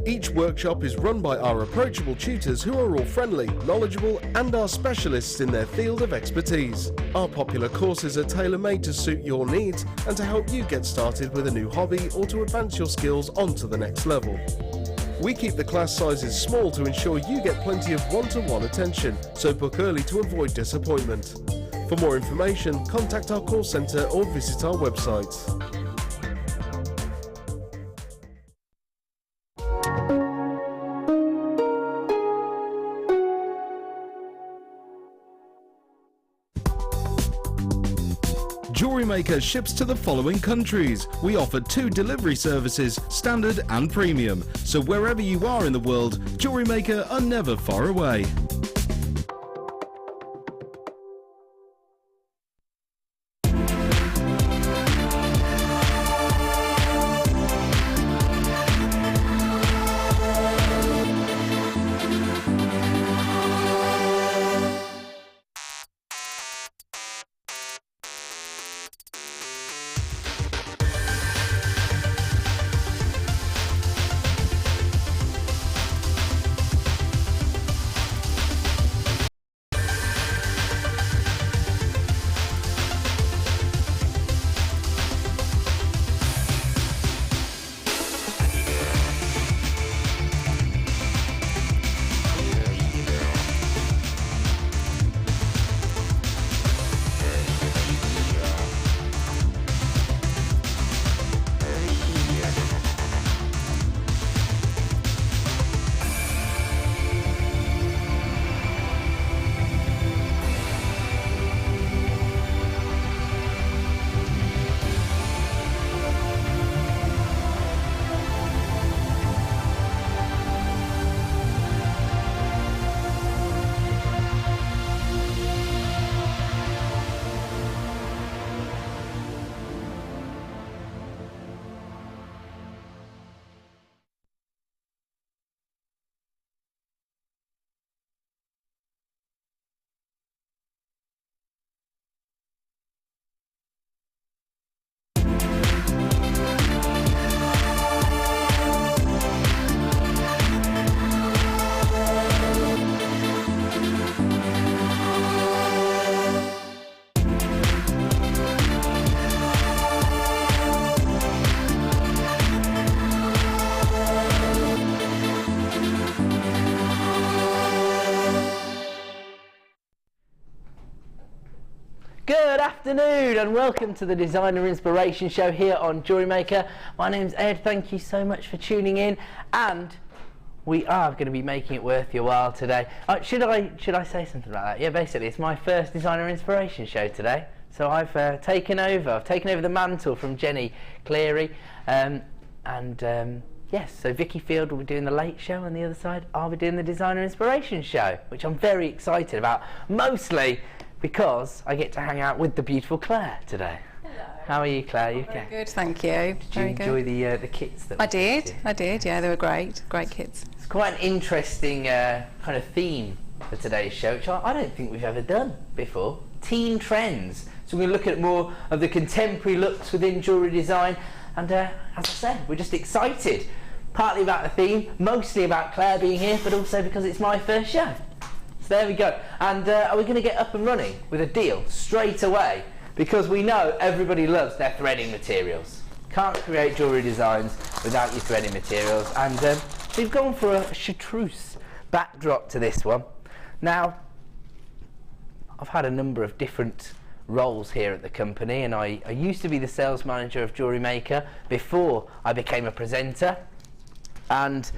Each workshop is run by our approachable tutors who are all friendly, knowledgeable and are specialists in their field of expertise. Our popular courses are tailor-made to suit your needs and to help you get started with a new hobby or to advance your skills onto the next level. We keep the class sizes small to ensure you get plenty of one-to-one attention, so book early to avoid disappointment. For more information, contact our call centre or visit our website. JewelleryMaker ships to the following countries. We offer 2 delivery services, standard and premium. So wherever you are in the world, JewelleryMaker are never far away. Good afternoon and welcome to the Designer Inspiration Show here on JewelleryMaker. My name's Ed, thank you so much for tuning in, and we are going to be making it worth your while today. Should I say something like that? Yeah, basically it's my first Designer Inspiration Show today, so I've taken over the mantle from Jenny Cleary, yes, so Vicky Field will be doing the late show on the other side. I'll be doing the Designer Inspiration Show, which I'm very excited about, mostly because I get to hang out with the beautiful Claire today. Hello. How are you, Claire? You okay? Very good, thank you. Did you enjoy the kits that I did, yeah, they were great kits. It's quite an interesting kind of theme for today's show, which I don't think we've ever done before. Teen trends. So we're going to look at more of the contemporary looks within jewellery design, and as I said, we're just excited. Partly about the theme, mostly about Claire being here, but also because it's my first show. So there we go. And are we going to get up and running with a deal straight away? Because we know everybody loves their threading materials. Can't create jewellery designs without your threading materials. And we've gone for a chartreuse backdrop to this one. Now, I've had a number of different roles here at the company, and I used to be the sales manager of JewelleryMaker before I became a presenter. And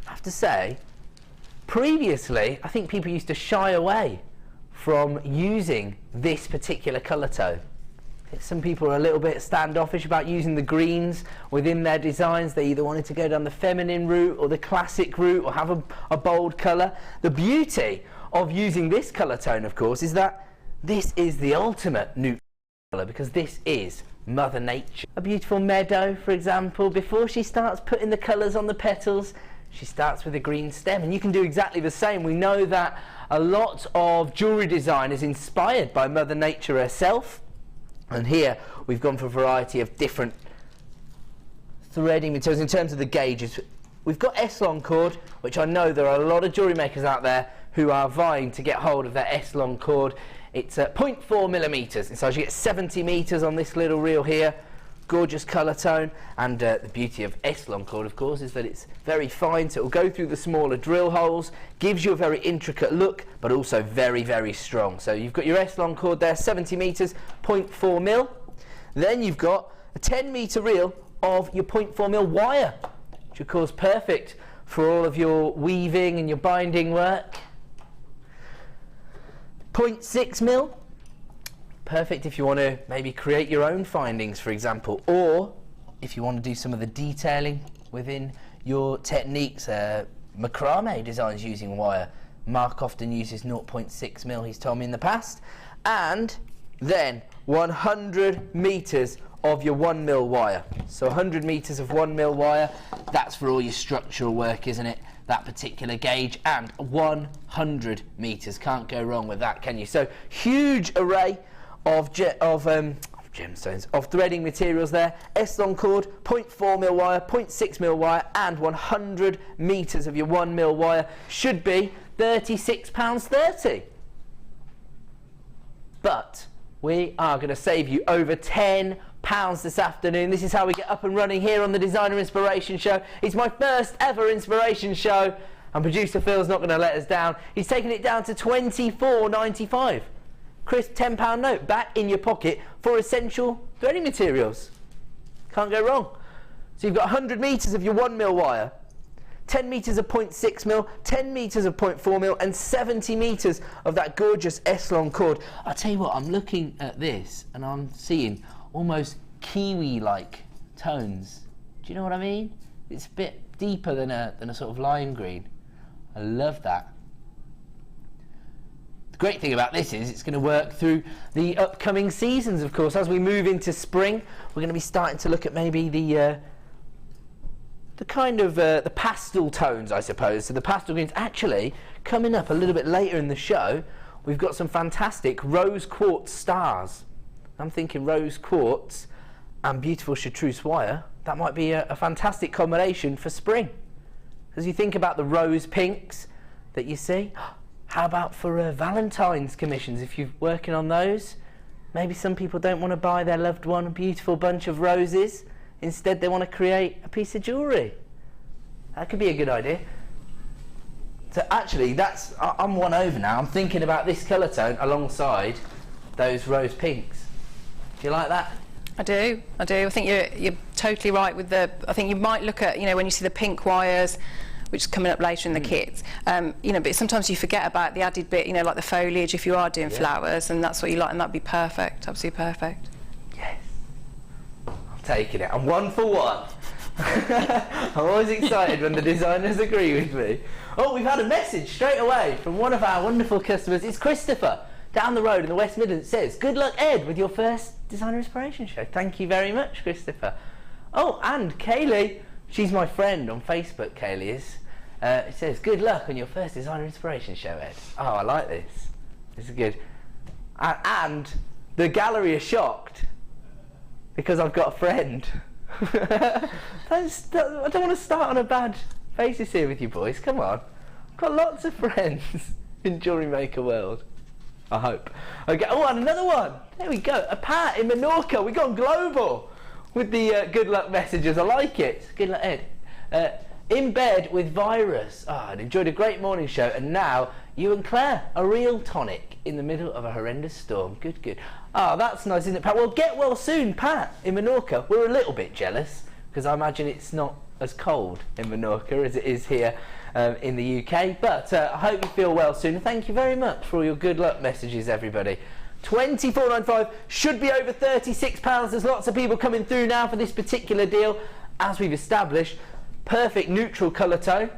I have to say, previously, I think people used to shy away from using this particular colour tone. Some people are a little bit standoffish about using the greens within their designs. They either wanted to go down the feminine route or the classic route or have a bold colour. The beauty of using this colour tone, of course, is that this is the ultimate neutral colour, because this is Mother Nature. A beautiful meadow, for example, before she starts putting the colours on the petals, she starts with a green stem, and you can do exactly the same. We know that a lot of jewellery design is inspired by Mother Nature herself, and here we've gone for a variety of different threading materials. In terms of the gauges, we've got S-Lon cord, which I know there are a lot of jewellery makers out there who are vying to get hold of that S-Lon cord. It's 0.4 millimetres, and so you get 70 metres on this little reel here. Gorgeous colour tone, and the beauty of S-Lon cord, of course, is that it's very fine, so it will go through the smaller drill holes, gives you a very intricate look, but also very, very strong. So you've got your S-Lon cord there, 70 metres, 0.4 mil. Then you've got a 10 metre reel of your 0.4 mil wire, which of course perfect for all of your weaving and your binding work. 0.6 mil. Perfect if you want to maybe create your own findings, for example, or if you want to do some of the detailing within your techniques, macrame designs using wire. Mark often uses 0.6 mil, he's told me in the past. And then 100 metres of your 1 mil wire. So 100 metres of 1 mil wire, that's for all your structural work, isn't it? That particular gauge, and 100 metres, can't go wrong with that, can you? So huge array of gemstones, of threading materials there. S-Lon cord, 0.4 mil wire, 0.6 mil wire, and 100 metres of your 1 mil wire should be £36.30. But we are going to save you over £10 this afternoon. This is how we get up and running here on the Designer Inspiration Show. It's my first ever inspiration show, and producer Phil's not going to let us down. He's taken it down to £24.95. Crisp £10 note back in your pocket for essential threading materials. Can't go wrong. So you've got 100 metres of your 1 mil wire, 10 metres of 0.6 mil, 10 metres of 0.4 mil, and 70 metres of that gorgeous S-Lon cord. I'll tell you what, I'm looking at this and I'm seeing almost kiwi-like tones. Do you know what I mean? It's a bit deeper than a sort of lime green. I love that. The great thing about this is it's going to work through the upcoming seasons, of course. As we move into spring, we're going to be starting to look at maybe the kind of the pastel tones, I suppose. So the pastel greens. Actually, coming up a little bit later in the show, we've got some fantastic rose quartz stars. I'm thinking rose quartz and beautiful chartreuse wire. That might be a fantastic combination for spring. As you think about the rose pinks that you see, how about for Valentine's commissions, if you're working on those? Maybe some people don't want to buy their loved one a beautiful bunch of roses. Instead, they want to create a piece of jewellery. That could be a good idea. So actually, I'm won over now. I'm thinking about this colour tone alongside those rose pinks. Do you like that? I do. I think you're totally right with I think you might look at, when you see the pink wires, which is coming up later in the kits, but sometimes you forget about the added bit, like the foliage if you are doing flowers, and that's what you like, and that'd be perfect, absolutely perfect. Yes. I'm taking it. I'm 1 for 1. I'm always excited when the designers agree with me. Oh, we've had a message straight away from one of our wonderful customers. It's Christopher, down the road in the West Midlands. Says, good luck, Ed, with your first Designer Inspiration Show. Thank you very much, Christopher. Oh, and Kaylee, she's my friend on Facebook, Kaylee is. It says, good luck on your first Designer Inspiration Show, Ed. Oh, I like this. This is good. And the gallery are shocked because I've got a friend. I don't want to start on a bad basis here with you boys. Come on. I've got lots of friends in JewelleryMaker world. I hope. Okay. Oh, and another one. There we go. A Pat in Menorca. We've gone global with the good luck messages. I like it. Good luck, Ed. In bed with virus. I'd enjoyed a great morning show, and now you and Claire, a real tonic in the middle of a horrendous storm. Good, good. That's nice, isn't it, Pat? Well, get well soon, Pat, in Menorca. We're a little bit jealous, because I imagine it's not as cold in Menorca as it is here in the UK. But I hope you feel well soon. Thank you very much for all your good luck messages, everybody. £24.95 should be over £36. There's lots of people coming through now for this particular deal. As we've established, perfect neutral colour tone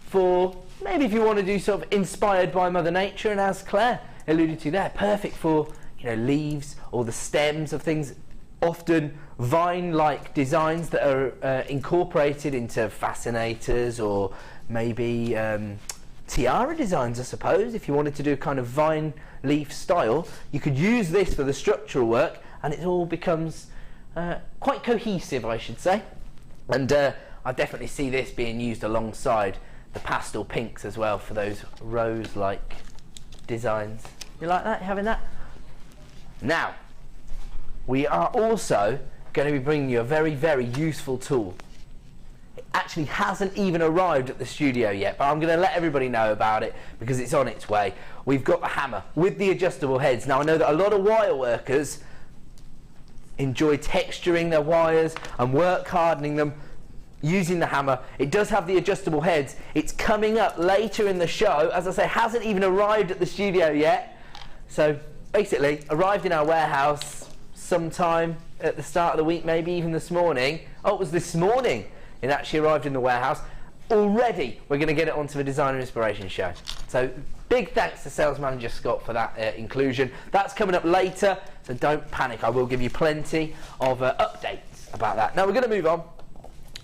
for maybe if you want to do sort of inspired by Mother Nature, and as Claire alluded to there, perfect for leaves or the stems of things, often vine-like designs that are incorporated into fascinators or maybe tiara designs, I suppose. If you wanted to do a kind of vine leaf style, you could use this for the structural work, and it all becomes quite cohesive, I should say. And I definitely see this being used alongside the pastel pinks as well for those rose-like designs. You like that? You having that? Now, we are also going to be bringing you a very, very useful tool. It actually hasn't even arrived at the studio yet, but I'm going to let everybody know about it because it's on its way. We've got the hammer with the adjustable heads. Now, I know that a lot of wire workers enjoy texturing their wires and work hardening them using the hammer. It does have the adjustable heads. It's coming up later in the show. As I say, hasn't even arrived at the studio yet. So basically, arrived in our warehouse sometime at the start of the week, maybe even this morning. Oh, it was this morning it actually arrived in the warehouse. Already we're going to get it onto the Designer Inspiration Show. So big thanks to Sales Manager Scott for that inclusion. That's coming up later, so don't panic. I will give you plenty of updates about that. Now we're going to move on.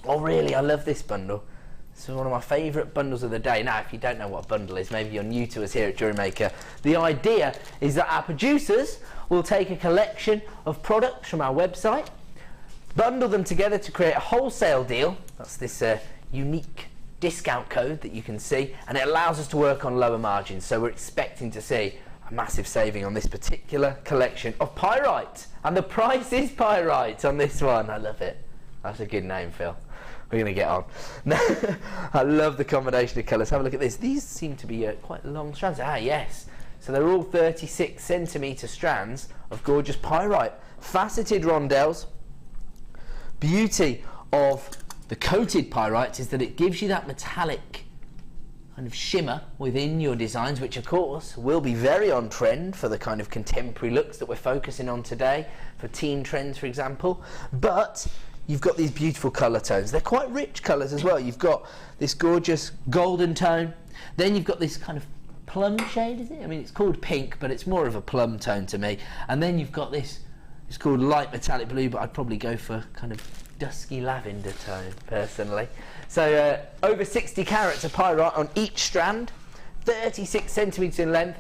Oh really, I love this bundle. This is one of my favourite bundles of the day. Now if you don't know what a bundle is, maybe you're new to us here at JewelleryMaker. The idea is that our producers will take a collection of products from our website, bundle them together to create a wholesale deal. That's this unique discount code that you can see, and it allows us to work on lower margins. So we're expecting to see a massive saving on this particular collection of Pyrite, and the price is Pyrite on this one. I love it. That's a good name, Phil. We're going to get on. I love the combination of colours. Have a look at this. These seem to be quite long strands. Ah, yes. So they're all 36 centimetre strands of gorgeous Pyrite. Faceted rondelles. Beauty of the coated Pyrite is that it gives you that metallic kind of shimmer within your designs, which of course will be very on trend for the kind of contemporary looks that we're focusing on today, for teen trends for example. But you've got these beautiful colour tones. They're quite rich colours as well. You've got this gorgeous golden tone, then you've got this kind of plum shade, is it? I mean, it's called pink, but it's more of a plum tone to me. And then you've got this, it's called light metallic blue, but I'd probably go for kind of dusky lavender tone personally. So over 60 carats of Pyrite on each strand, 36 centimetres in length.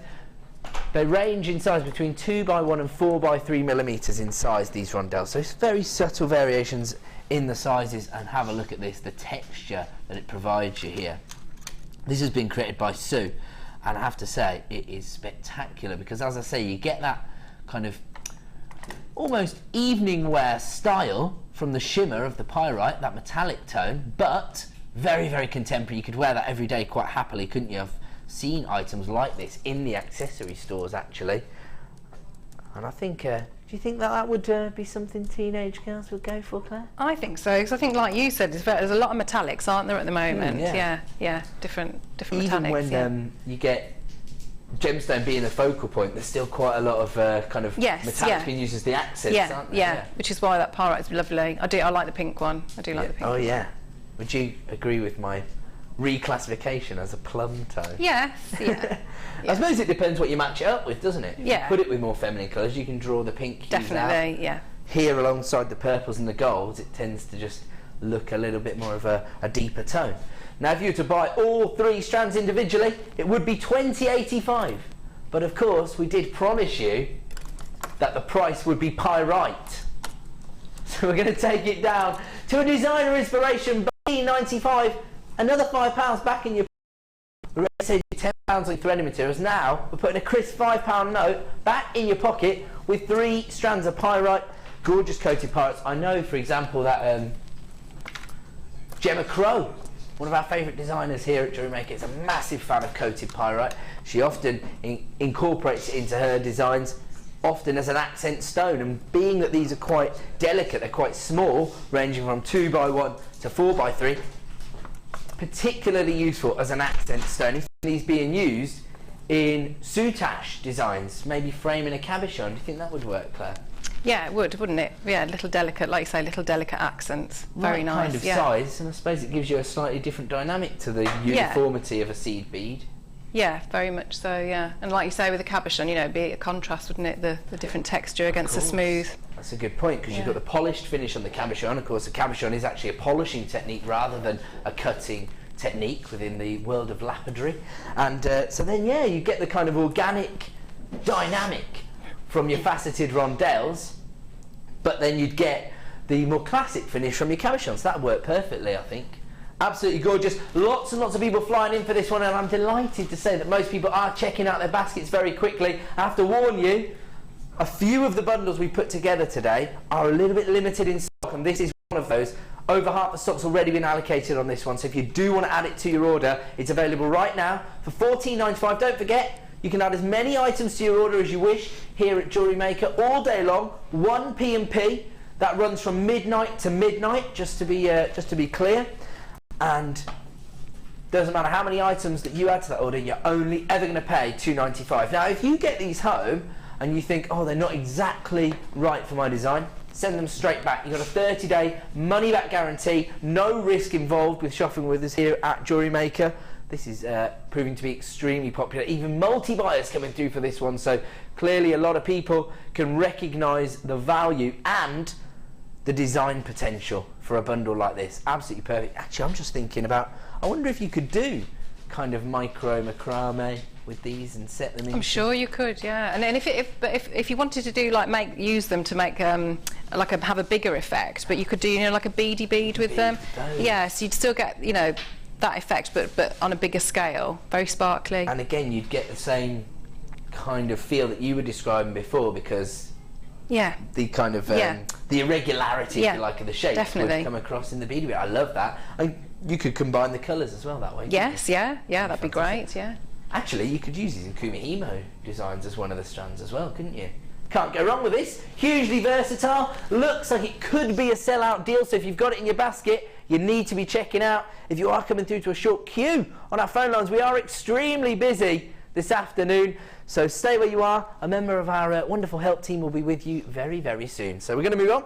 They range in size between 2x1 and 4x3 millimetres in size, these rondelles. So it's very subtle variations in the sizes, and have a look at this, the texture that it provides you here. This has been created by Sue, and I have to say it is spectacular because, as I say, you get that kind of almost evening wear style from the shimmer of the Pyrite, that metallic tone, but very, very contemporary. You could wear that every day quite happily, couldn't you? I've seen items like this in the accessory stores actually, and I think do you think that would be something teenage girls would go for, Claire? I think so, because I think, like you said, there's a lot of metallics, aren't there, at the moment? Yeah, different metallics. Even when you get gemstone being the focal point, there's still quite a lot of kind of metallics being used as the accents, aren't there? Yeah, which is why that Pyrite's lovely. I like the pink one. I do like the pink one. Oh yeah. Would you agree with my reclassification as a plum tone? Yes, yeah. I suppose it depends what you match it up with, doesn't it? Yeah. If you put it with more feminine colours, you can draw the pink hues definitely out. Yeah. Here alongside the purples and the golds, it tends to just look a little bit more of a deeper tone. Now if you were to buy all 3 strands individually, it would be $20.85. But of course we did promise you that the price would be Pyrite. So we're going to take it down to a Designer Inspiration $95, another £5 back in your pocket. We saved you £10 on threading materials. Now we're putting a crisp £5 note back in your pocket with 3 strands of Pyrite, gorgeous coated Pyrites. I know, for example, that Gemma Crow, one of our favourite designers here at JewelleryMaker, is a massive fan of coated Pyrite. She often incorporates it into her designs, often as an accent stone, and being that these are quite delicate, they're quite small, ranging from 2x1 to 4x3, particularly useful as an accent stone. If these being used in soutache designs, maybe framing a cabochon, do you think that would work, Claire? Yeah, it would, wouldn't it? Yeah, little delicate, like you say, little delicate accents. Very nice. Kind of size, and I suppose it gives you a slightly different dynamic to the uniformity of a seed bead. Yeah, very much so, yeah. And like you say, with the cabochon, you know, it'd be a contrast, wouldn't it? The different texture against the smooth. That's a good point, because you've got the polished finish on the cabochon. Of course, the cabochon is actually a polishing technique rather than a cutting technique within the world of lapidary. And so then, yeah, you get the kind of organic dynamic from your faceted rondelles, but then you'd get the more classic finish from your cabochons. That worked perfectly, I think. Absolutely gorgeous. Lots and lots of people flying in for this one, and I'm delighted to say that most people are checking out their baskets very quickly. I have to warn you, a few of the bundles we put together today are a little bit limited in stock, and this is one of those. Over half the stock's already been allocated on this one, so if you do want to add it to your order, it's available right now for $14.95. Don't forget, you can add as many items to your order as you wish here at JewelleryMaker all day long, 1 P&P. That runs from midnight to midnight, just to be clear. And doesn't matter how many items that you add to that order, you're only ever going to pay $2.95. Now, if you get these home and you think, oh, they're not exactly right for my design, send them straight back. You've got a 30-day money-back guarantee, no risk involved with shopping with us here at JewelleryMaker. This is proving to be extremely popular. Even multi-buyers coming through for this one, so clearly a lot of people can recognise the value and the design potential for a bundle like this. Absolutely perfect. Actually, I'm just thinking about, I wonder if you could do kind of micro macrame with these and set them in. I'm sure you could, yeah. And then if you wanted to do like use them to make like have a bigger effect, but you could do, you know, like a beady bead with them. Yes, yeah, so you'd still get, you know, that effect, but on a bigger scale, very sparkly. And again, you'd get the same kind of feel that you were describing before, because yeah, the kind of the irregularity, if you like, of the shape would come across in the bead. I love that. And you could combine the colours as well that way. Yes, yeah, that'd be great. Yeah. Actually, you could use these in Kumihimo designs as one of the strands as well, couldn't you? Can't go wrong with this. Hugely versatile. Looks like it could be a sell-out deal, so if you've got it in your basket, you need to be checking out. If you are coming through to a short queue on our phone lines, we are extremely busy this afternoon, so stay where you are. A member of our wonderful help team will be with you very, very soon. So we're going to move on.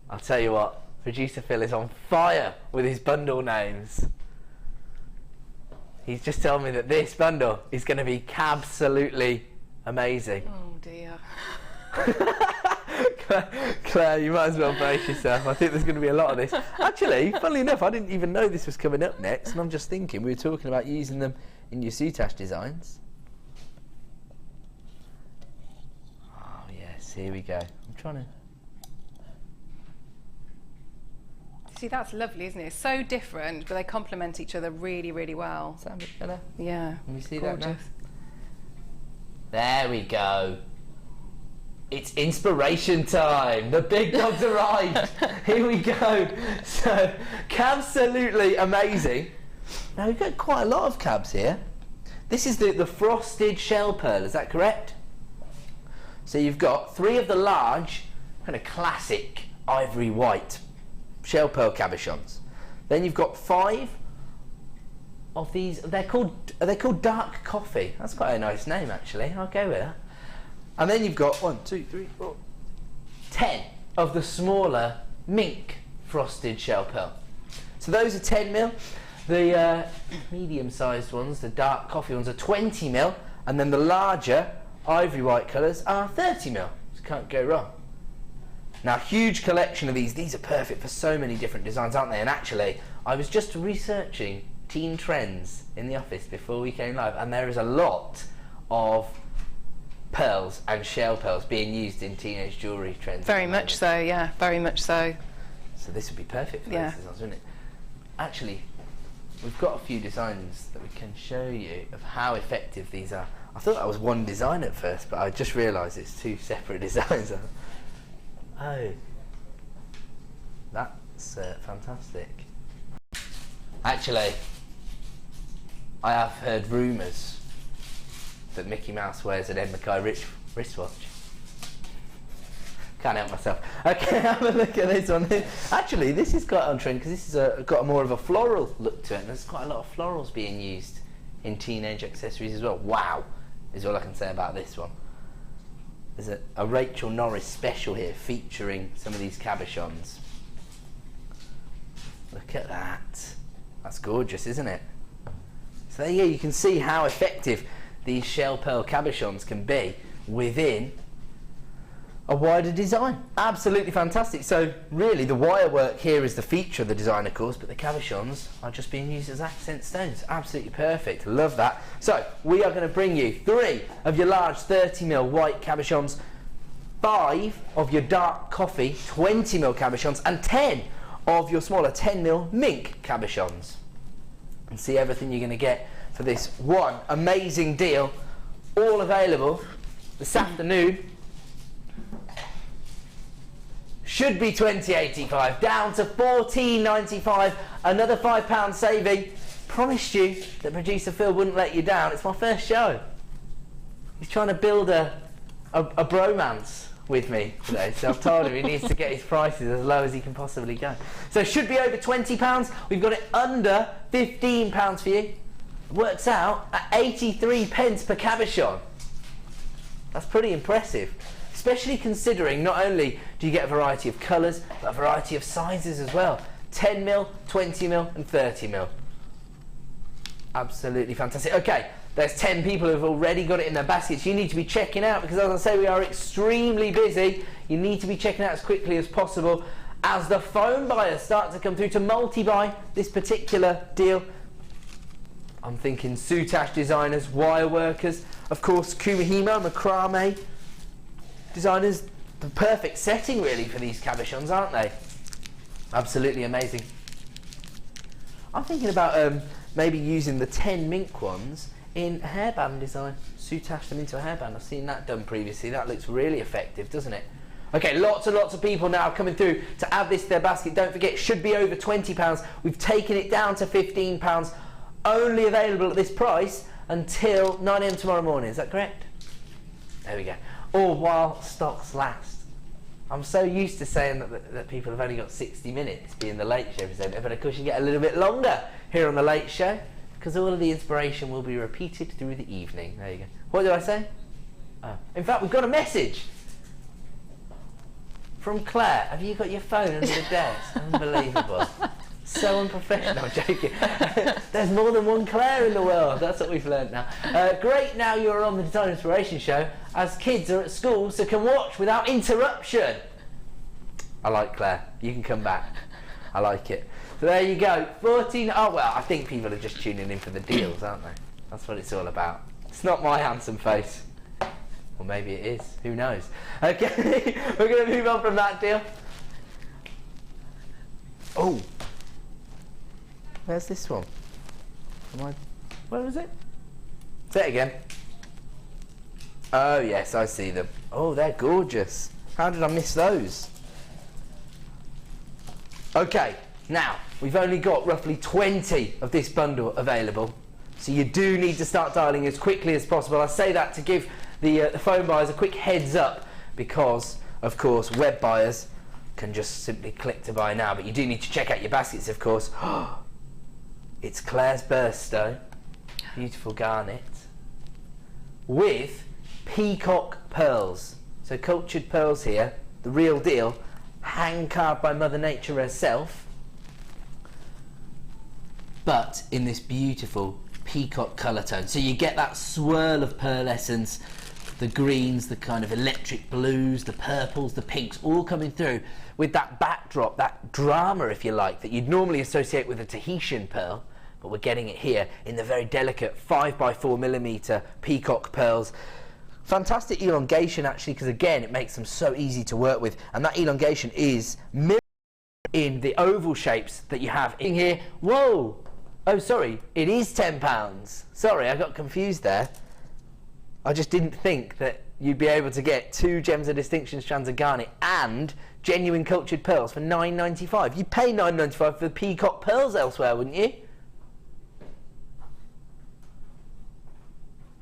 I'll tell you what, producer Phil is on fire with his bundle names. He's just told me that this bundle is going to be absolutely amazing. Oh dear. Claire, you might as well brace yourself. I think there's going to be a lot of this. Actually, funnily enough, I didn't even know this was coming up next, and I'm just thinking, we were talking about using them in your soutache designs. Oh yes, here we go. I'm trying to... See, that's lovely, isn't it? It's so different, but they complement each other really, really well. Is that a bit better? Yeah. Can we see that now? There we go. It's inspiration time. The big dog's arrived. Here we go. So, absolutely amazing. Now, we've got quite a lot of cabs here. This is the frosted shell pearl, is that correct? So you've got 3 of the large, kind of classic ivory white shell pearl cabochons. Then you've got 5 of these. Are they called dark coffee? That's quite a nice name, actually. I'll go with that. And then you've got 1, 2, 3, 4, 10 of the smaller mink frosted shell pearl. So those are 10mm. The medium-sized ones, the dark coffee ones, are 20mm, and then the larger ivory white colours are 30mm. So can't go wrong. Now, huge collection of these. These are perfect for so many different designs, aren't they? And actually, I was just researching teen trends in the office before we came live, and there is a lot of pearls and shell pearls being used in teenage jewellery trends. Very much so, yeah, very much so. So this would be perfect for those designs, wouldn't it? Actually, we've got a few designs that we can show you of how effective these are. I thought that was one design at first, but I just realised it's 2 separate designs. Oh, that's fantastic. Actually, I have heard rumours that Mickey Mouse wears an McKay wristwatch. Can't help myself. Okay, have a look at this one. Actually, this is quite on trend because this has got more of a floral look to it, and there's quite a lot of florals being used in teenage accessories as well. Wow, is all I can say about this one. There's a Rachel Norris special here featuring some of these cabochons. Look at that. That's gorgeous, isn't it? So there you go, you can see how effective these shell pearl cabochons can be within a wider design. Absolutely fantastic. So really the wire work here is the feature of the design, of course, but the cabochons are just being used as accent stones. Absolutely perfect. Love that. So we are going to bring you 3 of your large 30mm white cabochons 5 of your dark coffee 20mm cabochons and 10 of your smaller 10mm mink cabochons. And see everything you're going to get for this one amazing deal, all available this afternoon. Should be $20.85, down to $14.95, another £5 saving. Promised you that producer Phil wouldn't let you down. It's my first show. He's trying to build a bromance with me today, so I've told him he needs to get his prices as low as he can possibly go. So it should be over £20. We've got it under £15 for you. It works out at 83 pence per cabochon. That's pretty impressive, especially considering not only do you get a variety of colours, but a variety of sizes as well. 10mm, 20mm and 30mm. Absolutely fantastic. Okay, there's 10 people who have already got it in their baskets. You need to be checking out, because as I say, we are extremely busy. You need to be checking out as quickly as possible as the phone buyers start to come through to multi-buy this particular deal. I'm thinking soutache designers, wire workers, of course kumihimo, macrame designers. The perfect setting really for these cabochons, aren't they? Absolutely amazing. I'm thinking about maybe using the 10 mink ones in a hairband design. Soutache them into a hairband. I've seen that done previously. That looks really effective, doesn't it? Okay, lots and lots of people now coming through to add this to their basket. Don't forget, it should be over £20. We've taken it down to £15. Only available at this price until 9 AM tomorrow morning. Is that correct? There we go. Or while stocks last. I'm so used to saying that people have only got 60 minutes being the Late Show presenter, but of course you get a little bit longer here on the Late Show, because all of the inspiration will be repeated through the evening. There you go. What did I say? Oh. In fact, we've got a message from Claire. Have you got your phone under the desk? Unbelievable. So unprofessional. Joking. There's more than one Claire in the world. That's what we've learned now. Great, now you're on the Design Inspiration Show, as kids are at school, so can watch without interruption. I like Claire. You can come back. I like it. So there you go. 14. Oh well, I think people are just tuning in for the deals, aren't they? That's what it's all about. It's not my handsome face. Or maybe it is. Who knows? Okay, we're going to move on from that deal. Oh. Where's this one? Where was it? Say it again. Oh yes, I see them. Oh, they're gorgeous. How did I miss those? Okay, now we've only got roughly 20 of this bundle available, so you do need to start dialing as quickly as possible. I say that to give the phone buyers a quick heads up, because of course web buyers can just simply click to buy now, but you do need to check out your baskets, of course. It's Claire's birthstone, beautiful garnet, with peacock pearls. So cultured pearls here, the real deal, hand carved by Mother Nature herself, but in this beautiful peacock colour tone. So you get that swirl of pearlescence, the greens, the kind of electric blues, the purples, the pinks, all coming through with that backdrop, that drama, if you like, that you'd normally associate with a Tahitian pearl, but we're getting it here in the very delicate 5x4mm peacock pearls. Fantastic elongation actually, because again it makes them so easy to work with, and that elongation is mirrored in the oval shapes that you have in here. Whoa! Oh sorry, it is £10. Sorry, I got confused there. I just didn't think that you'd be able to get 2 gems of distinction strands of garnet and genuine cultured pearls for £9.95. You'd pay £9.95 for the peacock pearls elsewhere, wouldn't you?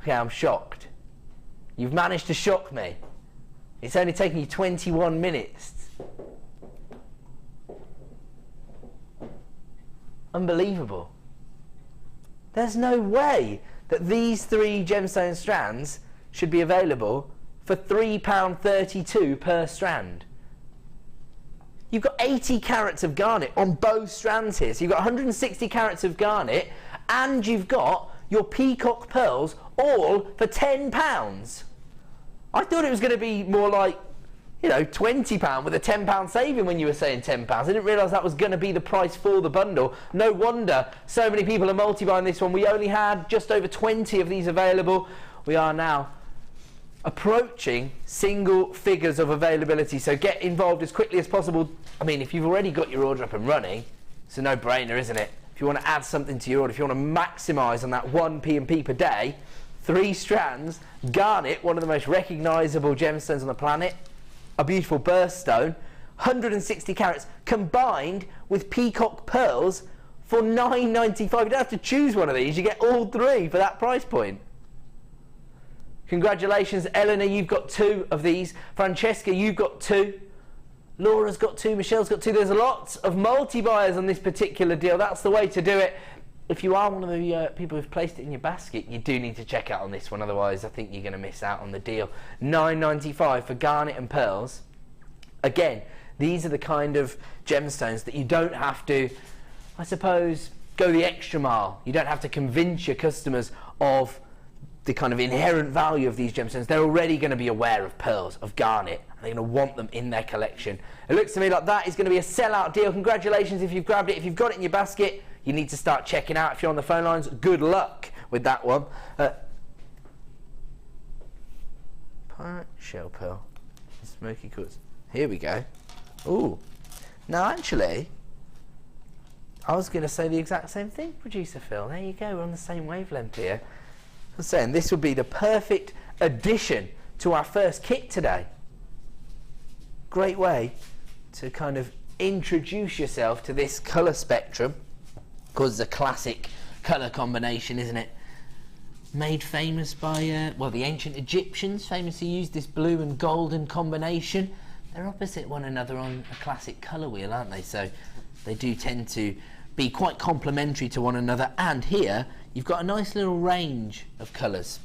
Okay, I'm shocked. You've managed to shock me. It's only taken you 21 minutes. Unbelievable. There's no way that these 3 gemstone strands should be available for £3.32 per strand. You've got 80 carats of garnet on both strands here. So you've got 160 carats of garnet, and you've got your peacock pearls all for £10. I thought it was going to be more like, you know, £20 with a £10 saving when you were saying £10. I didn't realise that was going to be the price for the bundle. No wonder so many people are multi-buying this one. We only had just over 20 of these available. We are now approaching single figures of availability, so get involved as quickly as possible. I mean, if you've already got your order up and running, it's a no-brainer, isn't it? If you want to add something to your order, if you want to maximise on that 1 P&P per day, 3 strands, Garnet, one of the most recognisable gemstones on the planet, a beautiful birthstone, 160 carats, combined with peacock pearls for $9.95. You don't have to choose one of these, you get all 3 for that price point. Congratulations, Eleanor, you've got 2 of these. Francesca, you've got 2. Laura's got 2, Michelle's got 2. There's lots of multi-buyers on this particular deal. That's the way to do it. If you are one of the people who've placed it in your basket, you do need to check out on this one, otherwise I think you're going to miss out on the deal. $9.95 for Garnet and pearls. Again, these are the kind of gemstones that you don't have to, I suppose, go the extra mile. You don't have to convince your customers of the kind of inherent value of these gemstones. They're already going to be aware of pearls, of garnet, and they're going to want them in their collection. It looks to me like that is going to be a sellout deal. Congratulations if you've grabbed it. If you've got it in your basket, you need to start checking out. If you're on the phone lines, good luck with that one. Pyrite shell pearl, smoky quartz. Here we go. Ooh. Now actually, I was going to say the exact same thing, Producer Phil. There you go, we're on the same wavelength here. I was saying this would be the perfect addition to our first kit today. Great way to kind of introduce yourself to this colour spectrum, because it's a classic colour combination, isn't it? Made famous by, well, the ancient Egyptians famously used this blue and golden combination. They're opposite one another on a classic colour wheel, aren't they? So they do tend to be quite complementary to one another. And here you've got a nice little range of colours.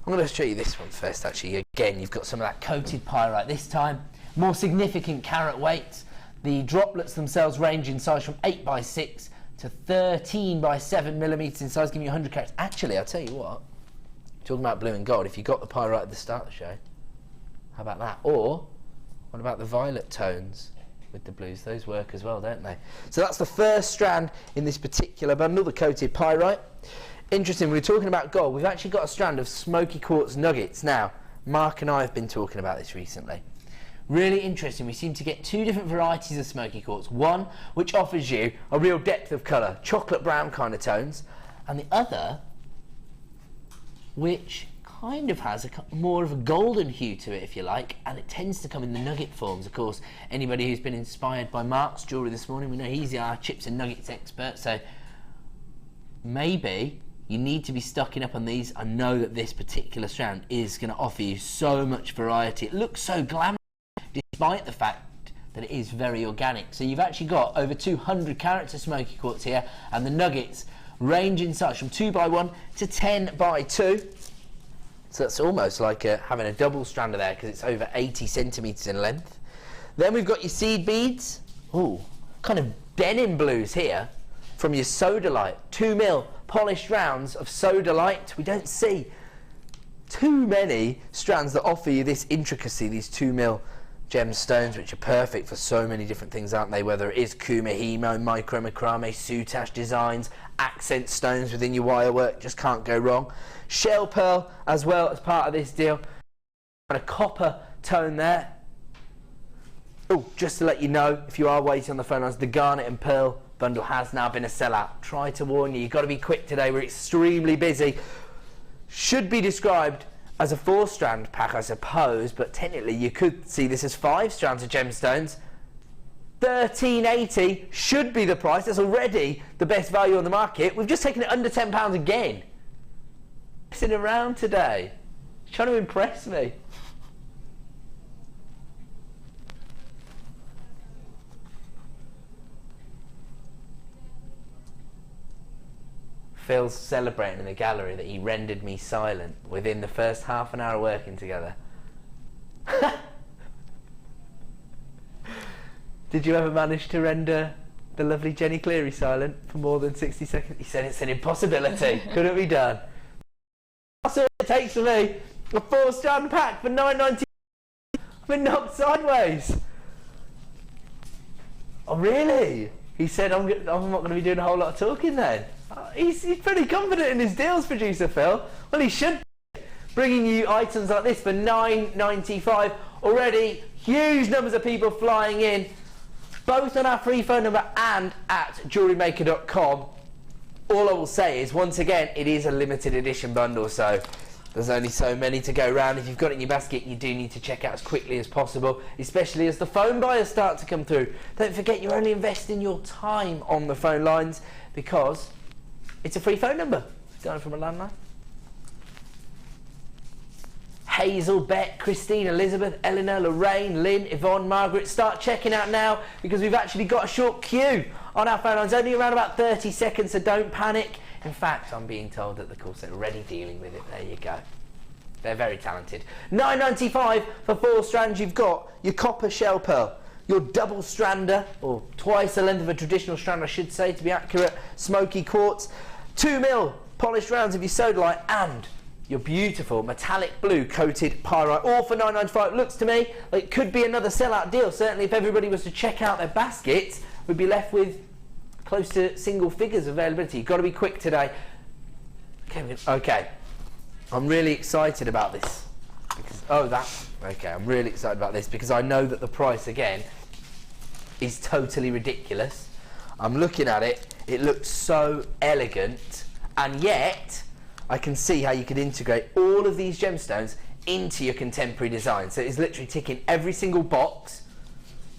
I'm going to show you this one first, actually. Again, you've got some of that coated pyrite this time. More significant carat weights. The droplets themselves range in size from 8 by 6 to 13 by 7 millimetres in size, giving you 100 carats. Actually, I'll tell you what, talking about blue and gold, if you got the pyrite at the start of the show, how about that? Or what about the violet tones with the blues? Those work as well, don't they? So that's the first strand in this particular bundle, the coated pyrite. Interesting, we were talking about gold. We've actually got a strand of smoky quartz nuggets. Now, Mark and I have been talking about this recently. Really interesting, we seem to get 2 different varieties of smoky quartz. One which offers you a real depth of colour, chocolate brown kind of tones, and the other which kind of has more of a golden hue to it, if you like, and it tends to come in the nugget forms. Of course, anybody who's been inspired by Mark's jewellery this morning, we know he's our chips and nuggets expert, so maybe you need to be stocking up on these. I know that this particular strand is going to offer you so much variety. It looks so glamorous, despite the fact that it is very organic. So you've actually got over 200 carats of smoky quartz here, and the nuggets range in size from 2 by 1 to 10 by 2. So that's almost like having a double strand there, because it's over 80 centimetres in length. Then we've got your seed beads. Ooh, kind of denim blues here from your sodalite. 2 mil polished rounds of sodalite. We don't see too many strands that offer you this intricacy, these 2 mil gemstones, which are perfect for so many different things, aren't they? Whether it is kumihimo, micro macrame, soutache designs, accent stones within your wire work, just can't go wrong. Shell pearl as well as part of this deal, and a copper tone there. Oh, just to let you know, if you are waiting on the phone lines, the garnet and pearl bundle has now been a sellout. Try to warn you, you've got to be quick today, we're extremely busy. Should be described as a 4-strand pack, I suppose, but technically you could see this as 5 strands of gemstones. $13.80 should be the price. That's already the best value on the market. We've just taken it under £10 again. Sitting around today, trying to impress me. Phil's celebrating in the gallery that he rendered me silent within the first half an hour working together. Did you ever manage to render the lovely Jenny Cleary silent for more than 60 seconds? He said it's an impossibility. Couldn't be done. That's all it takes for me. A 4-strand pack for $9.90. I've been knocked sideways. Oh really? He said I'm not going to be doing a whole lot of talking then. He's pretty confident in his deals, Producer Phil. Well, he should. bringing you items like this for $9.95. Already huge numbers of people flying in, both on our free phone number and at JewelleryMaker.com. All I will say is, once again, it is a limited edition bundle, so there's only so many to go round. If you've got it in your basket, you do need to check out as quickly as possible, especially as the phone buyers start to come through. Don't forget, you're only investing your time on the phone lines because it's a free phone number. Going from a landline. Hazel, Bet, Christine, Elizabeth, Eleanor, Lorraine, Lynn, Yvonne, Margaret. Start checking out now because we've actually got a short queue on our phone lines. Only around about 30 seconds, so don't panic. In fact, I'm being told that the call centre are already dealing with it. There you go. They're very talented. $9.95 for 4 strands. You've got your copper shell pearl, your double strander, or twice the length of a traditional strand, I should say, to be accurate, smoky quartz, 2mm polished rounds of your sodalite, and your beautiful metallic blue coated pyrite, all for $9.95. Looks to me like it could be another sellout deal. Certainly if everybody was to check out their baskets, we'd be left with close to single figures availability. You've got to be quick today. Okay. I'm really excited about this. I'm really excited about this because I know that the price, again, is totally ridiculous. I'm looking at it. It looks so elegant, and yet I can see how you could integrate all of these gemstones into your contemporary design. So it's literally ticking every single box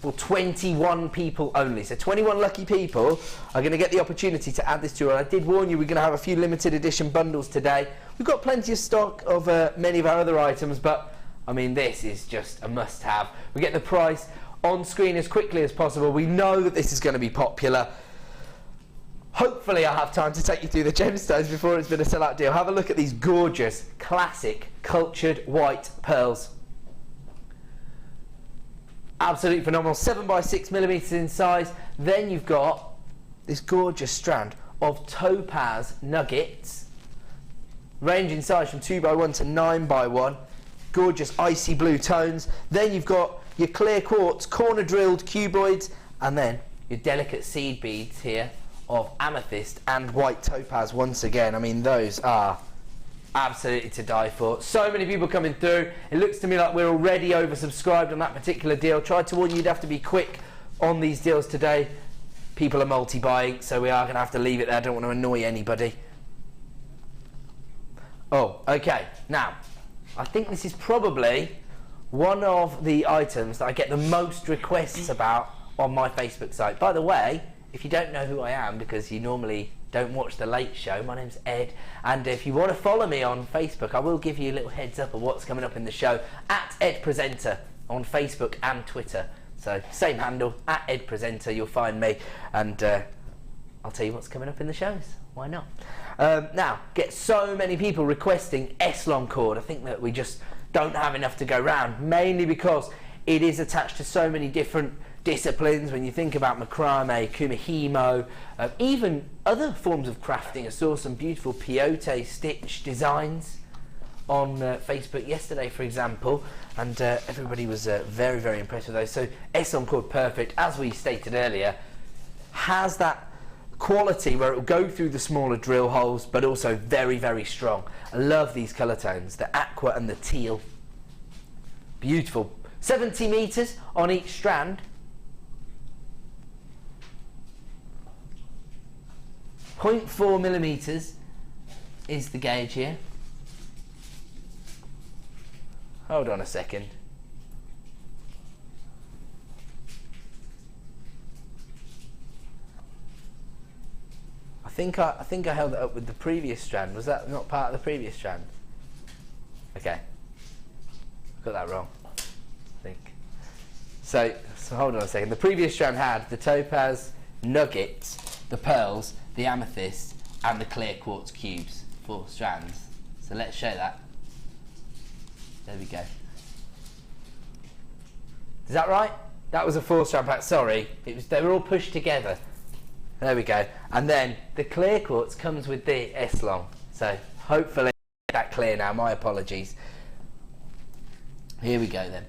for 21 people only. So 21 lucky people are going to get the opportunity to add this to it. I did warn you we're going to have a few limited edition bundles today. We've got plenty of stock of many of our other items, but I mean, this is just a must-have. We get the price on screen as quickly as possible. We know that this is going to be popular. Hopefully I'll have time to take you through the gemstones before it's been a sellout deal. Have a look at these gorgeous, classic, cultured white pearls. Absolutely phenomenal. 7 by 6mm in size. Then you've got this gorgeous strand of topaz nuggets, range in size from 2x1 to 9x1. Gorgeous icy blue tones. Then you've got your clear quartz, corner drilled cuboids, and then your delicate seed beads here of amethyst and white topaz once again. I mean, those are absolutely to die for. So many people coming through. It looks to me like we're already oversubscribed on that particular deal. Tried to warn you, you'd have to be quick on these deals today. People are multi-buying, so we are going to have to leave it there. I don't want to annoy anybody. Oh, okay. Now, I think this is probably one of the items that I get the most requests about on my Facebook site. By the way, if you don't know who I am, because you normally don't watch The Late Show, my name's Ed, and if you want to follow me on Facebook, I will give you a little heads up of what's coming up in the show, at Ed Presenter on Facebook and Twitter. So same handle, at Ed Presenter, you'll find me, and I'll tell you what's coming up in the shows. Why not? Now, get so many people requesting S-Lon cord. I think that we just don't have enough to go round, mainly because it is attached to so many different disciplines. When you think about macrame, kumihimo, even other forms of crafting. I saw some beautiful peyote stitch designs on Facebook yesterday, for example, and everybody was very, very impressed with those. So S-Lon cord, perfect, as we stated earlier, has that quality where it will go through the smaller drill holes, but also very, very strong. I love these colour tones, the aqua and the teal. Beautiful. 70 metres on each strand. 0.4mm is the gauge here. Hold on a second. I think I held it up with the previous strand. Was that not part of the previous strand? Okay. Got that wrong, I think. So hold on a second. The previous strand had the topaz nuggets, the pearls, the amethyst, and the clear quartz cubes. 4 strands. So let's show that. There we go. Is that right? That was a 4-strand pack. Sorry, they were all pushed together. There we go. And then the clear quartz comes with the S-Lon. So hopefully that clear now. My apologies. Here we go then.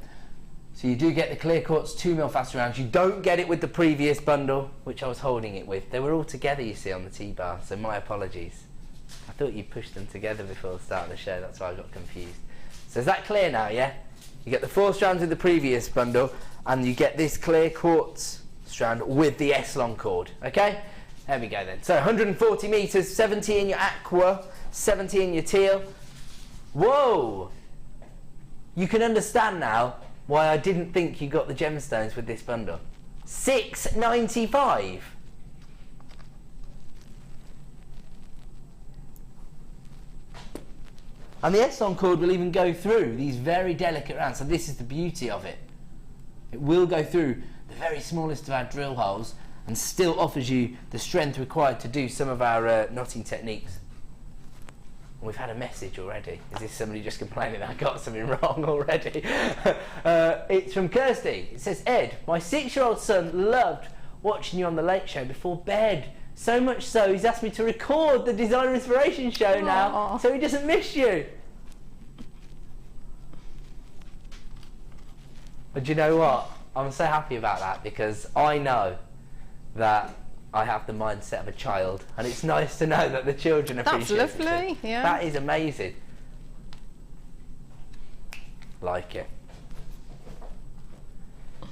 So you do get the clear quartz 2mm faster rounds. You don't get it with the previous bundle, which I was holding it with. They were all together, you see, on the T-bar. So my apologies. I thought you pushed them together before the start of the show, that's why I got confused. So is that clear now, yeah? You get the 4 strands with the previous bundle, and you get this clear quartz strand with the S-Lon cord, okay? There we go then. So 140 metres, 70 in your aqua, 70 in your teal. Whoa! You can understand now why I didn't think you got the gemstones with this bundle. $6.95. And the S-Lon cord will even go through these very delicate rounds. So this is the beauty of it. It will go through the very smallest of our drill holes and still offers you the strength required to do some of our knotting techniques. We've had a message already. Is this somebody just complaining that I got something wrong already? It's from Kirsty. It says, Ed, my 6-year-old son loved watching you on the Late Show before bed. So much so, he's asked me to record the Designer Inspiration show now, so he doesn't miss you. But you know what? I'm so happy about that, because I know that I have the mindset of a child, and it's nice to know that the children appreciate it. That's lovely, yeah. That is amazing. Like it. It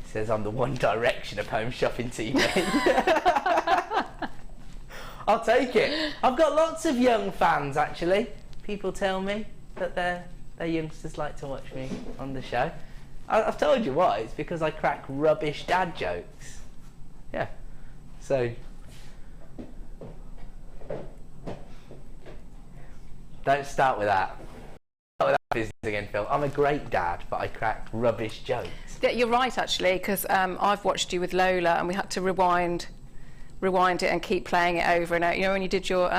says I'm the One Direction of home shopping TV. I'll take it. I've got lots of young fans, actually. People tell me that their youngsters like to watch me on the show. I've told you why. It's because I crack rubbish dad jokes. Yeah. So, don't start with that. Start with that business again, Phil. I'm a great dad, but I crack rubbish jokes. Yeah, you're right, actually, because I've watched you with Lola, and we had to rewind it and keep playing it over and over. You know, when you did your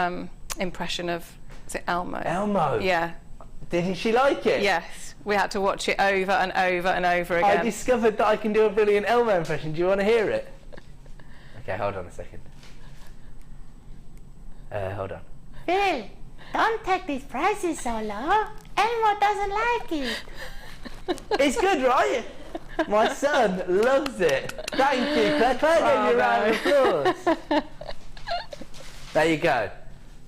impression of, is it Elmo? Elmo? Yeah. Didn't she like it? Yes. We had to watch it over and over and over again. I discovered that I can do a brilliant Elmo impression. Do you want to hear it? Okay, hold on a second. Hold on. Phil, don't take these prices so low. Elmo doesn't like it. It's good, right? My son loves it. Thank you, Claire. Claire gave you a round of applause. There you go.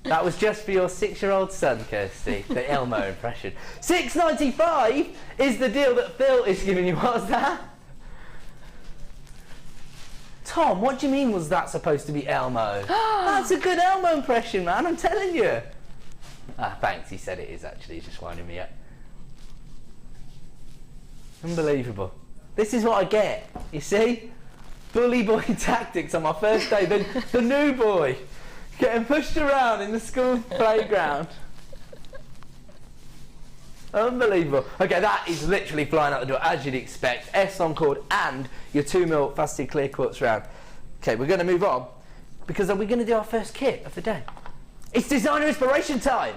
That was just for your 6-year-old son, Kirsty, the Elmo impression. $6.95 is the deal that Phil is giving you. What's that? Tom, what do you mean was that supposed to be Elmo? That's a good Elmo impression, man, I'm telling you. Ah, thanks, he said it is actually, he's just winding me up. Unbelievable. This is what I get, you see? Bully boy tactics on my first day, the new boy. Getting pushed around in the school playground. Unbelievable. Okay, that is literally flying out the door, as you'd expect. S-Lon cord and your 2mm faceted clear quartz round. Okay, we're going to move on, because we're going to do our first kit of the day. It's designer inspiration time.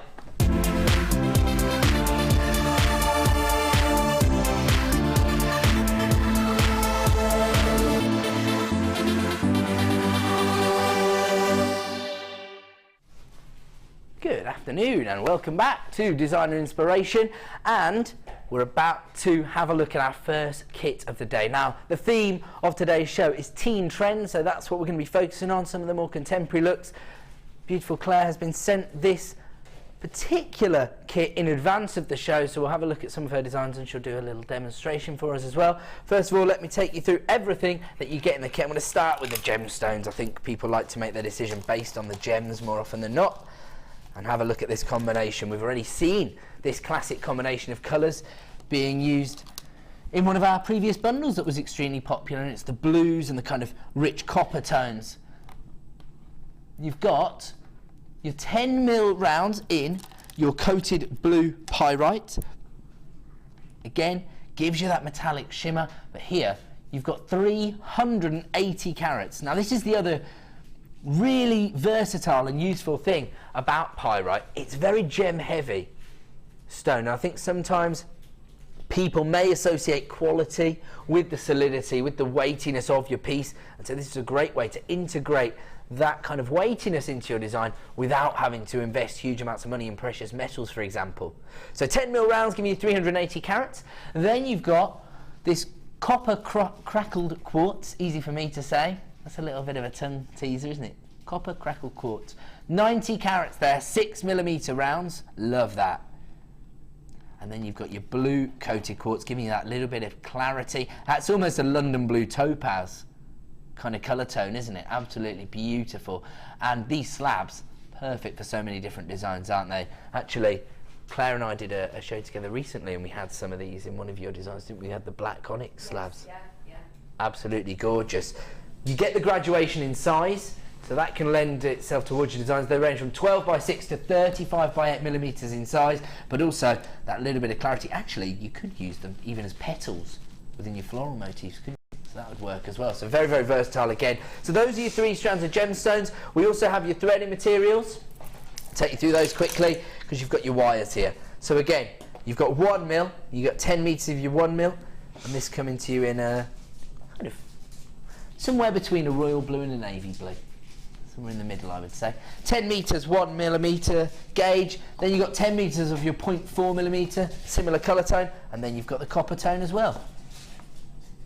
Good afternoon and welcome back to Designer Inspiration, and we're about to have a look at our first kit of the day. Now, the theme of today's show is teen trends, so that's what we're going to be focusing on, some of the more contemporary looks. Beautiful Claire has been sent this particular kit in advance of the show, so we'll have a look at some of her designs and she'll do a little demonstration for us as well. First of all, let me take you through everything that you get in the kit. I'm going to start with the gemstones. I think people like to make their decision based on the gems more often than not. And have a look at this combination. We've already seen this classic combination of colours being used in one of our previous bundles that was extremely popular, and it's the blues and the kind of rich copper tones. You've got your 10mm rounds in your coated blue pyrite. Again, gives you that metallic shimmer, but here you've got 380 carats. Now this is the other really versatile and useful thing about pyrite. It's very gem heavy stone. Now, I think sometimes people may associate quality with the solidity, with the weightiness of your piece, and so this is a great way to integrate that kind of weightiness into your design without having to invest huge amounts of money in precious metals, for example. So 10mm rounds give you 380 carats. Then you've got this copper crackled quartz, easy for me to say. That's a little bit of a tongue teaser, isn't it? copper crackle quartz. 90 carats there, 6mm rounds. Love that. And then you've got your blue coated quartz, giving you that little bit of clarity. That's almost a London blue topaz kind of colour tone, isn't it? Absolutely beautiful. And these slabs, perfect for so many different designs, aren't they? Actually, Claire and I did a show together recently, and we had some of these in one of your designs, didn't we? We had the black onyx slabs. Yeah, yeah. Absolutely gorgeous. You get the graduation in size, so that can lend itself towards your designs. They range from 12 by 6 to 35 by 8mm in size, but also that little bit of clarity. Actually, you could use them even as petals within your floral motifs, couldn't you? So that would work as well. So very, very versatile again. So those are your 3 strands of gemstones. We also have your threading materials. I'll take you through those quickly because you've got your wires here. So again, you've got 1mm, you've got 10 meters of your 1mm, and this coming to you in a kind of somewhere between a royal blue and a navy blue. Somewhere in the middle, I would say. 10 meters, 1mm gauge. Then you've got 10 meters of your 0.4mm, similar colour tone, and then you've got the copper tone as well.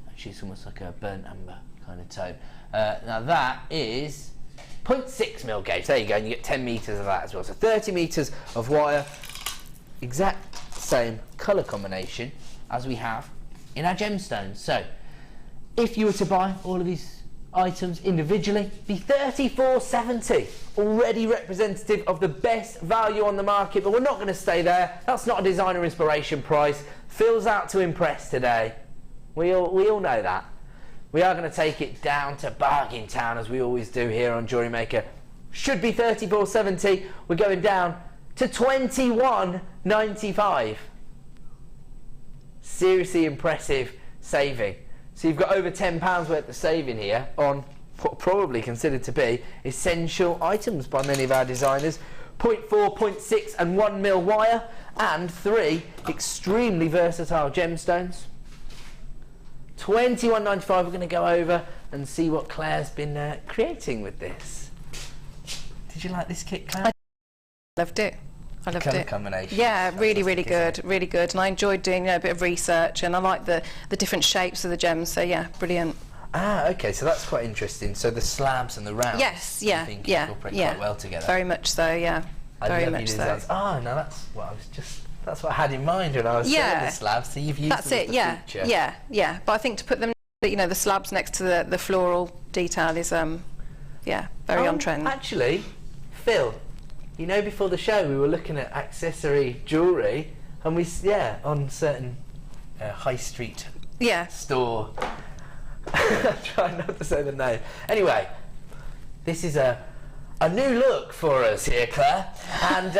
Actually, it's almost like a burnt amber kind of tone. Now that is 0.6mm gauge. There you go, and you get 10 meters of that as well. So 30 meters of wire, exact same colour combination as we have in our gemstones. So if you were to buy all of these items individually, be $34.70, already representative of the best value on the market. But we're not going to stay there. That's not a designer inspiration price. Phil's out to impress today. We all know that. We are going to take it down to bargain town, as we always do here on JewelleryMaker. Should be $34.70. We're going down to $21.95. Seriously impressive saving. So you've got over £10 worth of saving here on what probably considered to be essential items by many of our designers. 0.4, 0.6 and 1mm wire, and 3 extremely versatile gemstones. $21.95. We're going to go over and see what Claire's been creating with this. Did you like this kit, Claire? I loved it. I loved Colour it. combination. Yeah, really, really Fantastic, good, really good. And I enjoyed doing a bit of research, and I like the different shapes of the gems. So yeah, brilliant. Ah, okay, so that's quite interesting. So the slabs and the rounds, Yes, yeah, I think yeah, incorporate yeah. quite well together. Very much so, yeah. Very much so. Oh, no, that's what I was that's what I had in mind when I was saying the slabs. So you've used That's them it, as the yeah, feature. yeah. But I think to put them, the slabs next to the floral detail is, yeah, very on trend. Actually, Phil, before the show we were looking at accessory jewellery, and on certain high street store. I'm trying not to say the name. Anyway, this is a new look for us here, Claire, and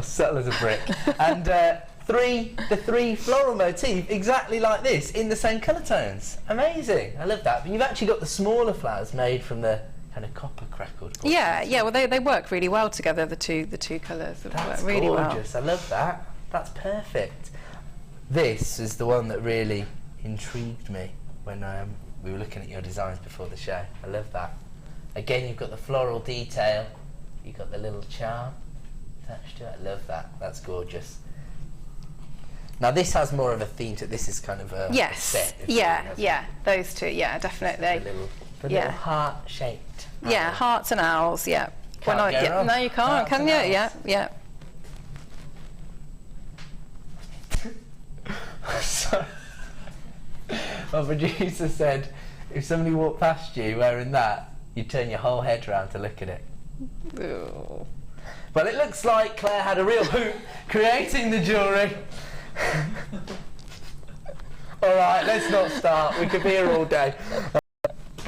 subtle as a brick, and the three floral motif exactly like this in the same colour tones. Amazing, I love that. But you've actually got the smaller flowers made from the kind of copper crackled. Yeah. Well, they work really well together. The two colours. That's work really gorgeous. well. I love that. That's perfect. This is the one that really intrigued me when we were looking at your designs before the show. I love that. Again, you've got the floral detail. You've got the little charm attached to it. I love that. That's gorgeous. Now this has more of a theme to it. This is kind of a set. Yeah. Those two. Yeah, definitely. The little heart-shaped. Yeah, hearts and owls. Yeah. Can't go wrong. No, you can't. Hearts Can and you? owls. Yeah. Sorry. My producer said if somebody walked past you wearing that, you'd turn your whole head round to look at it. Ooh. Well, it looks like Claire had a real hoot creating the jewellery. All right, let's not start. We could be here all day.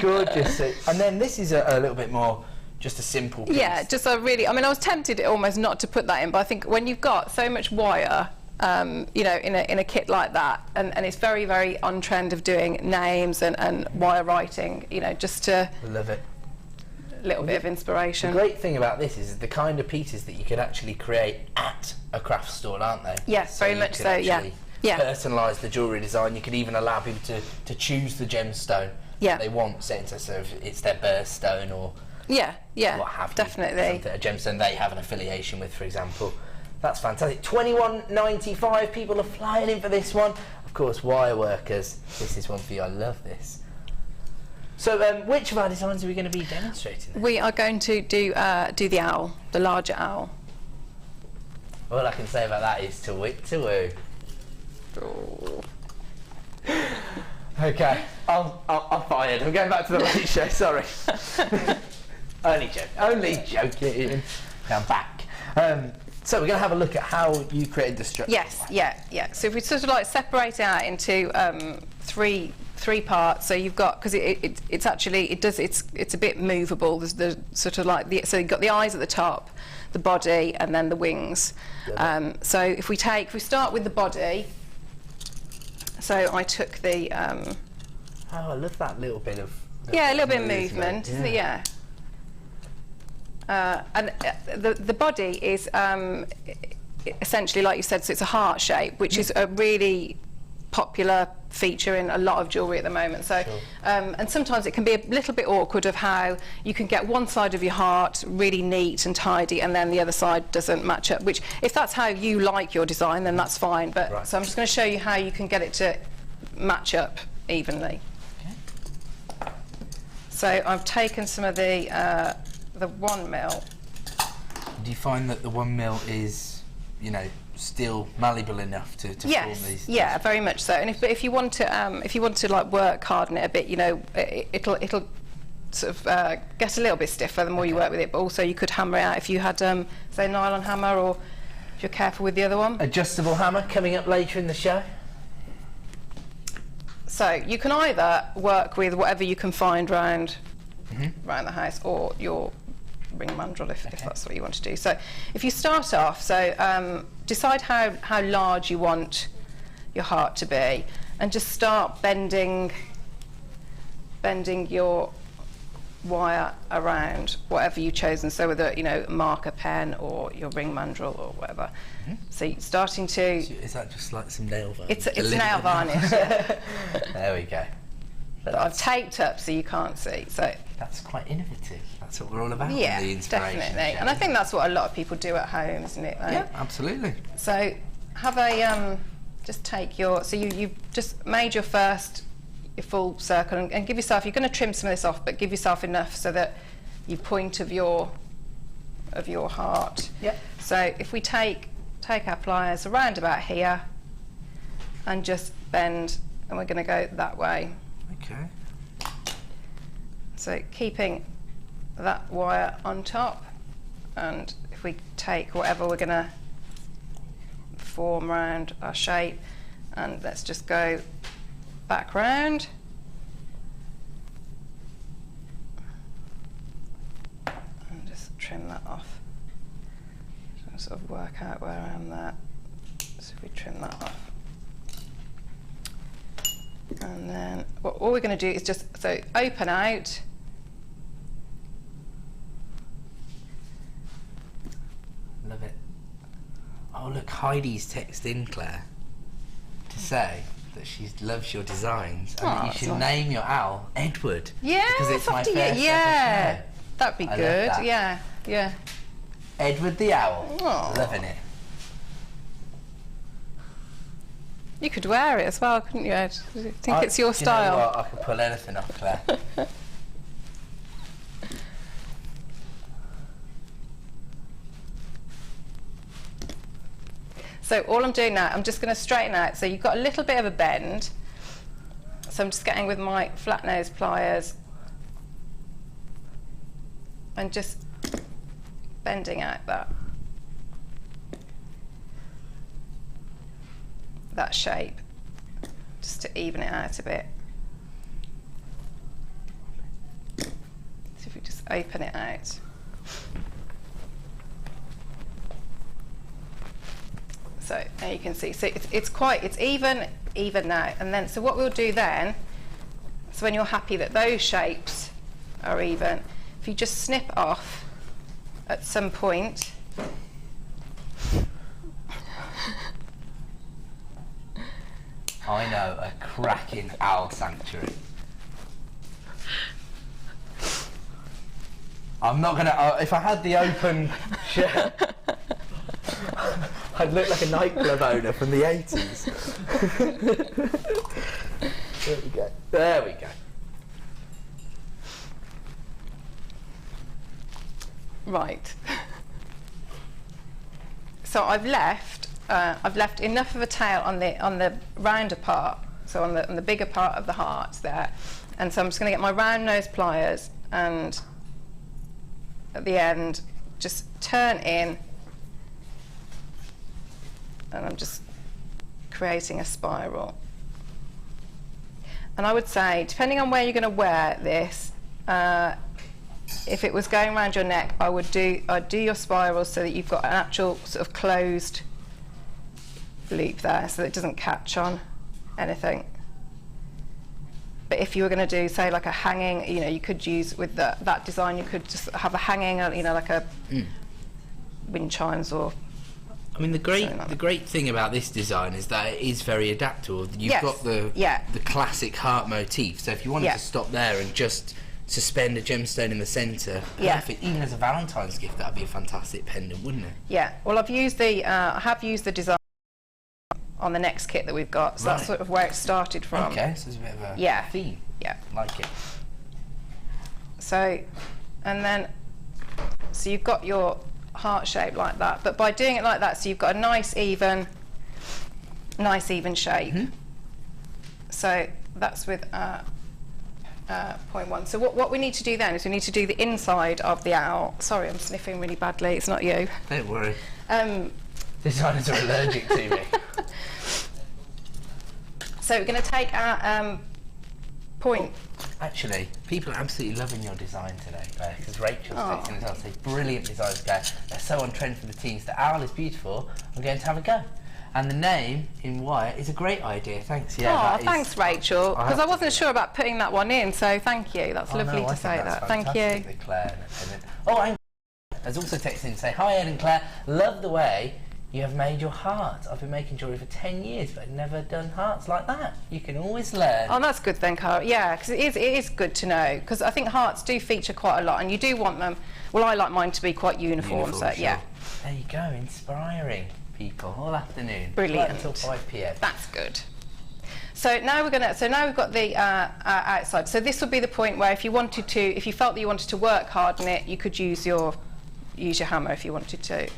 Gorgeous. And then this is a little bit more just a simple piece. Yeah, just a really. I mean, I was tempted almost not to put that in, but I think when you've got so much wire, in a kit like that, and it's very, very on trend of doing names and wire writing. Just to love it. Little bit of inspiration. The great thing about this is the kind of pieces that you could actually create at a craft store, aren't they? Yes, very much so. Yeah. Personalise the jewellery design. You could even allow people to choose the gemstone that they want, so if it's their birthstone or what have you. Definitely. A gemstone they have an affiliation with, for example. That's fantastic. $21.95. People are flying in for this one. Of course, wire workers. This is one for you. I love this. So, which of our designs are we going to be demonstrating then? We are going to do the owl, the larger owl. All I can say about that is to wit to woo. Oh. Okay, I'm fired. I'm going back to the late show. Sorry. Only joking. Now I'm back. So we're going to have a look at how you created the structure. Yes, yeah. So if we sort of like separate it out into three parts, so you've got, because it's a bit movable. There's the sort of like so you've got the eyes at the top, the body, and then the wings. So if we start with the body. So I took the. Oh, I love that little bit of. Yeah, a little bit of movement, isn't it? Yeah. And the body is essentially, like you said, so it's a heart shape, which is a really popular feature in a lot of jewellery at the moment. So, sure. And sometimes it can be a little bit awkward of how you can get one side of your heart really neat and tidy, and then the other side doesn't match up. Which, if that's how you like your design, then that's fine. But right. So I'm just going to show you how you can get it to match up evenly. Okay. So I've taken some of the 1 mil. Do you find that the 1 mil is, still malleable enough to form these? Yeah, very much so. And if you want to like work hard on it a bit, it'll sort of get a little bit stiffer the more you work with it. But also you could hammer it out if you had say nylon hammer, or if you're careful with the other one. Adjustable hammer coming up later in the show. So you can either work with whatever you can find around the house, or your ring mandrel if that's what you want to do. So if you start off, decide how large you want your heart to be, and just start bending your wire around whatever you've chosen. So whether a marker pen or your ring mandrel or whatever. So you're starting to. Is that just like some nail varnish? It's nail varnish. Yeah. There we go. That I've taped up so you can't see. So that's quite innovative. That's what we're all about. Yeah, the inspiration. definitely. And I think that's what a lot of people do at home, isn't it? Like, yeah, absolutely. So have a just take your. So you've just made your full circle, and give yourself. You're going to trim some of this off, but give yourself enough so that you point of your heart. Yeah. So if we take our pliers around about here, and just bend, and we're going to go that way. Okay. So keeping that wire on top, and if we take whatever we're going to form around our shape, and let's just go back round. And just trim that off. So sort of work out where I am there. So if we trim that off. And then all we're going to do is just open out. Love it. Oh look, Heidi's texted Claire to say that she loves your designs and that you should name your owl Edward. Yeah, because it's my first ever show. That'd be good. That. Yeah. Edward the owl. Aww. Loving it. You could wear it as well, couldn't you, Ed? I think it's your style. You know what? I could pull anything off, Claire. So all I'm doing now, I'm just going to straighten out. So you've got a little bit of a bend. So I'm just getting with my flat nose pliers and just bending out that shape, just to even it out a bit. So if we just open it out. So now you can see, so it's even now. And then, so what we'll do then, so when you're happy that those shapes are even, if you just snip off at some point. I know a cracking owl sanctuary. I'm not gonna. If I had the open shirt, I'd look like a nightclub owner from the 80s. There we go. There we go. Right. So I've left enough of a tail on the rounder part, so on the bigger part of the heart there, and so I'm just going to get my round nose pliers and at the end just turn in, and I'm just creating a spiral. And I would say, depending on where you're going to wear this, if it was going around your neck, I'd do your spiral so that you've got an actual sort of closed loop there, so that it doesn't catch on anything. But if you were going to do, say, like a hanging, you know, you could use with that design, you could just have a hanging, you know, like a wind chimes or. I mean, the great thing about this design is that it is very adaptable. You've got the classic heart motif, so if you wanted to stop there and just suspend a gemstone in the centre, perfect. Even as a Valentine's gift, that'd be a fantastic pendant, wouldn't it? Yeah. Well, I have used the design on the next kit that we've got, so that's sort of where it started from. Okay, so it's a bit of a theme. Yeah. Like it. So, and then, so you've got your heart shape like that, but by doing it like that, so you've got a nice even shape. So that's with 0.1. So what we need to do then is we need to do the inside of the owl. Sorry, I'm sniffing really badly. It's not you. Don't worry. Designers are allergic to me. So we're going to take our point. Actually, people are absolutely loving your design today, because Rachel's texting as well, saying brilliant designs, guys. They're so on trend for the teens. The owl is beautiful. I'm going to have a go. And the name in wire is a great idea. Thanks. Yeah. Oh, thanks, Rachel. Because I wasn't sure about putting that one in, so thank you. That's lovely to say that. Thank you. Claire. Oh, and has also texted in to say, hi, Ed and Claire. Love the way you have made your heart. I've been making jewellery for 10 years, but I've never done hearts like that. You can always learn. Oh, that's good then, Cara. Yeah, because it is good to know. Because I think hearts do feature quite a lot, and you do want them. Well, I like mine to be quite uniform, so yeah. There you go, inspiring people all afternoon. Brilliant. Right until 5 p.m. That's good. So now we've got the outside. So this would be the point where if you felt that you wanted to work hard on it, you could use your hammer if you wanted to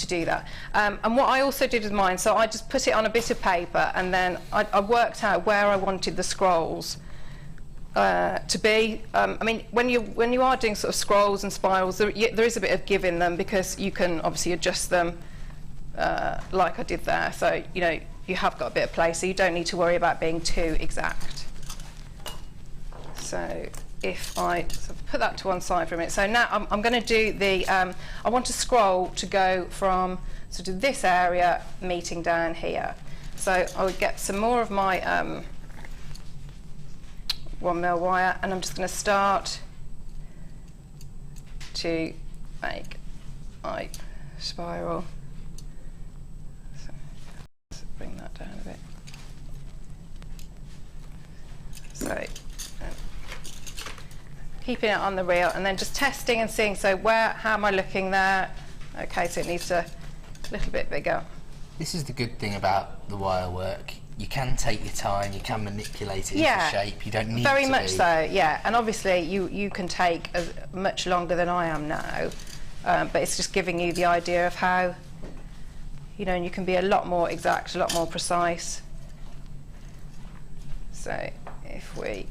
do that. And what I also did with mine, so I just put it on a bit of paper, and then I worked out where I wanted the scrolls to be. I mean, when you are doing sort of scrolls and spirals, there is a bit of give in them, because you can obviously adjust them like I did there. So you know you have got a bit of play, so you don't need to worry about being too exact. So if I put that to one side for a minute. So now I'm going to do the, I want a scroll to go from sort of this area meeting down here. So I would get some more of my 1mm wire, and I'm just going to start to make my spiral. So let's bring that down a bit. So keeping it on the reel, and then just testing and seeing, so how am I looking there? Okay, so it needs a little bit bigger. This is the good thing about the wire work. You can take your time, you can manipulate it into shape, you don't need very to much so, yeah. And obviously you can take much longer than I am now, but it's just giving you the idea of how, you know, and you can be a lot more exact, a lot more precise. So if we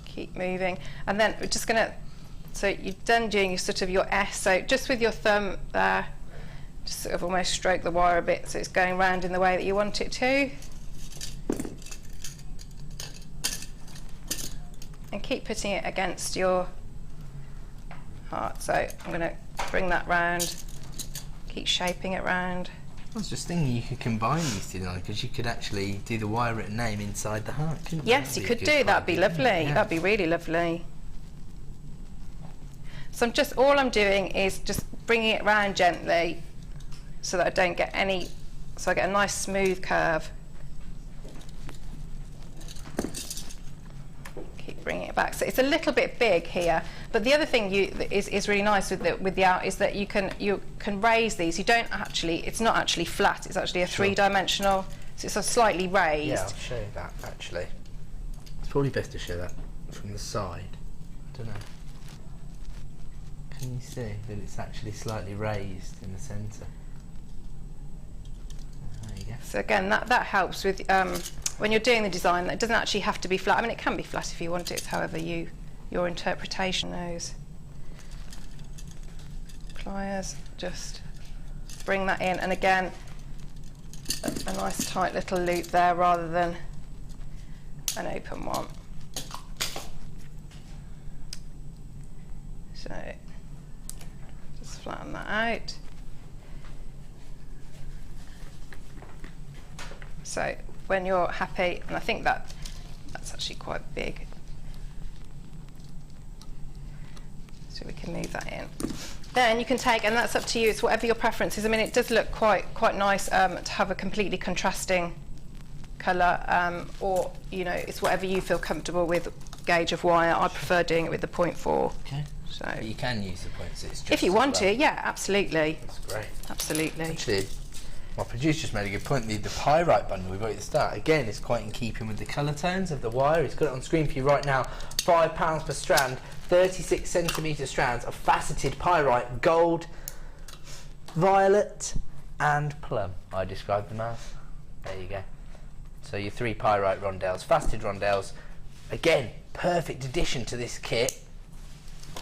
keep moving, and then we're just going to, so you've done doing your sort of your S, so just with your thumb there, just sort of almost stroke the wire a bit so it's going round in the way that you want it to, and keep putting it against your heart. So I'm going to bring that round, keep shaping it round. I was just thinking you could combine these two, because you could actually do the wire written name inside the heart, couldn't you? Yes, you could do. That'd be lovely. Yeah. That'd be really lovely. So all I'm doing is just bringing it round gently, so that I don't get any. So I get a nice smooth curve. Keep bringing it it back. So it's a little bit big here, but the other thing that is really nice with the out is that you can raise these. You don't actually, it's not actually flat, it's actually a three-dimensional, so it's a slightly raised. Yeah, I'll show you that actually. It's probably best to show that from the side. I don't know. Can you see that it's actually slightly raised in the centre? There you go. So again, that helps with when you're doing the design. It doesn't actually have to be flat. I mean, it can be flat if you want it. It's however your interpretation knows. Pliers, just bring that in, and again, a nice tight little loop there rather than an open one. So just flatten that out. So when you're happy, and I think that's actually quite big, so we can move that in. Then you can take, and that's up to you, it's whatever your preference is. I mean, it does look quite nice to have a completely contrasting colour, or you know, it's whatever you feel comfortable with. Gauge of wire. I prefer doing it with the 0.4. Okay. So but you can use the points. It's just if you want to, yeah, absolutely. That's great. Absolutely. Actually, my producer just made a good point. The Pyrite bundle we got at the start, again, is quite in keeping with the colour tones of the wire. He's got it on screen for you right now. £5 per strand, 36 centimetre strands of faceted Pyrite, gold, violet and plum, I described them as. There you go. So your 3 Pyrite rondelles, faceted rondelles. Again, perfect addition to this kit.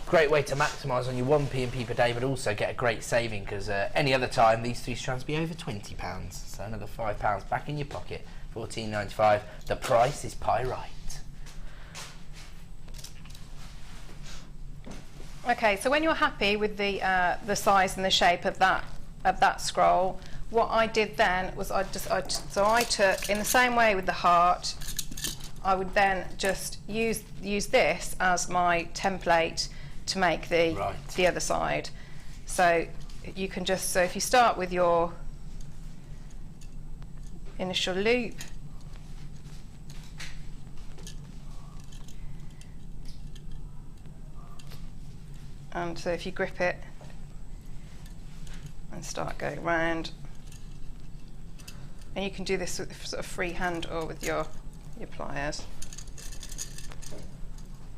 Great way to maximise on your 1 P&P per day, but also get a great saving, because any other time these 3 strands be over £20. So another £5 back in your pocket, $14.95. The price is Pyrite. Okay, so when you're happy with the size and the shape of that scroll, what I did then was I took, in the same way with the heart, I would then just use this as my template to make the other side. So you can just, so if you start with your initial loop, and so if you grip it and start going round, and you can do this with sort of freehand or with your pliers.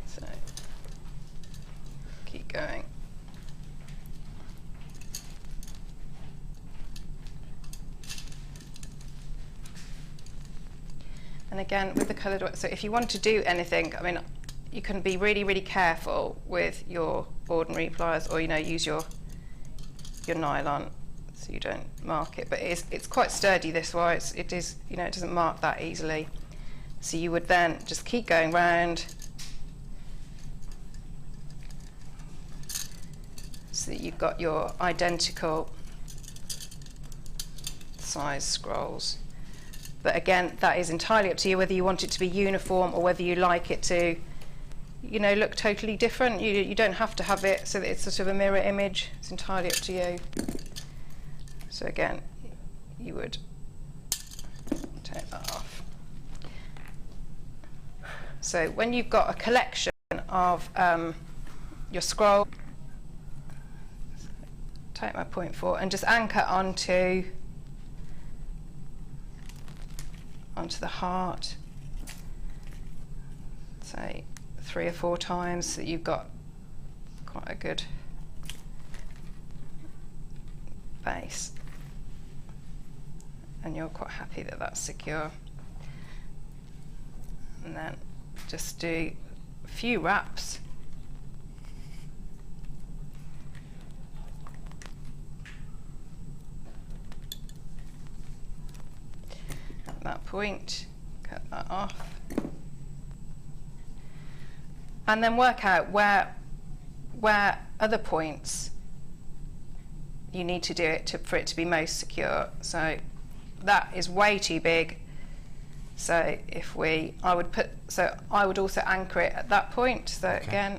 So keep going. And again with the coloured, so if you want to do anything, I mean, you can be really, really careful with your ordinary pliers, or use your nylon so you don't mark it. But it's quite sturdy, this way. It doesn't mark that easily. So you would then just keep going round so that you've got your identical size scrolls. But again, that is entirely up to you whether you want it to be uniform or whether you like it to, look totally different. You don't have to have it so that it's sort of a mirror image. It's entirely up to you. So again, you would take that off. So when you've got a collection of your scroll, take my 0.4 and just anchor onto the heart, say 3 or 4 times, so that you've got quite a good base, and you're quite happy that that's secure. And then just do a few wraps. At that point, cut that off. And then work out where other points you need to do it for it to be most secure. So that is way too big. So I would also anchor it at that point. So okay. Again.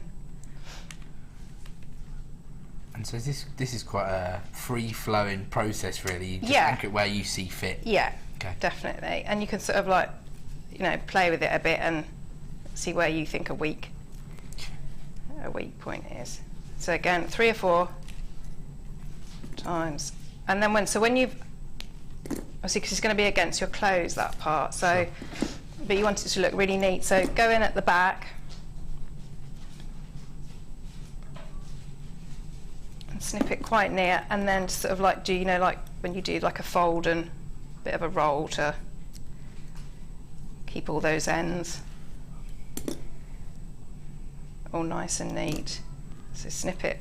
And so this is quite a free-flowing process, really. You just anchor it where you see fit. Yeah. Okay. Definitely. And you can sort of play with it a bit and see where you think are weak. her weak point is. So again, 3 or 4 times, and then when you've obviously, because it's going to be against your clothes, that part, so but you want it to look really neat, so go in at the back and snip it quite near, and then sort of like do, you know, like when you do like a fold and a bit of a roll to keep all those ends all nice and neat. So snip it,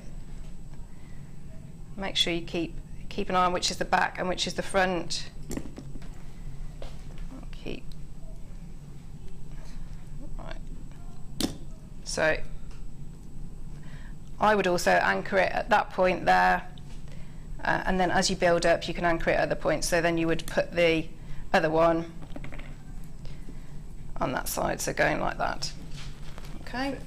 make sure you keep an eye on which is the back and which is the front. Keep right. So I would also anchor it at that point there, and then as you build up you can anchor it at other points, so then you would put the other one on that side, so going like that. Okay.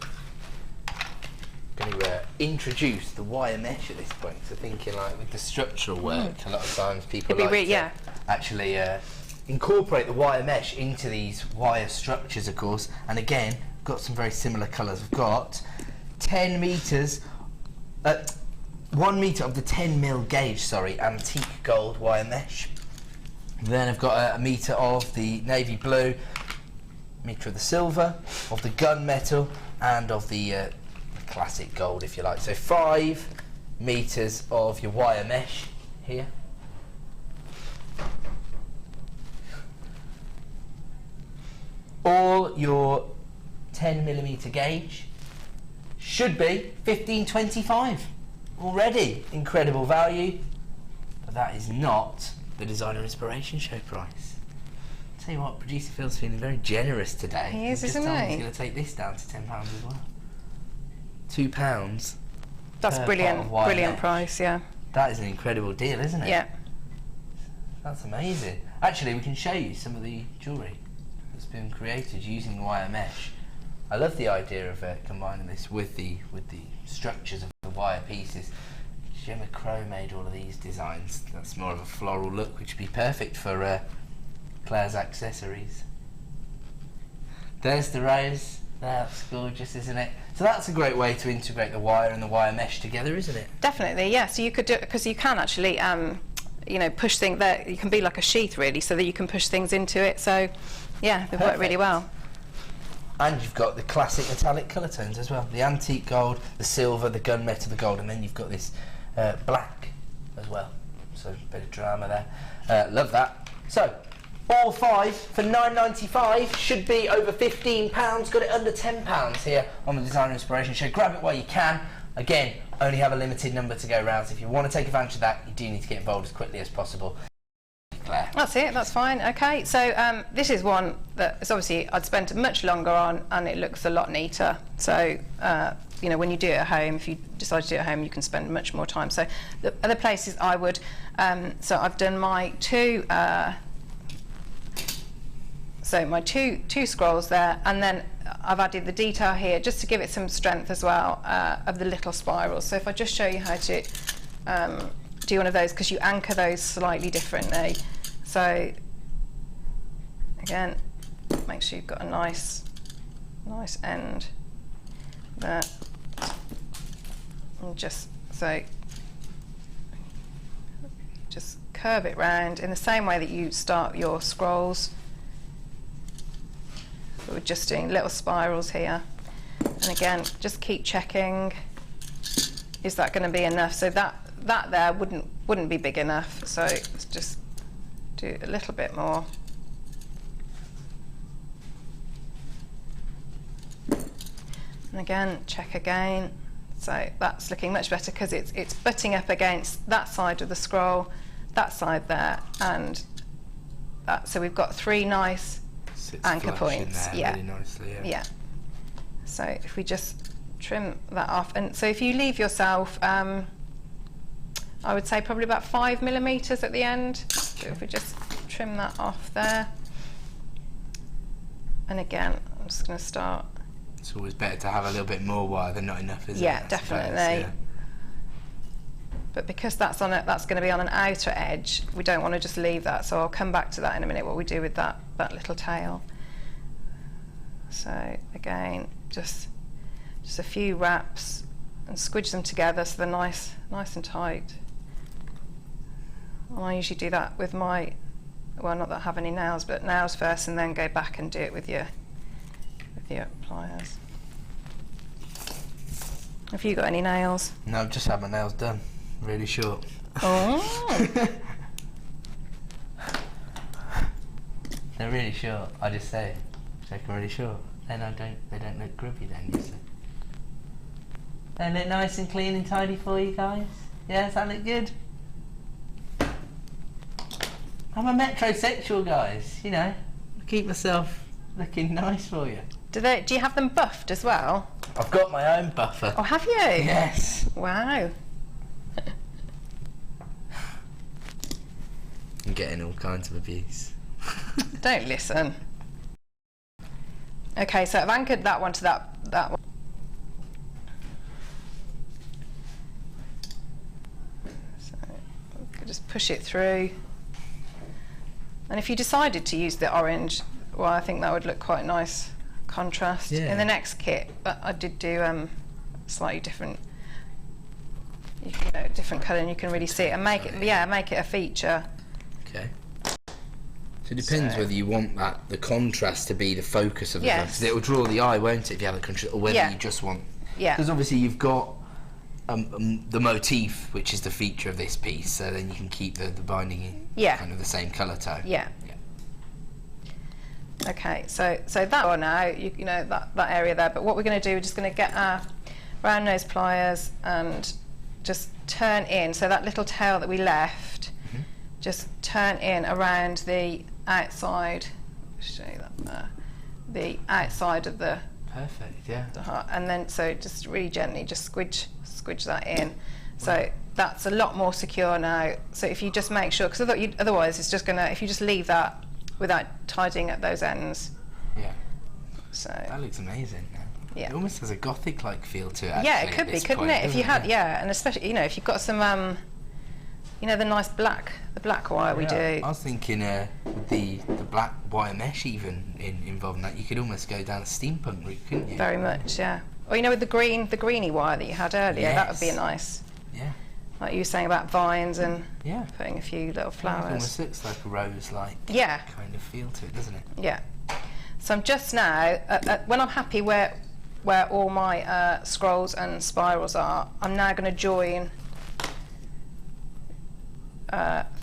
Going to introduce the wire mesh at this point. So thinking like with the structural work, a lot of times people like to actually incorporate the wire mesh into these wire structures, of course. And again, got some very similar colours. We've got 10 metres, 1 metre of the 10mm gauge, sorry, antique gold wire mesh. Then I've got a metre of the navy blue, metre of the silver, of the gunmetal, and of the classic gold, if you like. So 5 metres of your wire mesh here. All your 10mm gauge should be $15.25 already. Incredible value, but that is not the Designer Inspiration Show price. Tell you what, producer Phil's feeling very generous today. He is, isn't he? He's going to take this down to £10 as well. £2. That's brilliant, brilliant price, yeah. That is an incredible deal, isn't it? Yeah. That's amazing. Actually, we can show you some of the jewellery that's been created using wire mesh. I love the idea of combining this with the structures of the wire pieces. Gemma Crow made all of these designs. That's more of a floral look, which would be perfect for Claire's accessories. There's the rose. That's gorgeous, isn't it? So that's a great way to integrate the wire and the wire mesh together, isn't it? Definitely, yeah. So you could do it because you can actually, you know, push things there. You can be like a sheath really, so that you can push things into it. So, yeah, they work really well. And you've got the classic metallic colour tones as well. The antique gold, the silver, the gunmetal, the gold, and then you've got this black as well. So a bit of drama there. Love that. So all 5 for $9.95 should be over £15. Got it under £10 here on the Designer Inspiration Show. Grab it while you can. Again, only have a limited number to go round. So if you want to take advantage of that, you do need to get involved as quickly as possible. Claire. That's it, that's fine. Okay, so this is one that is obviously I'd spent much longer on, and it looks a lot neater. So you know, when you do it at home, if you decide to do it at home, you can spend much more time. So the other places I would, so I've done my two scrolls there, and then I've added the detail here just to give it some strength as well of the little spirals. So if I just show you how to do one of those, because you anchor those slightly differently. So again, make sure you've got a nice end there, and just curve it round in the same way that you start your scrolls. We're just doing little spirals here, and again, just keep checking, is that going to be enough? So that there wouldn't be big enough, so let's just do a little bit more. And again, check again. So that's looking much better because it's butting up against that side of the scroll, that side there, and that. So we've got 3 nice anchor points. There, really nicely, yeah. So if we just trim that off, and so if you leave yourself, I would say probably about 5mm at the end. So if we just trim that off there, and again, I'm just going to start. It's always better to have a little bit more wire than not enough, isn't it? Yeah, definitely. But because that's going to be on an outer edge, we don't want to just leave that. So I'll come back to that in a minute, what we do with that little tail. So again, just Just a few wraps and squidge them together so they're nice and tight. And I usually do that with my, well, not that I have any nails, but nails first and then go back and do it with your pliers. Have you got any nails? No, I've just had my nails done. Really short. Oh. They're really short. I just say, check them really short. Then they don't look grubby then, you see. They look nice and clean and tidy for you guys? Yes, that look good? I'm a metrosexual, guys, you know. Keep myself looking nice for you. Do you have them buffed as well? I've got my own buffer. Oh, have you? Yes. Wow. I'm getting all kinds of abuse. Don't listen. Okay, so I've anchored that one to that one. So just push it through. And if you decided to use the orange, well, I think that would look quite nice contrast. Yeah. In the next kit, but I did do slightly different, different colour, and you can really see it and make it a feature. Okay. So it depends whether you want the contrast to be the focus of the Yes. because it will draw the eye, won't it, if you have the contrast, or whether you just want. Yeah. Because obviously you've got the motif, which is the feature of this piece, so then you can keep the binding in kind of the same colour tone. Yeah. Okay, so that one now, you know that area there. But what we're going to do, we're just going to get our round nose pliers and just turn in. So that little tail that we left, just turn in around the outside. I'll show you that there. The outside of the. Perfect. Yeah. The heart, and then so just really gently, just squidge that in. So that's a lot more secure now. So if you just make sure, because otherwise it's just gonna, if you just leave that without tidying at those ends. Yeah. So that looks amazing now. Yeah. It almost has a gothic-like feel to it. Actually, yeah, it could be, couldn't it? If you had, and especially if you've got some, the nice black wire we do. I was thinking with the black wire mesh even involved in that, you could almost go down a steampunk route, couldn't you? Very much, yeah. Or with the greeny wire that you had earlier, that would be a nice. Yeah. Like you were saying about vines and putting a few little flowers. It almost looks like a rose-like kind of feel to it, doesn't it? Yeah. So I'm just now, when I'm happy where all my scrolls and spirals are, I'm now going to join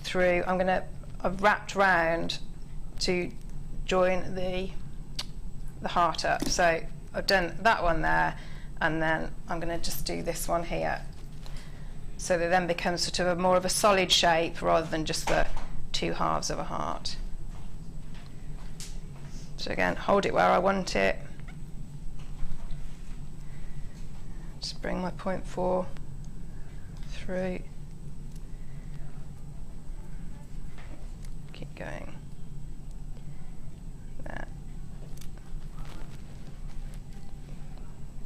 through. I've wrapped round to join the heart up. So I've done that one there, and then I'm going to just do this one here. So that then becomes sort of more of a solid shape rather than just the two halves of a heart. So again, hold it where I want it. Just bring my 0.4 through. Keep going. There.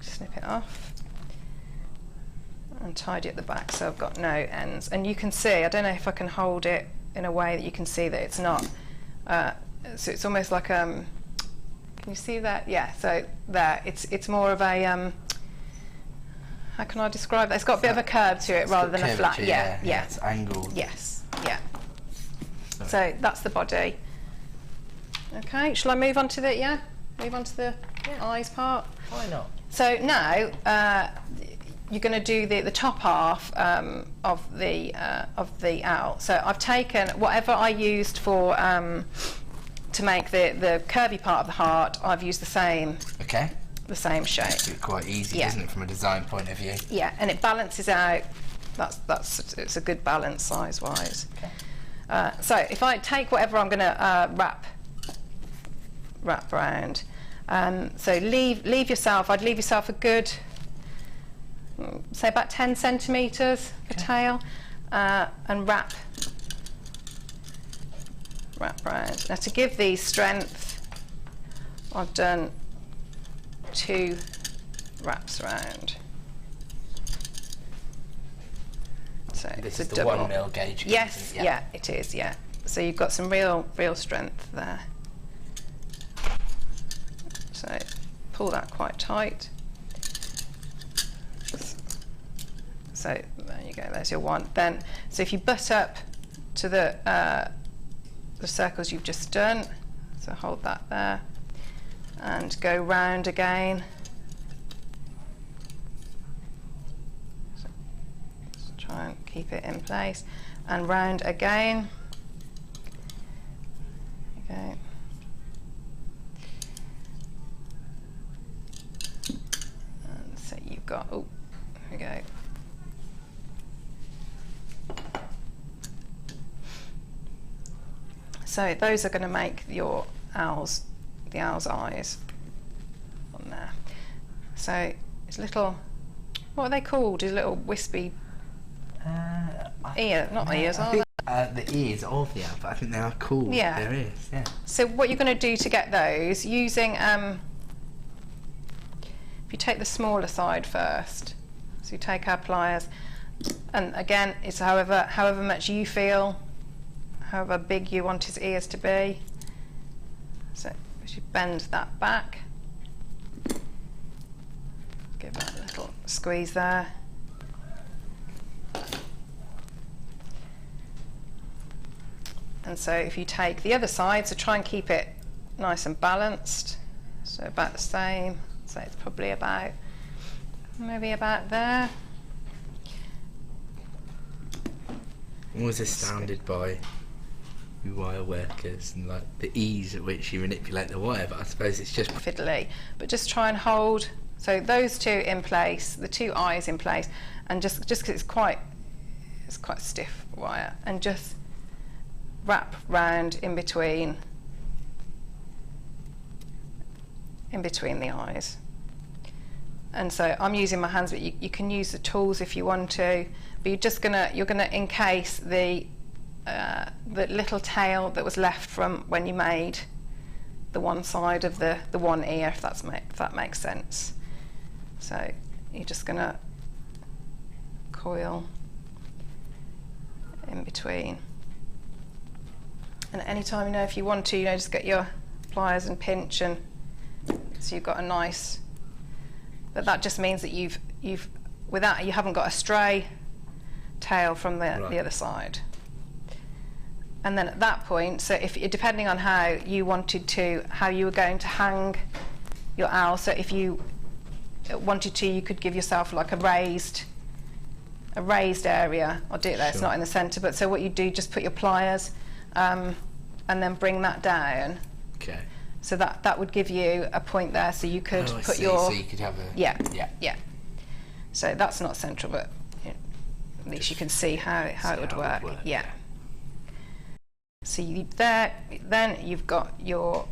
Snip it off. And tidy at the back so I've got no ends. And you can see, I don't know if I can hold it in a way that you can see that it's not, so it's almost like, can you see that? Yeah, so there, it's more of a, how can I describe that? It's got a bit of a curve to it rather than a flat, yeah. It's angled. Yes, yeah. So that's the body. Okay, shall I move on to the, move on to the eyes part? Why not? So now, you're going to do the top half of the owl. So I've taken whatever I used for to make the curvy part of the heart. I've used the same shape. It's quite easy, isn't it, from a design point of view? Yeah, and it balances out. It's a good balance size wise. Okay. So if I take whatever I'm going to wrap around, so I'd leave yourself a good, say about 10 centimetres for tail, and wrap round. Now to give these strength, I've done 2 wraps round. So this it's is a the double. 1 mil gauge. Yes, yeah, it is. Yeah. So you've got some real strength there. So pull that quite tight. So there you go, there's your one. Then, so if you butt up to the circles you've just done, so hold that there, and go round again. So just try and keep it in place, and round again. Okay. And so you've got, oh, there we go. So those are going to make your owls, the owl's eyes on there. So it's little, what are they called? Is little wispy ear, not ears, are they? The ears of the owl, but I think they are called their ears. Yeah. So what you're going to do to get those, using, if you take the smaller side first, so you take our pliers, and again, it's however much you feel, however big you want his ears to be. So as you bend that back, give that a little squeeze there. And so if you take the other side, so try and keep it nice and balanced, so about the same, so it's probably about, maybe about there. I'm always astounded by you wire workers and like the ease at which you manipulate the wire, but I suppose it's just fiddly, but just try and hold, so those two in place, the two eyes in place, and just because it's quite stiff wire, and just wrap round in between the eyes. And so I'm using my hands, but you can use the tools if you want to, but you're gonna encase the little tail that was left from when you made the one side of the one ear, if that makes sense. So you're just gonna coil in between. And at any time, if you want to, just get your pliers and pinch, and so you've got a nice. But that just means that you've without you haven't got a stray tail from the other side. And then at that point, so if depending on how you were going to hang your owl, so if you wanted to, you could give yourself like a raised area. I'll do it there. Sure. It's not in the centre, but so what you do, just put your pliers. And then bring that down. Okay. So that would give you a point there, so you could put your. So you could have a. Yeah. So that's not central, but at least you can see how it would work. Yeah. So then you've got your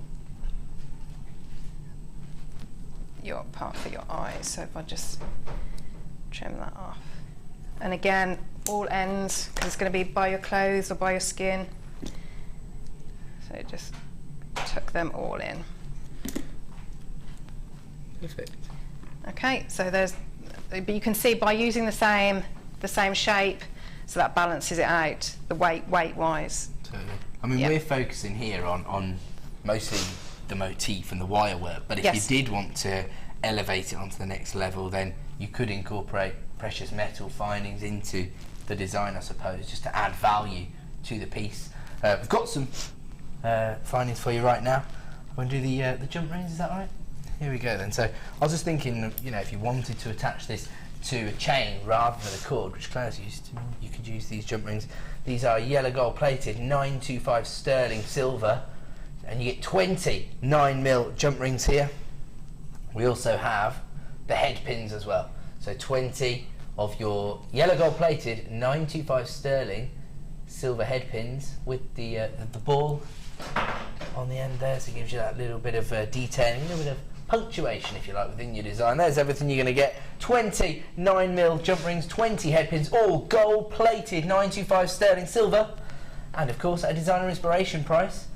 part for your eyes. So if I just trim that off, and again, all ends, because it's going to be by your clothes or by your skin. So just tuck them all in. Perfect. Okay, so but you can see by using the same shape, so that balances it out, the weight-wise. Totally. I mean, we're focusing here on mostly the motif and the wire work, but if you did want to elevate it onto the next level, then you could incorporate precious metal findings into the design, I suppose, just to add value to the piece. We've got some findings for you right now. I'm going to do the jump rings, is that right? Here we go then. So I was just thinking, if you wanted to attach this to a chain rather than a cord, which Claire's used to, you could use these jump rings. These are yellow gold plated, 925 sterling silver, and you get 20 9mm jump rings here. We also have the head pins as well. So 20 of your yellow gold plated 925 sterling silver head pins with the ball on the end there, so it gives you that little bit of detailing, a little bit of punctuation, if you like, within your design. There's everything you're going to get. 20 9mm jump rings, 20 head pins, all gold plated, 925 sterling silver, and of course at a designer inspiration price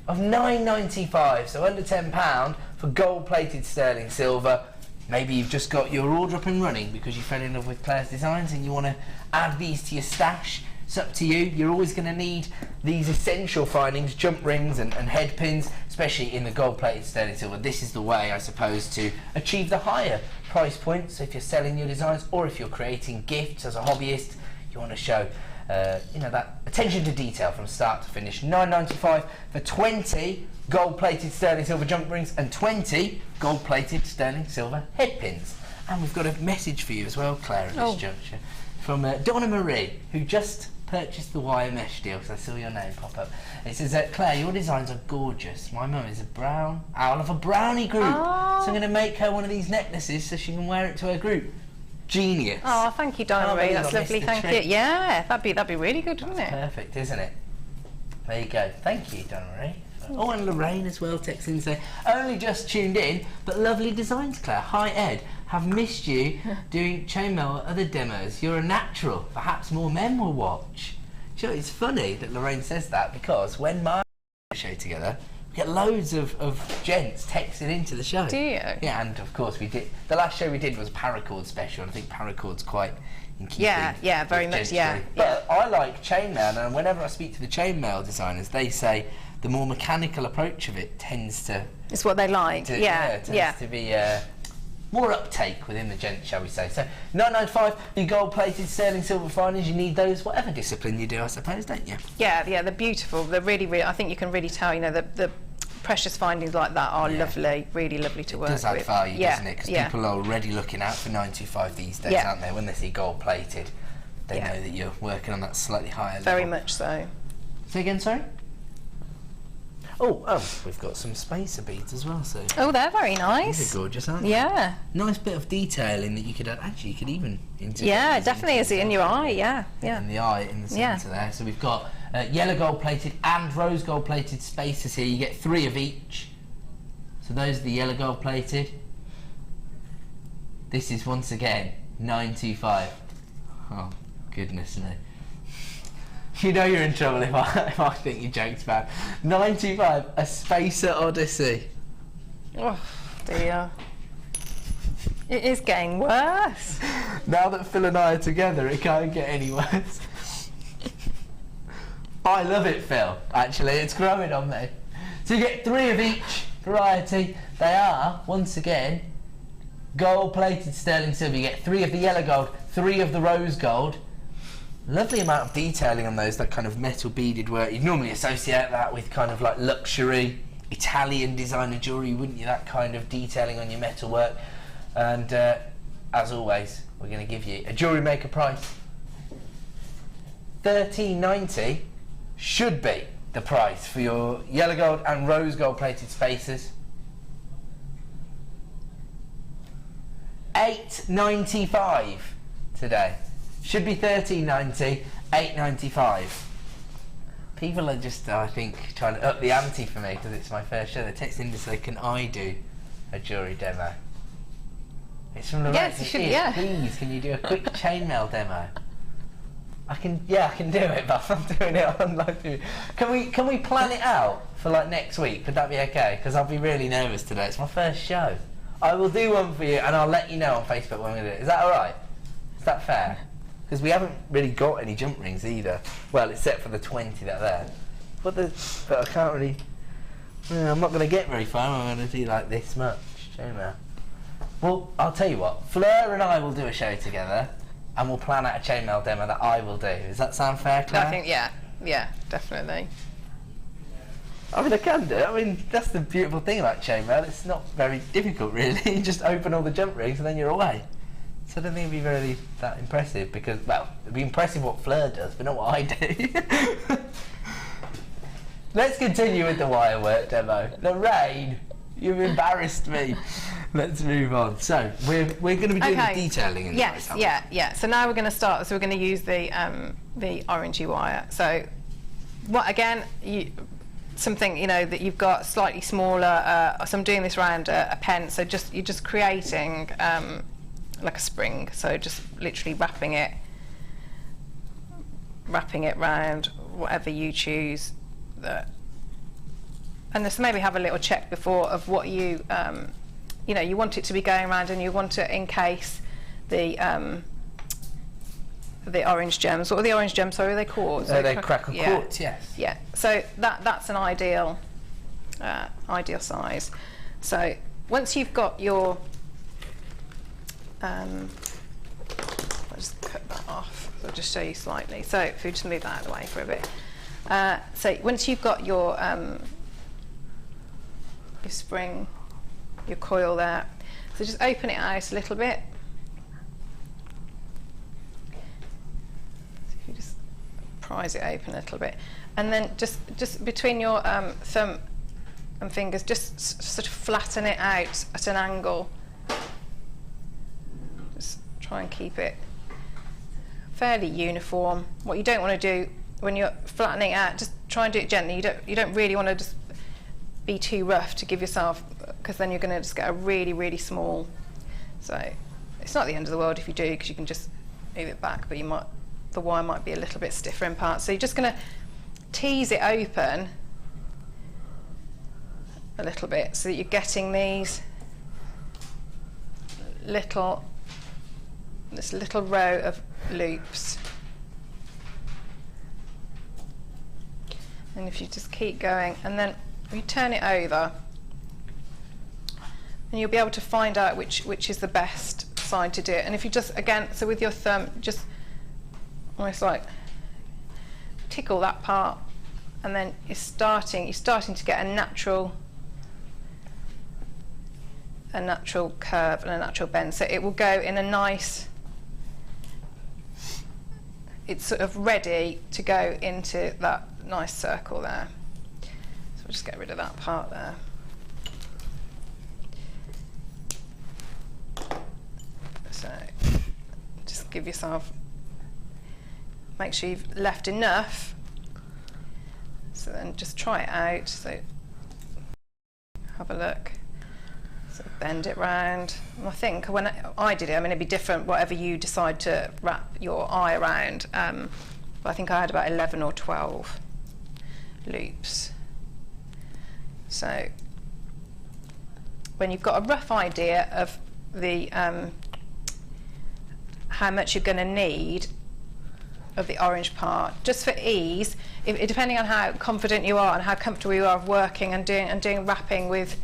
of £9.95, so under £10 for gold plated sterling silver. Maybe you've just got your order up and running because you fell in love with Claire's designs and you want to add these to your stash. It's up to you. You're always going to need these essential findings, jump rings and head pins, especially in the gold-plated sterling silver. This is the way, I suppose, to achieve the higher price points. So if you're selling your designs or if you're creating gifts as a hobbyist, you want to show you know, that attention to detail from start to finish. $9.95 for 20 gold-plated sterling silver jump rings and 20 gold-plated sterling silver head pins. And we've got a message for you as well, Claire, at this juncture, from Donna Marie, who just purchased the wire mesh deal, because I saw your name pop up. It says, Claire, your designs are gorgeous. My mum is a brown owl of a brownie group, so I'm going to make her one of these necklaces so she can wear it to her group. Genius. Oh, thank you, Donna Marie. That's lovely. Thank you. Yeah, that'd be really good, wouldn't it? Perfect, isn't it? There you go. Thank you, Donna Marie. Oh, and Lorraine as well texting and saying, only just tuned in, but lovely designs, Claire. Hi, Ed. Have missed you doing chainmail or other demos. You're a natural. Perhaps more men will watch. Sure, it's funny that Lorraine says that, because when my show together, we get loads of gents texting into the show. Do you? Yeah, and of course we did. The last show we did was paracord special, and I think paracord's quite in keeping. Yeah, very much. Yeah. But I like chainmail, and whenever I speak to the chainmail designers, they say the more mechanical approach of it tends to. It's what they like. Tends to be more uptake within the gent, shall we say. So $9.95, the gold-plated sterling silver findings. You need those, whatever discipline you do, I suppose, don't you? Yeah, they're beautiful. They're really. I think you can really tell. You know, the precious findings like that are lovely, really lovely to work with. It does add value, doesn't it? Because people are already looking out for $9.25 these days, aren't they? When they see gold-plated, they know that you're working on that slightly higher level. Very much so. Say again, sorry? Oh, we've got some spacer beads as well, so. Oh, they're very nice. These are gorgeous, aren't they? Yeah. Nice bit of detailing that you could add. Actually, you could even integrate. Yeah, definitely is it in your eye, yeah. In the eye, in the centre there. So we've got yellow gold plated and rose gold plated spacers here. You get 3 of each. So those are the yellow gold plated. This is once again $9.25. Oh, goodness me. You know you're in trouble if I think you joked about $9.25, a spacer odyssey. Oh dear. It is getting worse. Now that Phil and I are together, it can't get any worse. I love it, Phil. Actually, it's growing on me. So you get 3 of each variety. They are, once again, gold-plated sterling silver. You get 3 of the yellow gold, 3 of the rose gold. Lovely amount of detailing on those, that kind of metal beaded work. You'd normally associate that with kind of like luxury Italian designer jewellery, wouldn't you? That kind of detailing on your metal work. And as always, we're going to give you a JewelleryMaker price. $13.90 should be the price for your yellow gold and rose gold plated spacers. $8.95 today. Should be $13.90, $8.95. People are just, I think, trying to up the ante for me because it's my first show. They're texting to say, can I do a jewellery demo? It's from the yes, you should, Please, can you do a quick chainmail demo? I can do it, but I'm doing it on live. Can we plan it out for like next week? Would that be okay? Because I'll be really nervous today. It's my first show. I will do one for you, and I'll let you know on Facebook when we do it. Is that all right? Is that fair? Because we haven't really got any jump rings either. Well, except for the 20 that are there. But I can't really. I'm not going to get very far. I'm going to do like this much. Chainmail. Well, I'll tell you what. Fleur and I will do a show together, and we'll plan out a chainmail demo that I will do. Does that sound fair, Claire? I think yeah, definitely. I mean, I can do it. I mean, that's the beautiful thing about chainmail. It's not very difficult, really. You just open all the jump rings and then you're away. So I don't think it'd be really that impressive because, well, it'd be impressive what Fleur does, but not what I do. Let's continue with the wirework demo. Lorraine, you've embarrassed me. Let's move on. So we're going to be doing the detailing in yes, yeah. So now we're going to start. So we're going to use the orangey wire. So what again? Something that you've got slightly smaller. So I'm doing this around a pen. So you're just creating like a spring. So just literally wrapping it round whatever you choose. And just maybe have a little check before of what you you want it to be going around, and you want to encase the the orange gems. What are the orange gems? Sorry, are they quartz? They crackle quartz, yes. Yeah. So that's an ideal ideal size. So once you've got your I'll just cut that off. I'll just show you slightly. So if you just move that out of the way for a bit. So once you've got your spring, your coil there, so just open it out a little bit. So if you just prise it open a little bit, and then just between your thumb and fingers, just sort of flatten it out at an angle. Just try and keep it fairly uniform. What you don't want to do when you're flattening it out, just try and do it gently. You don't really want to just be too rough to give yourself, because then you're going to just get a really small. So it's not the end of the world if you do, because you can just move it back, but the wire might be a little bit stiffer in parts. So you're just going to tease it open a little bit so that you're getting these this little row of loops. And if you just keep going, and then you turn it over, and you'll be able to find out which is the best side to do it. And if you just, again, so with your thumb, just almost like tickle that part, and then you're starting to get a natural curve and a natural bend. So it will go in a nice, it's sort of ready to go into that nice circle there. So we'll just get rid of that part there. So just give yourself, make sure you've left enough. So then just try it out. So have a look. So bend it round. And I think when I did it, I mean, it'd be different whatever you decide to wrap your eye around. But I think I had about 11 or 12 loops. So when you've got a rough idea of the how much you're going to need of the orange part, just for ease, depending on how confident you are and how comfortable you are of working and doing wrapping with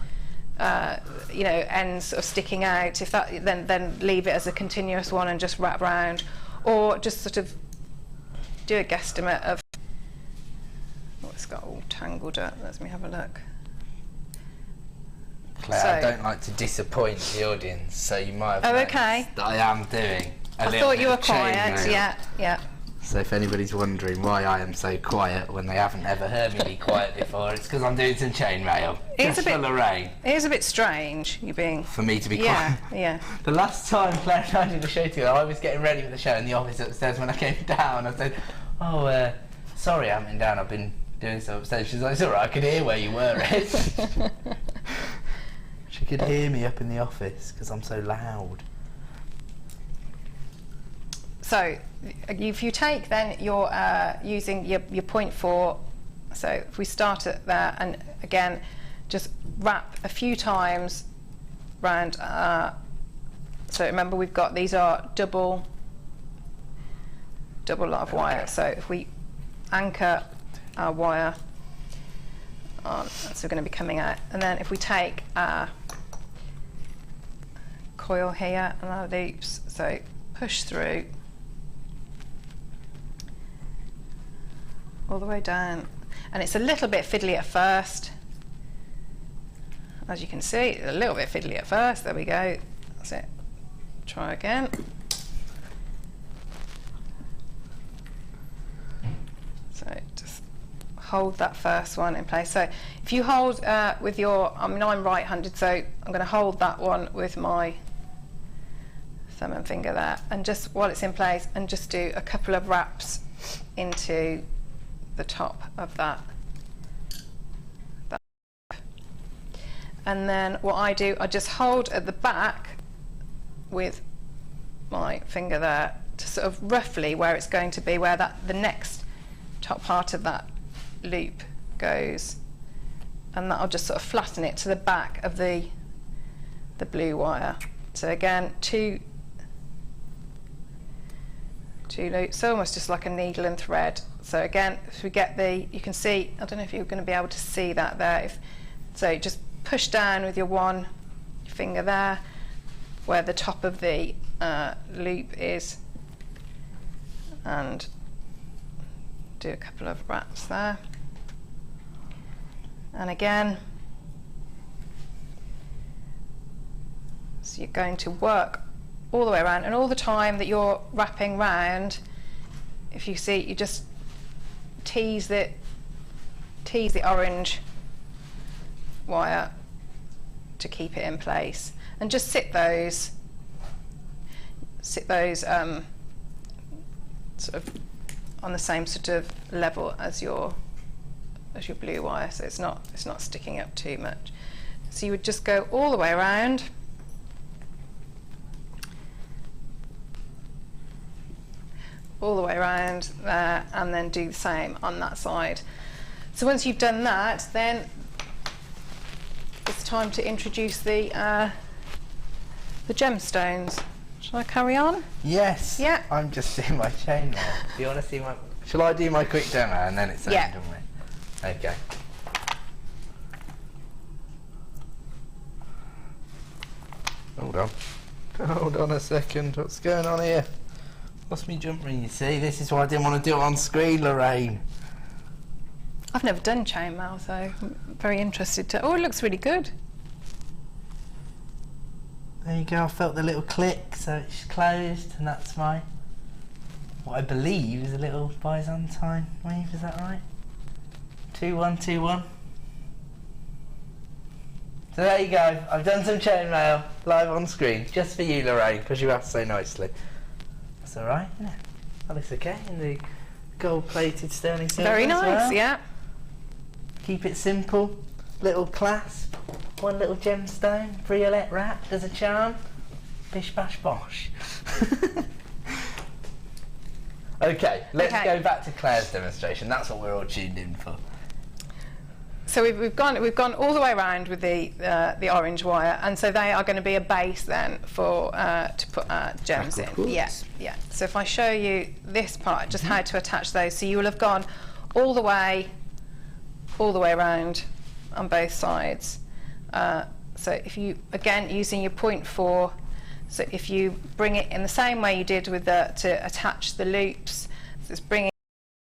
ends sort of sticking out, if that, then leave it as a continuous one and just wrap round, or just sort of do a guesstimate of. Oh, it's got all tangled up. Let me have a look. Claire, So, I don't like to disappoint the audience, so you might have noticed okay. that I am doing a I little thought bit you were of chain quiet. mail. Yeah. So if anybody's wondering why I am so quiet when they haven't ever heard me be quiet before, it's because I'm doing some chainmail. It's Just a bit- for Lorraine. It is a bit strange, you being. For me to be Yeah, quiet. yeah. The last time Claire and I did a show together, I was getting ready for the show in the office upstairs. When I came down, I said, "Oh, sorry, I haven't been down. I've been doing stuff upstairs." She's like, "It's all right. I could hear where you were, Ed." She could hear me up in the office because I'm so loud. So if you take then your using your 0.4, so if we start at there, and again just wrap a few times round. So remember, we've got, these are double lot of wire. So if we anchor our wire on, so we're going to be coming out, and then if we take our coil here and our loops, so push through all the way down, and it's a little bit fiddly at first, as you can see, a little bit fiddly at first. There we go. That's it. Try again. So just hold that first one in place. So if you hold with your, I mean, I'm right-handed, so I'm going to hold that one with my thumb and finger there, and just while it's in place, and just do a couple of wraps into the top of that. And then what I do, I just hold at the back with my finger there to sort of roughly where it's going to be, where the next top part of that loop goes, and that'll just sort of flatten it to the back of the blue wire. So again, two 2 loops, so almost just like a needle and thread. So again, if we get you can see, I don't know if you're going to be able to see that there. So just push down with your one finger there, where the top of the loop is, and do a couple of wraps there. And again, so you're going to work all the way around, and all the time that you're wrapping round, if you see, you just tease the orange wire to keep it in place, and just sit those sort of on the same sort of level as your blue wire, so it's not sticking up too much. So you would just go all the way around. All the way around there, and then do the same on that side. So once you've done that, then it's time to introduce the gemstones. Shall I carry on? Yes. Yeah. I'm just doing my chain now. Do you want to see my? Shall I do my quick demo and then it's over, Yeah. don't we? Okay. Hold on a second. What's going on here? Lost me jump ring, you see. This is why I didn't want to do it on screen, Lorraine. I've never done chainmail, so I'm very interested to. Oh, it looks really good. There you go. I felt the little click, so it's closed, and that's my what I believe is a little Byzantine wave. Is that right? 2121. So there you go. I've done some chainmail live on screen just for you, Lorraine, because you asked so nicely. That's all right, isn't it? That looks okay in the gold-plated sterling silver. Very as nice, well. yeah. Keep it simple. Little clasp, one little gemstone, briolette wrapped as a charm. Bish bash bosh. Okay, let's go back to Claire's demonstration. That's what we're all tuned in for. So we've gone all the way around with the orange wire, and so they are going to be a base then for to put gems in. Yeah, yeah. So if I show you this part, just how to attach those, so you will have gone all the way around on both sides. So if you, again, using your 0.4, so if you bring it in the same way you did with to attach the loops, so it's bringing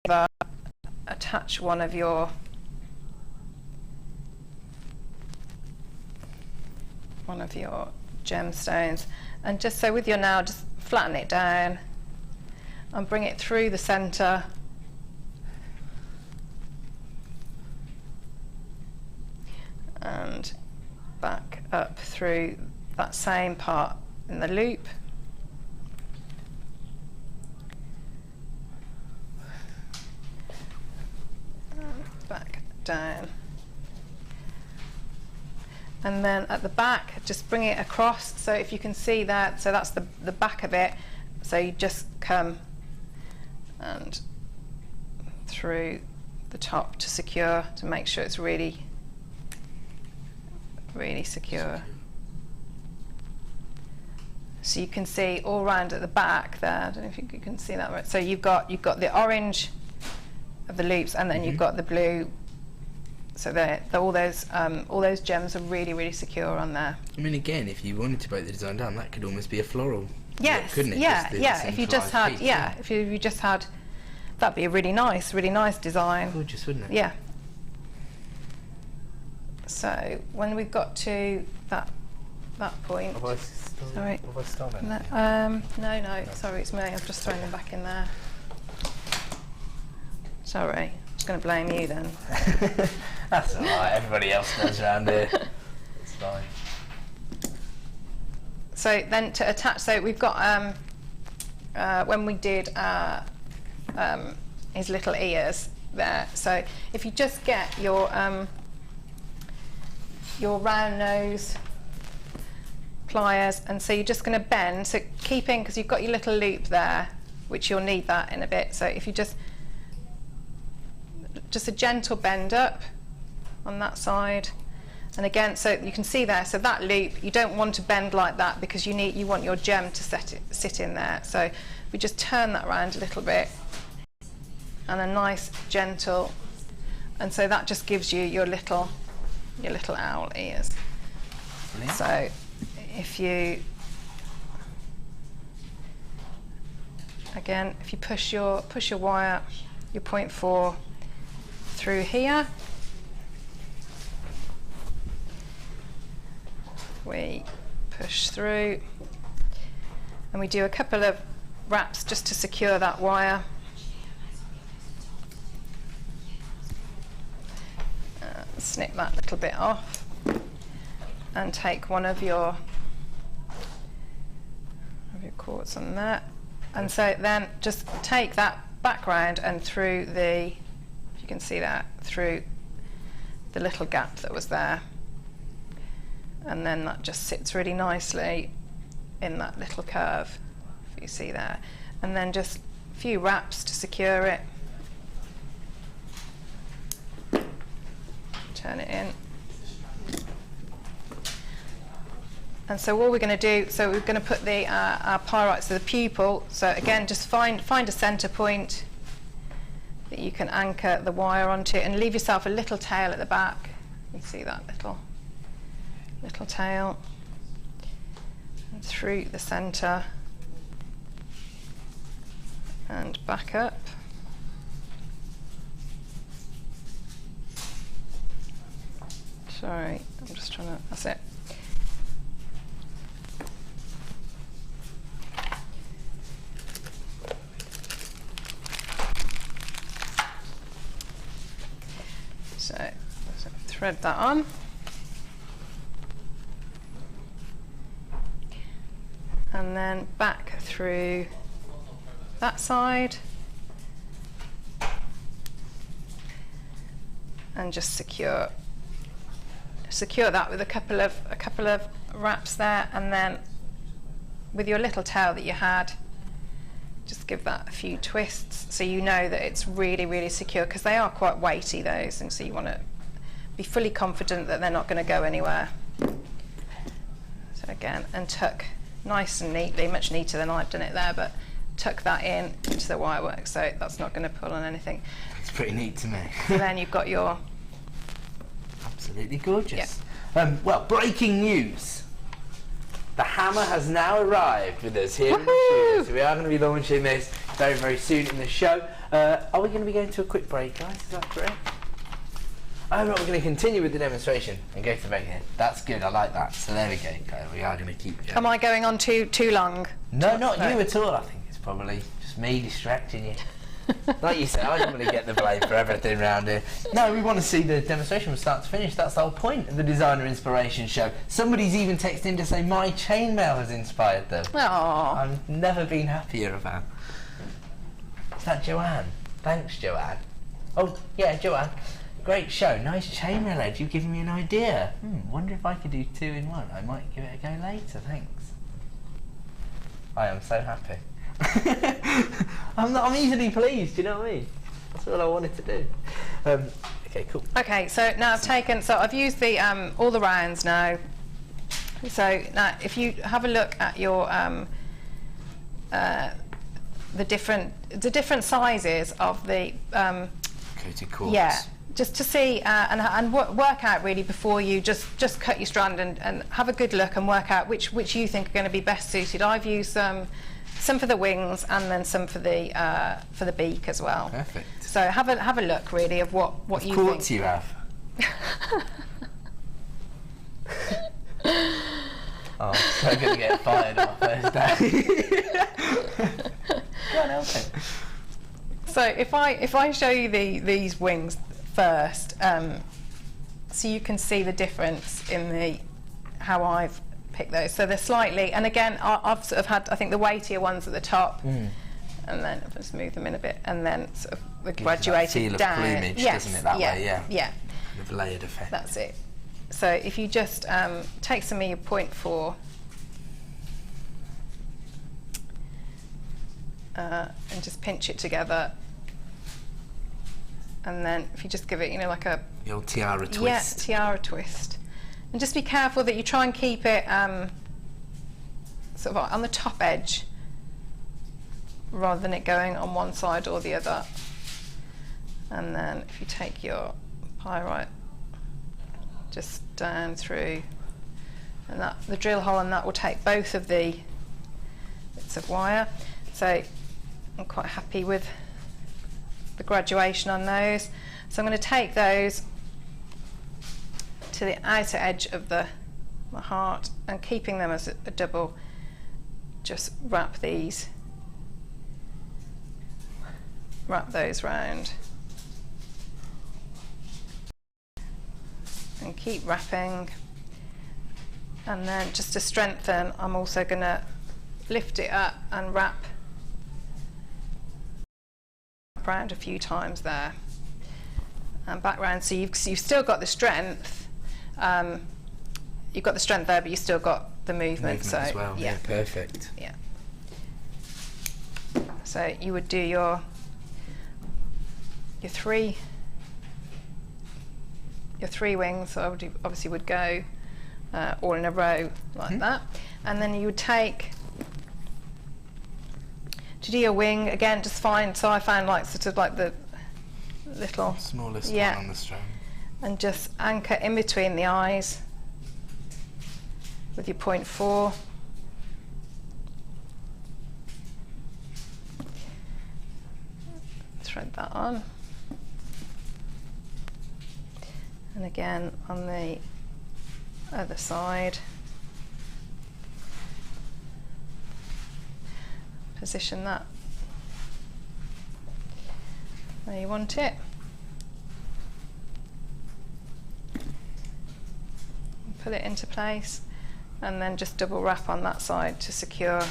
over, attach one of your gemstones, and just so with your nail, just flatten it down and bring it through the center. And back up through that same part in the loop. And back down. And then at the back, just bring it across. So if you can see that, so that's the back of it. So you just come and through the top to secure, to make sure it's really secure. So you can see all round at the back there. I don't know if you can see that right. So you've got the orange of the loops, and then you've got the blue. So all those gems are really secure on there. I mean, again, if you wanted to break the design down, that could almost be a floral. Yes, couldn't it? yeah, Just yeah. If you just had, piece, if you just had, that'd be a really nice design. Gorgeous, wouldn't it? Yeah. So when we've got to that point, Have I stolen? No, sorry, it's me. I've just thrown them back in there. Sorry, I'm just going to blame you then. That's all right. Everybody else does around here. It's fine. So then to attach, so we've got when we did his little ears there. So if you just get your round nose pliers, and so you're just going to bend, so keeping, because you've got your little loop there, which you'll need that in a bit. So if you just a gentle bend up on that side, and again, so you can see there, so that loop, you don't want to bend like that, because you want your gem to sit in there. So we just turn that around a little bit, and a nice gentle, and so that just gives you your little owl ears. Brilliant. So if you push your wire, your 0.4 through here, we push through, and we do a couple of wraps just to secure that wire. Snip that little bit off, and take one of your quartz on there, and so then just take that background and through the, if you can see that, through the little gap that was there, and then that just sits really nicely in that little curve, if you see there, and then just a few wraps to secure it. Turn it in. And so what we're going to do, so we're going to put the our pyrite, so the pupil, so again just find a centre point that you can anchor the wire onto, and leave yourself a little tail at the back. You see that little tail, and through the centre and back up. Sorry, I'm just trying to, that's it. So thread that on. And then back through that side. And just secure that with a couple of wraps there, and then with your little tail that you had, just give that a few twists so you know that it's really, really secure, because they are quite weighty, those, and so you want to be fully confident that they're not going to go anywhere. So again, and tuck nice and neatly, much neater than I've done it there, but tuck that in into the wirework so that's not going to pull on anything. It's pretty neat to me. So then you've got your absolutely gorgeous. Yeah. Well, breaking news. The hammer has now arrived with us here in the studio. So we are going to be launching this very, very soon in the show. Are we going to be going to a quick break, guys? Is that correct? Oh, no, we're going to continue with the demonstration and go to break here. That's good, I like that. So there we go. We are going to keep going. Am I going on too long? No, not you at all. I think it's probably just me distracting you. Like you said, I normally get the blame for everything around here. No, we want to see the demonstration from start to finish. That's the whole point of the Designer Inspiration Show. Somebody's even texted in to say my chainmail has inspired them. Aww. I've never been happier about. Is that Joanne? Thanks, Joanne. Oh, yeah, Joanne. Great show. Nice chainmail, Ed. You've given me an idea. Wonder if I could do 2 in 1. I might give it a go later. Thanks. I am so happy. I'm easily pleased, do you know what I mean? That's what I wanted to do. Okay, cool. Okay, so now I've used the all the rounds now. So now if you have a look at your the different sizes of the coated quartz. Yeah, just to see and work out really before you just cut your strand and have a good look and work out which you think are going to be best suited. I've used some for the wings and then some for the beak as well. Perfect. So have a look really of what you think. Quartz you have. Oh, I'm so going to get fired on my first day. Go on, help it. So if I show you these wings first, so you can see the difference in how I've picked those. So they're slightly, and again I've sort of had, I think, the weightier ones at the top, and then if I smooth them in a bit, and then sort of the graduated that down. Feel of plumage, Yes, doesn't it, that way? Yeah. Yeah. Kind of layered effect. That's it. So if you just take some of your 0.4 and just pinch it together, and then if you just give it, like a the old tiara twist. Yeah, tiara twist, and just be careful that you try and keep it sort of on the top edge rather than it going on one side or the other. And then if you take your pyrite just down through, and that the drill hole on that will take both of the bits of wire. So I'm quite happy with the graduation on those. So I'm going to take those to the outer edge of the heart, and keeping them as a double, just wrap those round and keep wrapping. And then just to strengthen, I'm also going to lift it up and wrap around a few times there and back round, so you've still got the strength. You've got the strength there, but you've still got the movement. So as well. Yeah, perfect. Yeah. So you would do your three wings. So I would obviously would go all in a row like that, and then you would take to do your wing again. Just find. So I found like sort of like the little smallest one on the strand, and just anchor in between the eyes with your 0.4. Thread that on, and again on the other side, position that where you want it. Pull it into place, and then just double wrap on that side to secure.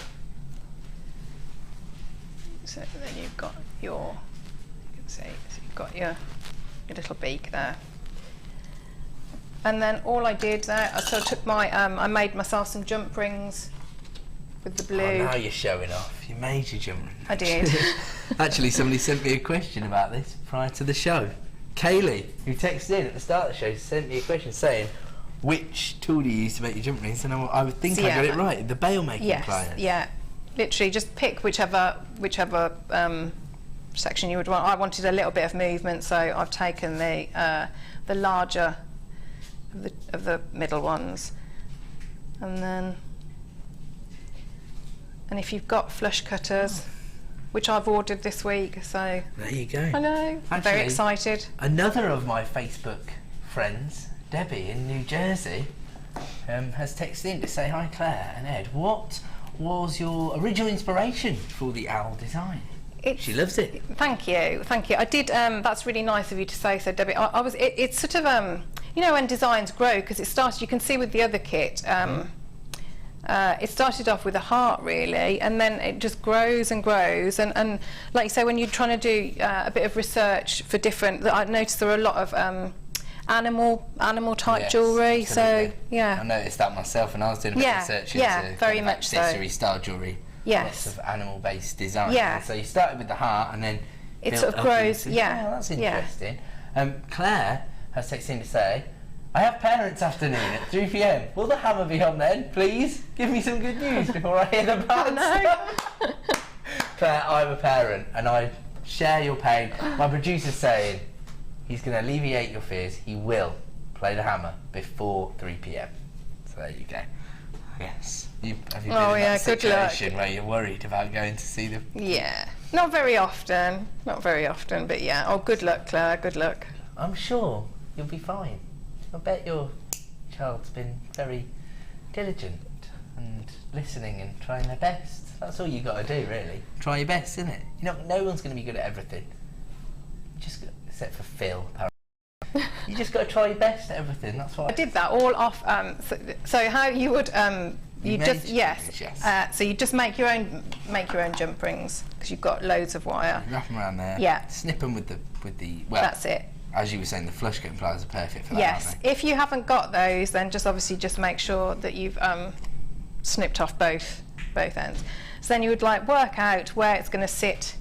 So then you've got your, you can see, so you've got your little beak there. And then all I did there, I sort of took my, I made myself some jump rings with the blue. Oh, now you're showing off. You made your jump rings. I did. Actually, somebody sent me a question about this prior to the show. Kaylee, who texted in at the start of the show, sent me a question saying, which tool do you use to make your jump rings? And I would think I got it right, the bail making pliers. Yeah, literally just pick whichever section you would want. I wanted a little bit of movement, so I've taken the larger of the middle ones, and if you've got flush cutters, which I've ordered this week, so there you go. I know. I'm very excited. Another of my Facebook friends, Debbie in New Jersey, has texted in to say, hi Claire and Ed, what was your original inspiration for the owl design? She loves it. Thank you. I did. That's really nice of you to say so, Debbie. It's sort of you know, when designs grow, because it started. You can see with the other kit. It started off with a heart really, and then it just grows and grows. And like you say, when you're trying to do a bit of research for different, I noticed there are a lot of animal type jewellery. Absolutely. So yeah, I noticed that myself, and I was doing a bit of research into very much accessory style jewellery. Yes. Lots of animal-based design. Yeah. So you started with the heart, and then it sort of grows. Oh, that's interesting. Claire has texted in to say, I have parents' afternoon at 3 p.m. Will the hammer be on then? Please give me some good news before I hear the bad stuff. Claire, I'm a parent, and I share your pain. My producer's saying he's going to alleviate your fears. He will play the hammer before 3 p.m. So there you go. Yes. Have you been in that situation where you're worried about going to see them? Yeah. Not very often, but yeah. Oh, good luck, Claire, good luck. I'm sure you'll be fine. I bet your child's been very diligent and listening and trying their best. That's all you got to do, really. Try your best, isn't it? You know, no one's going to be good at everything. Except for Phil. You just got to try your best at everything. That's what I did that all off. So how you would so you just make your own jump rings, because you've got loads of wire. Wrap them around there. Yeah. Snip them with the well. That's it. As you were saying, the flush cutting pliers are perfect for that. Yes. Aren't they? If you haven't got those, then just make sure that you've snipped off both ends. So then you would work out where it's going to sit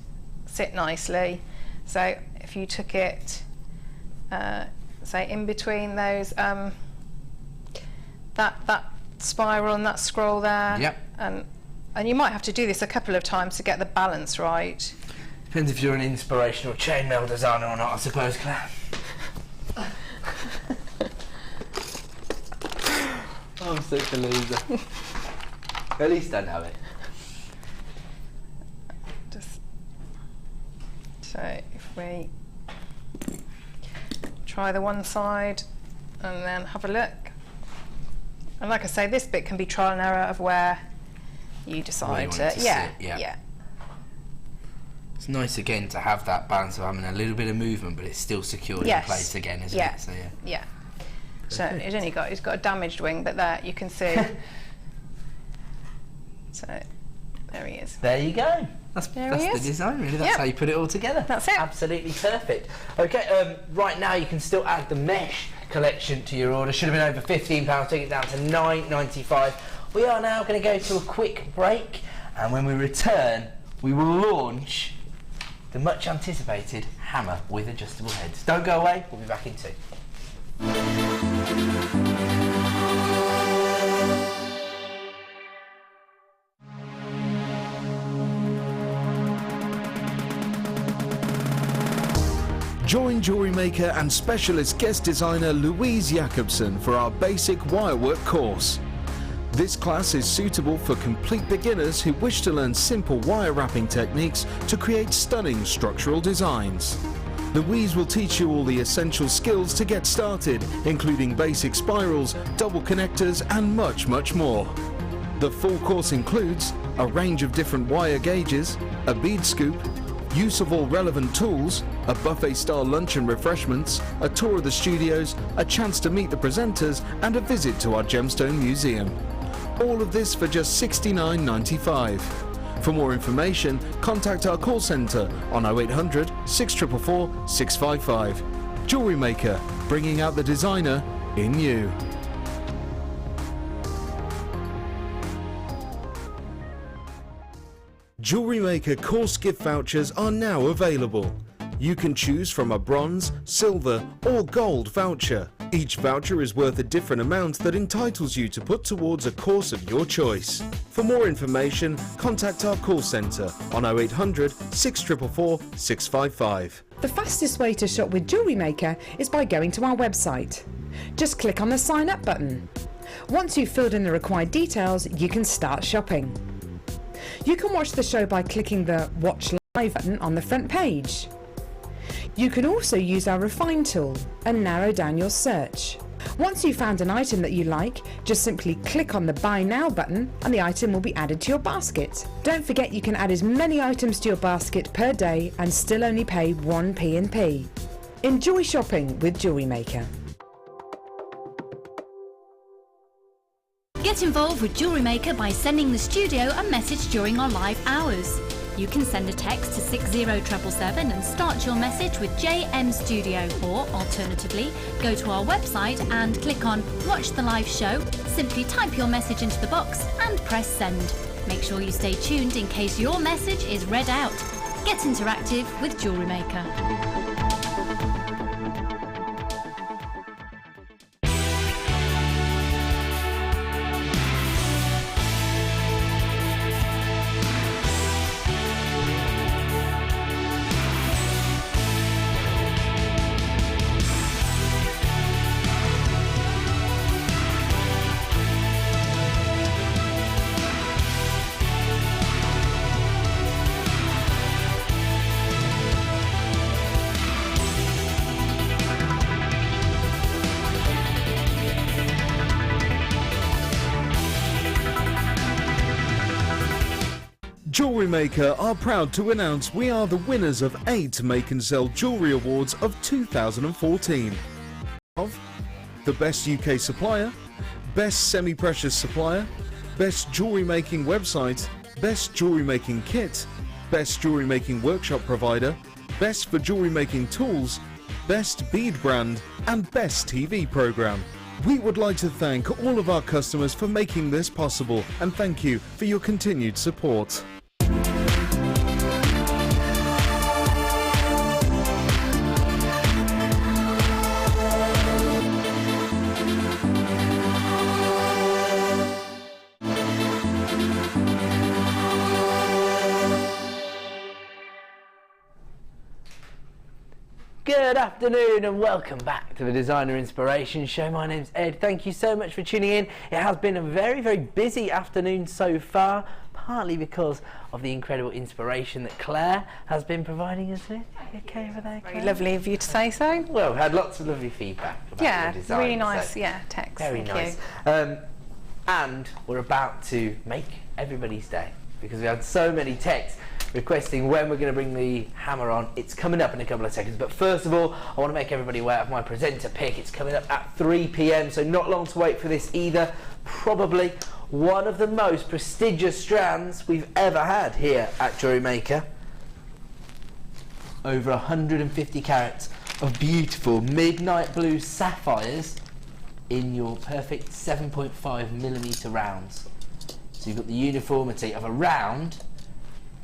nicely. So if you took it, say in between those, that spiral and that scroll there, yep. and And you might have to do this a couple of times to get the balance right. Depends if you're an inspirational chainmail designer or not, I suppose, Claire. I'm such a loser. At least I know it. Just so if we try the one side and then have a look. And like I say, this bit can be trial and error of where you decide to yeah. It's nice again to have that balance of having a little bit of movement, but it's still secured in place again, isn't it? So, yeah. So it's got a damaged wing, but there you can see. So there he is. There you go. That's the design, really. That's how you put it all together. That's it. Absolutely perfect. Okay, right now you can still add the mesh collection to your order. Should have been over £15, take it down to £9.95. We are now going to go to a quick break, and when we return, we will launch the much anticipated hammer with adjustable heads. Don't go away, we'll be back in 2. Join JewelleryMaker and specialist guest designer Louise Jacobson for our basic wirework course. This class is suitable for complete beginners who wish to learn simple wire wrapping techniques to create stunning structural designs. Louise will teach you all the essential skills to get started, including basic spirals, double connectors and much, much more. The full course includes a range of different wire gauges, a bead scoop, use of all relevant tools, a buffet-style lunch and refreshments, a tour of the studios, a chance to meet the presenters and a visit to our gemstone museum. All of this for just $69.95. For more information, contact our call centre on 0800 644 655. JewelleryMaker, bringing out the designer in you. JewelleryMaker course gift vouchers are now available. You can choose from a bronze, silver or gold voucher. Each voucher is worth a different amount that entitles you to put towards a course of your choice. For more information, contact our call centre on 0800 644 655. The fastest way to shop with JewelleryMaker is by going to our website. Just click on the sign up button. Once you've filled in the required details, you can start shopping. You can watch the show by clicking the Watch Live button on the front page. You can also use our Refine tool and narrow down your search. Once you've found an item that you like, just simply click on the Buy Now button and the item will be added to your basket. Don't forget you can add as many items to your basket per day and still only pay 1p in P. Enjoy shopping with JewelleryMaker. Get involved with JewelleryMaker by sending the studio a message during our live hours. You can send a text to 60777 and start your message with JM Studio, or alternatively, go to our website and click on Watch the Live Show, simply type your message into the box and press send. Make sure you stay tuned in case your message is read out. Get interactive with JewelleryMaker. JewelleryMaker are proud to announce we are the winners of 8 Make and Sell Jewellery Awards of 2014. Of the Best UK Supplier, Best Semi-Precious Supplier, Best Jewellery Making Website, Best Jewellery Making Kit, Best Jewellery Making Workshop Provider, Best for Jewellery Making Tools, Best Bead Brand and Best TV Programme. We would like to thank all of our customers for making this possible and thank you for your continued support. Good afternoon and welcome back to the Designer Inspiration Show. My name's Ed. Thank you so much for tuning in. It has been a very, very busy afternoon so far, partly because of the incredible inspiration that Claire has been providing us with. Okay over there, Claire? Very lovely of you to say so. Well, we've had lots of lovely feedback about the design. Really nice, so text. Very Thank nice. you. And we're about to make everybody's day because we had so many texts requesting when we're going to bring the hammer on. It's coming up in a couple of seconds, but first of all I want to make everybody aware of my presenter pick. It's coming up at 3 p.m, so not long to wait for this either. Probably one of the most prestigious strands we've ever had here at JewelleryMaker. Over 150 carats of beautiful midnight blue sapphires in your perfect 7.5mm rounds. So you've got the uniformity of a round,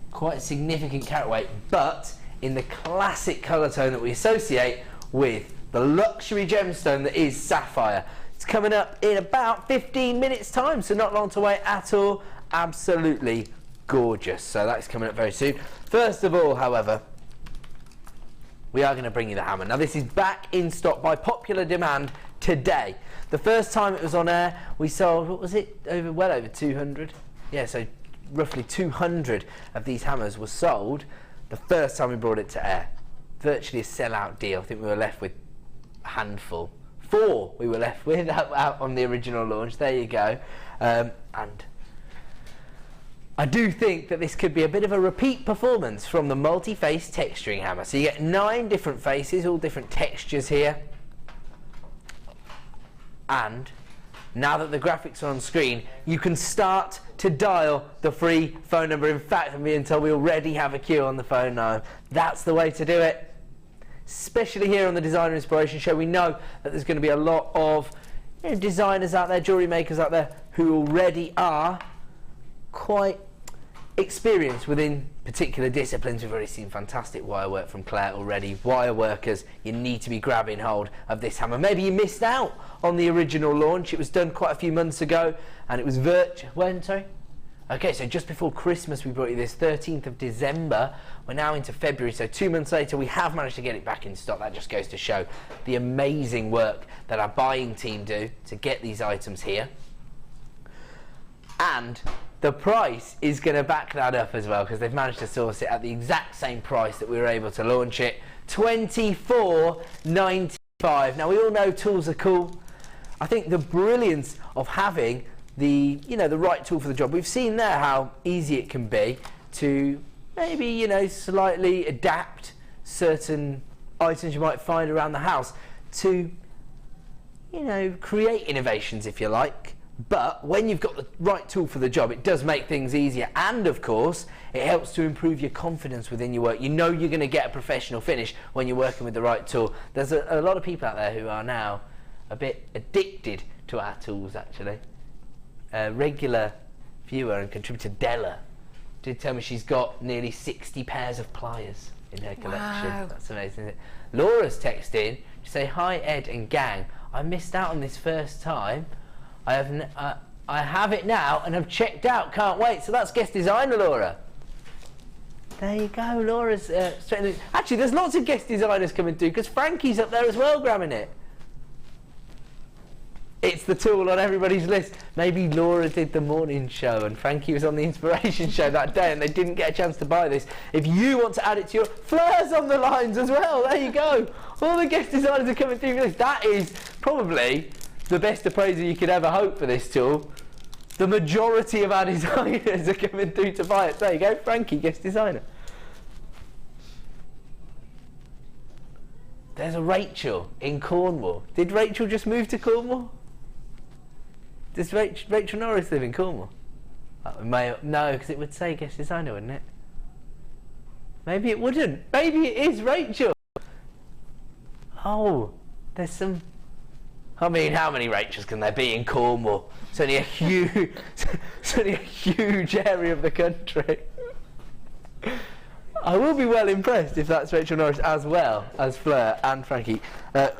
quite significant carat weight, but in the classic colour tone that we associate with the luxury gemstone that is sapphire. It's coming up in about 15 minutes time, so not long to wait at all. Absolutely gorgeous. So that's coming up very soon. First of all, however, we are going to bring you the hammer. Now this is back in stock by popular demand today. The first time it was on air, we sold, what was it, well over 200? Yeah, so roughly 200 of these hammers were sold the first time we brought it to air. Virtually a sell-out deal. I think we were left with a handful. 4 we were left with out on the original launch. There you go. And I do think that this could be a bit of a repeat performance from the multi-face texturing hammer. So you get 9 different faces, all different textures here. And now that the graphics are on screen, you can start to dial the free phone number. In fact, I'm being told we already have a queue on the phone now. That's the way to do it. Especially here on the Designer Inspiration Show, we know that there's going to be a lot of designers out there, jewellery makers out there, who already are quite experienced within particular disciplines. We've already seen fantastic wire work from Claire already. Wire workers, you need to be grabbing hold of this hammer. Maybe you missed out on the original launch. It was done quite a few months ago, and it was when, sorry? Okay, so just before Christmas we brought you this, 13th of December. We're now into February, so 2 months later we have managed to get it back in stock. That just goes to show the amazing work that our buying team do to get these items here. And the price is going to back that up as well, because they've managed to source it at the exact same price that we were able to launch it, $24.95. Now we all know tools are cool. I think the brilliance of having the the right tool for the job. We've seen there how easy it can be to maybe slightly adapt certain items you might find around the house to create innovations, if you like. But when you've got the right tool for the job, it does make things easier, and of course it helps to improve your confidence within your work. You know you're going to get a professional finish when you're working with the right tool. There's a lot of people out there who are now a bit addicted to our tools, actually. A regular viewer and contributor, Della, did tell me she's got nearly 60 pairs of pliers in her collection. Wow. That's amazing, isn't it? Laura's texted in to say, "Hi Ed and gang, I missed out on this first time. I have it now and have checked out. Can't wait." So that's guest designer Laura. There you go, Laura's straight. Actually, there's lots of guest designers coming through because Frankie's up there as well, grabbing it. It's the tool on everybody's list. Maybe Laura did the morning show and Frankie was on the inspiration show that day and they didn't get a chance to buy this. If you want to add it to your Flair's on the lines as well. There you go. All the guest designers are coming through for this. That is probably the best appraisal you could ever hope for this tool. The majority of our designers are coming through to buy it. There you go, Frankie, guest designer. There's a Rachel in Cornwall. Did Rachel just move to Cornwall? Does Rachel Norris live in Cornwall? No, because it would say guest designer, wouldn't it? Maybe it wouldn't. Maybe it is Rachel. Oh, there's some... I mean, how many Rachels can there be in Cornwall? It's only a huge, it's only a huge area of the country. I will be well impressed if that's Rachel Norris as well as Fleur and Frankie. Yeah,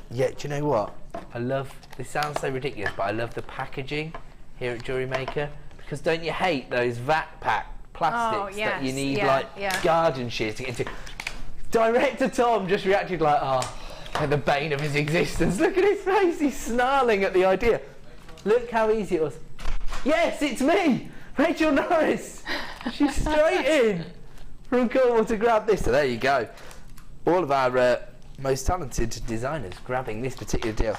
do you know what? I love, this sounds so ridiculous, but I love the packaging here at JewelleryMaker, because don't you hate those vac pack plastics that you need garden shears to get into? Director Tom just reacted like, the bane of his existence. Look at his face, he's snarling at the idea. Look how easy it was. Yes, it's me, Rachel Norris. She's straight in from Cornwall to grab this. So there you go. All of our most talented designers grabbing this particular deal.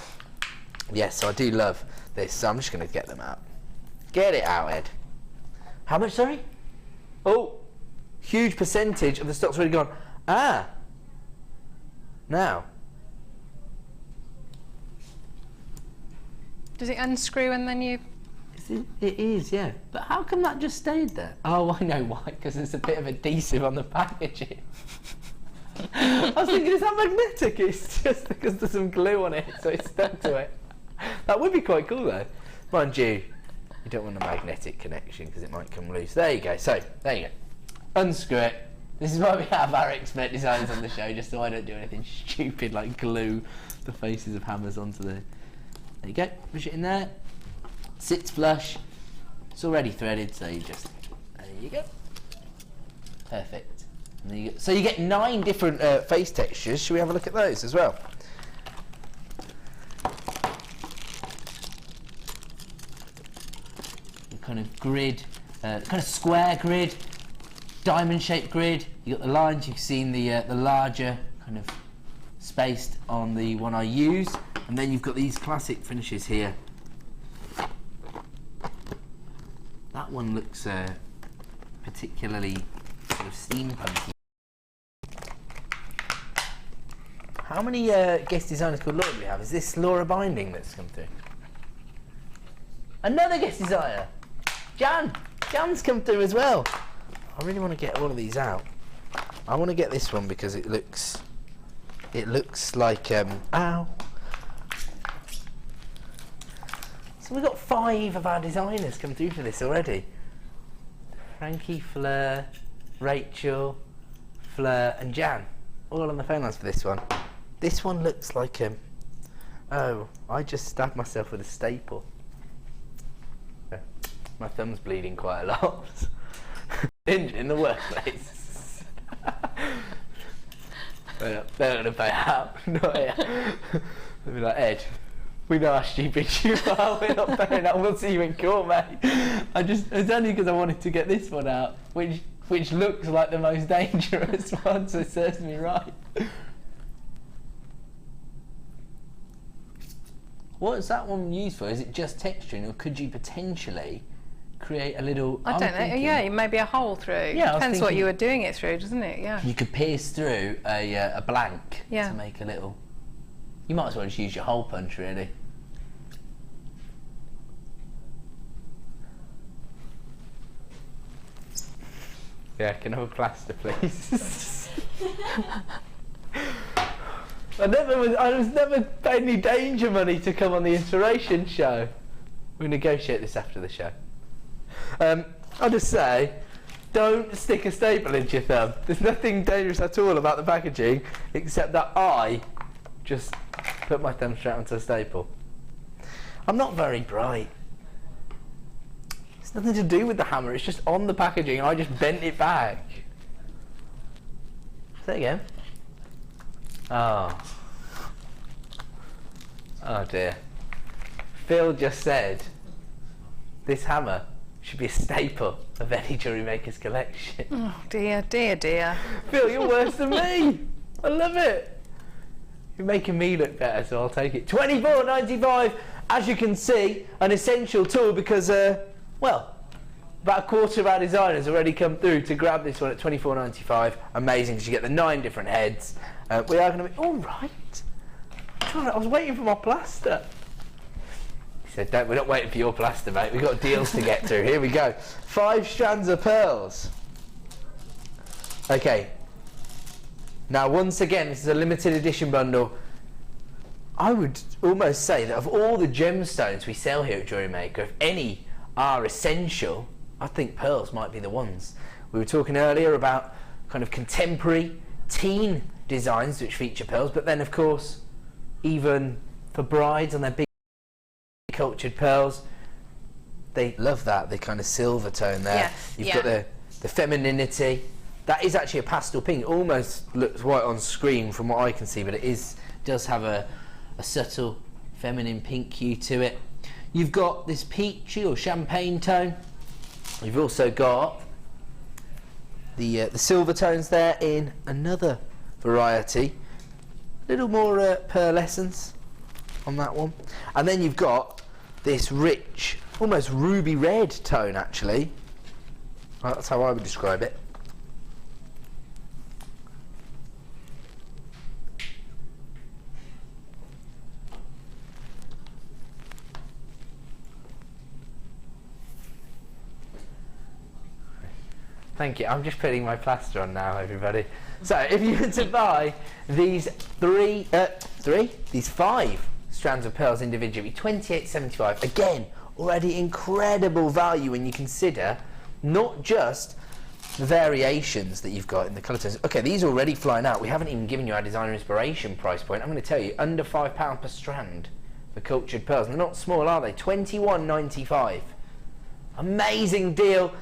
Yes, so I do love this, so I'm just going to get them out. Get it out, Ed. How much, sorry? Oh, huge percentage of the stock's already gone. Ah. Now. Does it unscrew and then you... It is, yeah. But how come that just stayed there? Oh, I know why, because there's a bit of adhesive on the packaging. I was thinking, is that magnetic? It's just because there's some glue on it, so it's stuck to it. That would be quite cool, though. Mind you, you don't want a magnetic connection because it might come loose. There you go. So, there you go. Unscrew it. This is why we have our expert designers on the show, just so I don't do anything stupid like glue the faces of hammers onto the... There you go. Push it in there. Sits flush. It's already threaded, so you just... There you go. Perfect. And there you go. So you get 9 different face textures. Should we have a look at those as well? Kind of grid, kind of square grid, diamond-shaped grid. You got the lines. You've seen the larger kind of spaced on the one I use, and then you've got these classic finishes here. That one looks particularly sort of steampunky. How many guest designers called Laura do we have? Is this Laura Binding that's come through? Another guest designer. Jan's come through as well. I really want to get all of these out. I want to get this one because it looks like ow. So we've got 5 of our designers come through for this already. Frankie, Fleur, Rachel, Fleur and Jan, all on the phone lines for this one. This one looks like oh, I just stabbed myself with a staple. My thumb's bleeding quite a lot. In the workplace. They're going to pay out. Not yet. They'll be like, Ed, we know how stupid you are. We're not paying out. We'll see you in court, mate. It's only because I wanted to get this one out, which looks like the most dangerous one, so it serves me right. What is that one used for? Is it just texturing, or could you potentially create a little... I don't know, yeah, maybe a hole through. Yeah, depends what you were doing it through, doesn't it? Yeah. You could pierce through a blank to make a little... You might as well just use your hole punch, really. Yeah, can I have a plaster, please? I was never paid any danger money to come on the Inspiration show. We'll negotiate this after the show. I'll just say, don't stick a staple into your thumb. There's nothing dangerous at all about the packaging, except that I just put my thumb straight onto a staple. I'm not very bright. It's nothing to do with the hammer, it's just on the packaging and I just bent it back. Say it again. Oh dear. Phil just said this hammer should be a staple of any jewellery maker's collection. Oh dear, dear, dear. Phil, you're worse than me. I love it. You're making me look better, so I'll take it. $24.95, as you can see, an essential tool because, well, about a quarter of our designers already come through to grab this one at $24.95. Amazing, because you get the 9 different heads. We are going to be all right. I was waiting for my plaster. He said, we're not waiting for your plaster, mate. We've got deals to get through. Here we go. 5 strands of pearls. Okay. Now, once again, this is a limited edition bundle. I would almost say that of all the gemstones we sell here at JewelleryMaker, if any are essential, I think pearls might be the ones. We were talking earlier about kind of contemporary teen designs which feature pearls, but then, of course, even for brides on their big cultured pearls, they love that, the kind of silver tone there. Yes, You've got the femininity that is actually a pastel pink. It almost looks white on screen from what I can see, but it does have a subtle feminine pink hue to it. You've got this peachy or champagne tone. You've also got the silver tones there in another variety. A little more pearlescence on that one. And then you've got this rich, almost ruby red tone actually. That's how I would describe it. Thank you. I'm just putting my plaster on now, everybody. So if you were to buy these these 5 strands of pearls individually, $28.75. Again, already incredible value when you consider not just the variations that you've got in the colour tones. Okay, these are already flying out. We haven't even given you our designer inspiration price point. I'm going to tell you, under £5 per strand for cultured pearls. They're not small, are they? $21.95. Amazing deal.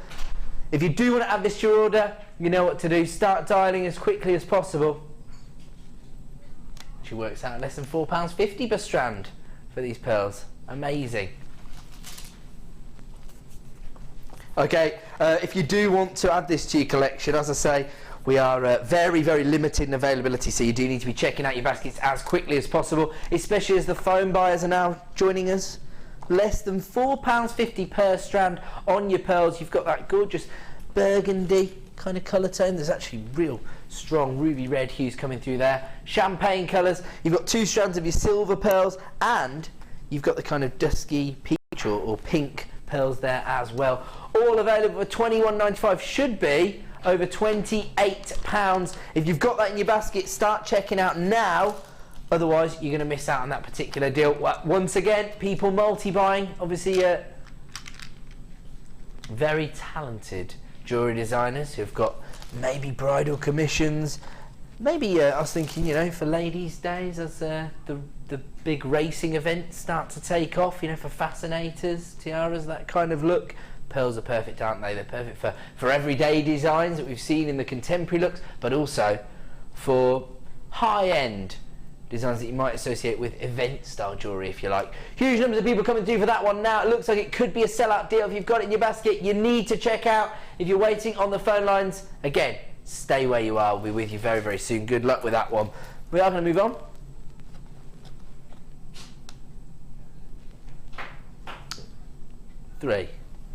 If you do want to add this to your order, you know what to do. Start dialing as quickly as possible. She works out less than £4.50 per strand for these pearls. Amazing. Okay, if you do want to add this to your collection, as I say, we are very, very limited in availability, so you do need to be checking out your baskets as quickly as possible, especially as the phone buyers are now joining us. Less than £4.50 per strand on your pearls. You've got that gorgeous burgundy kind of colour tone. There's actually real strong ruby red hues coming through there. Champagne colours. You've got 2 strands of your silver pearls, and you've got the kind of dusky peach or pink pearls there as well. All available for $21.95. Should be over £28. If you've got that in your basket, start checking out now. Otherwise, you're going to miss out on that particular deal. Once again, people multi-buying. Obviously, very talented jewellery designers who've got maybe bridal commissions. Maybe, I was thinking, you know, for ladies' days, as the big racing events start to take off, you know, for fascinators, tiaras, that kind of look. Pearls are perfect, aren't they? They're perfect for everyday designs that we've seen in the contemporary looks, but also for high-end designs that you might associate with event style jewellery, if you like. Huge numbers of people coming through for that one now. It looks like it could be a sellout deal. If you've got it in your basket, you need to check out. If you're waiting on the phone lines, again, stay where you are. We'll be with you very, very soon. Good luck with that one. We are going to move on. Three.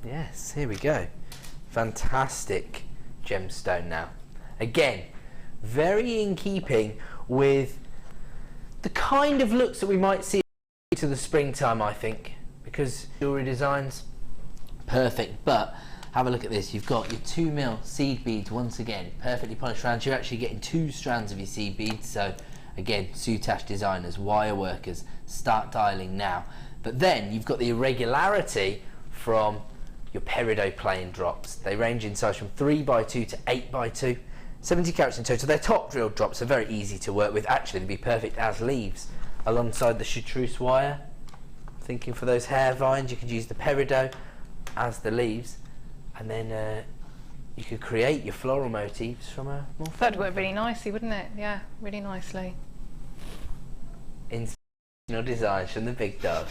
Yes, here we go. Fantastic gemstone now. Again, very in keeping with the kind of looks that we might see to the springtime, I think, because jewellery designs, perfect. But have a look at this. You've got your 2mm seed beads once again, perfectly polished strands. You're actually getting 2 strands of your seed beads. So again, Soutache designers, wire workers, start dialing now. But then you've got the irregularity from your Peridot plain drops. They range in size from 3x2 to 8x2. 70 carats in total. Their top drill drops are very easy to work with. Actually, they'd be perfect as leaves alongside the chartreuse wire. Thinking for those hair vines, you could use the Peridot as the leaves, and then you could create your floral motifs from a more. That'd work really nicely, wouldn't it? Yeah, really nicely. Inspirational designs from the big dog.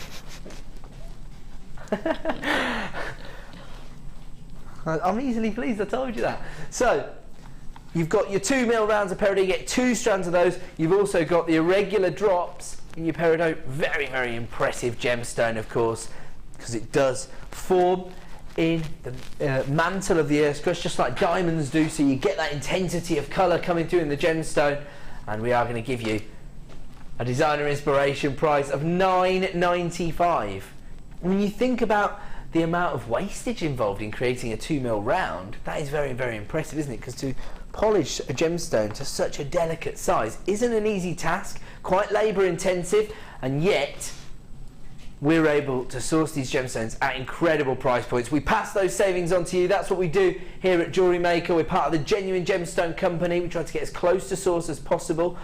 I'm easily pleased, I told you that. So, you've got your 2mm rounds of Peridot, you get 2 strands of those. You've also got the irregular drops in your Peridot. Very, very impressive gemstone, of course, because it does form in the mantle of the Earth's crust, just like diamonds do, so you get that intensity of colour coming through in the gemstone. And we are going to give you a designer inspiration price of $9.95. When you think about the amount of wastage involved in creating a 2mm round, that is very, very impressive, isn't it? Because to polish a gemstone to such a delicate size isn't an easy task, quite labour intensive, and yet we're able to source these gemstones at incredible price points. We pass those savings on to you. That's what we do here at JewelleryMaker. We're part of the Genuine Gemstone Company. We try to get as close to source as possible,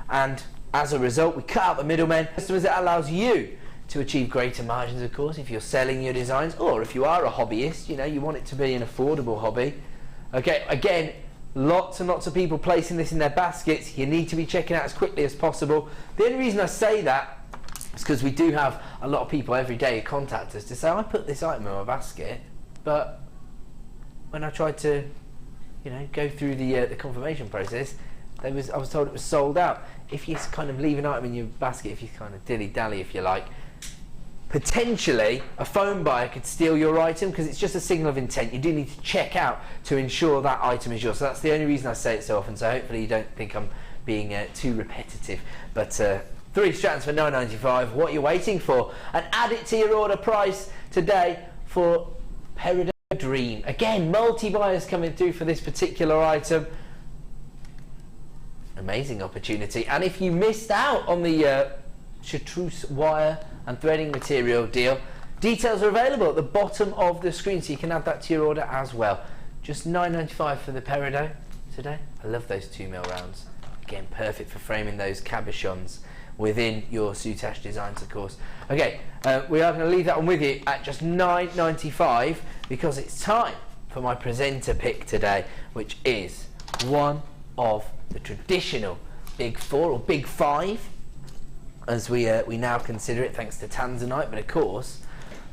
and as a result we cut out the middlemen. Customers, that allows you to achieve greater margins, of course, if you're selling your designs, or if you are a hobbyist, you know, you want it to be an affordable hobby. Okay, again, Lots and lots of people placing this in their baskets. You need to be checking out as quickly as possible. The only reason I say that is because we do have a lot of people every day who contact us to say, I put this item in my basket, but when I tried to, you know, go through the confirmation process, I was told it was sold out. If you kind of leave an item in your basket, if you kind of dilly-dally, if you like, potentially a phone buyer could steal your item, because it's just a signal of intent. You do need to check out to ensure that item is yours. So that's the only reason I say it so often, so hopefully you don't think I'm being too repetitive. But 3 strands for £9.95, what are you waiting for? And add it to your order price today for Peridot Dream. Again, multi-buyers coming through for this particular item. Amazing opportunity. And if you missed out on the chartreuse wire and threading material deal, details are available at the bottom of the screen, so you can add that to your order as well. Just £9.95 for the Peridot today. I love those 2mm rounds. Again, perfect for framing those cabochons within your soutache designs, of course. Okay, we are going to leave that one with you at just £9.95, because it's time for my presenter pick today, which is one of the traditional Big 4 or Big 5, as we now consider it, thanks to tanzanite. But of course,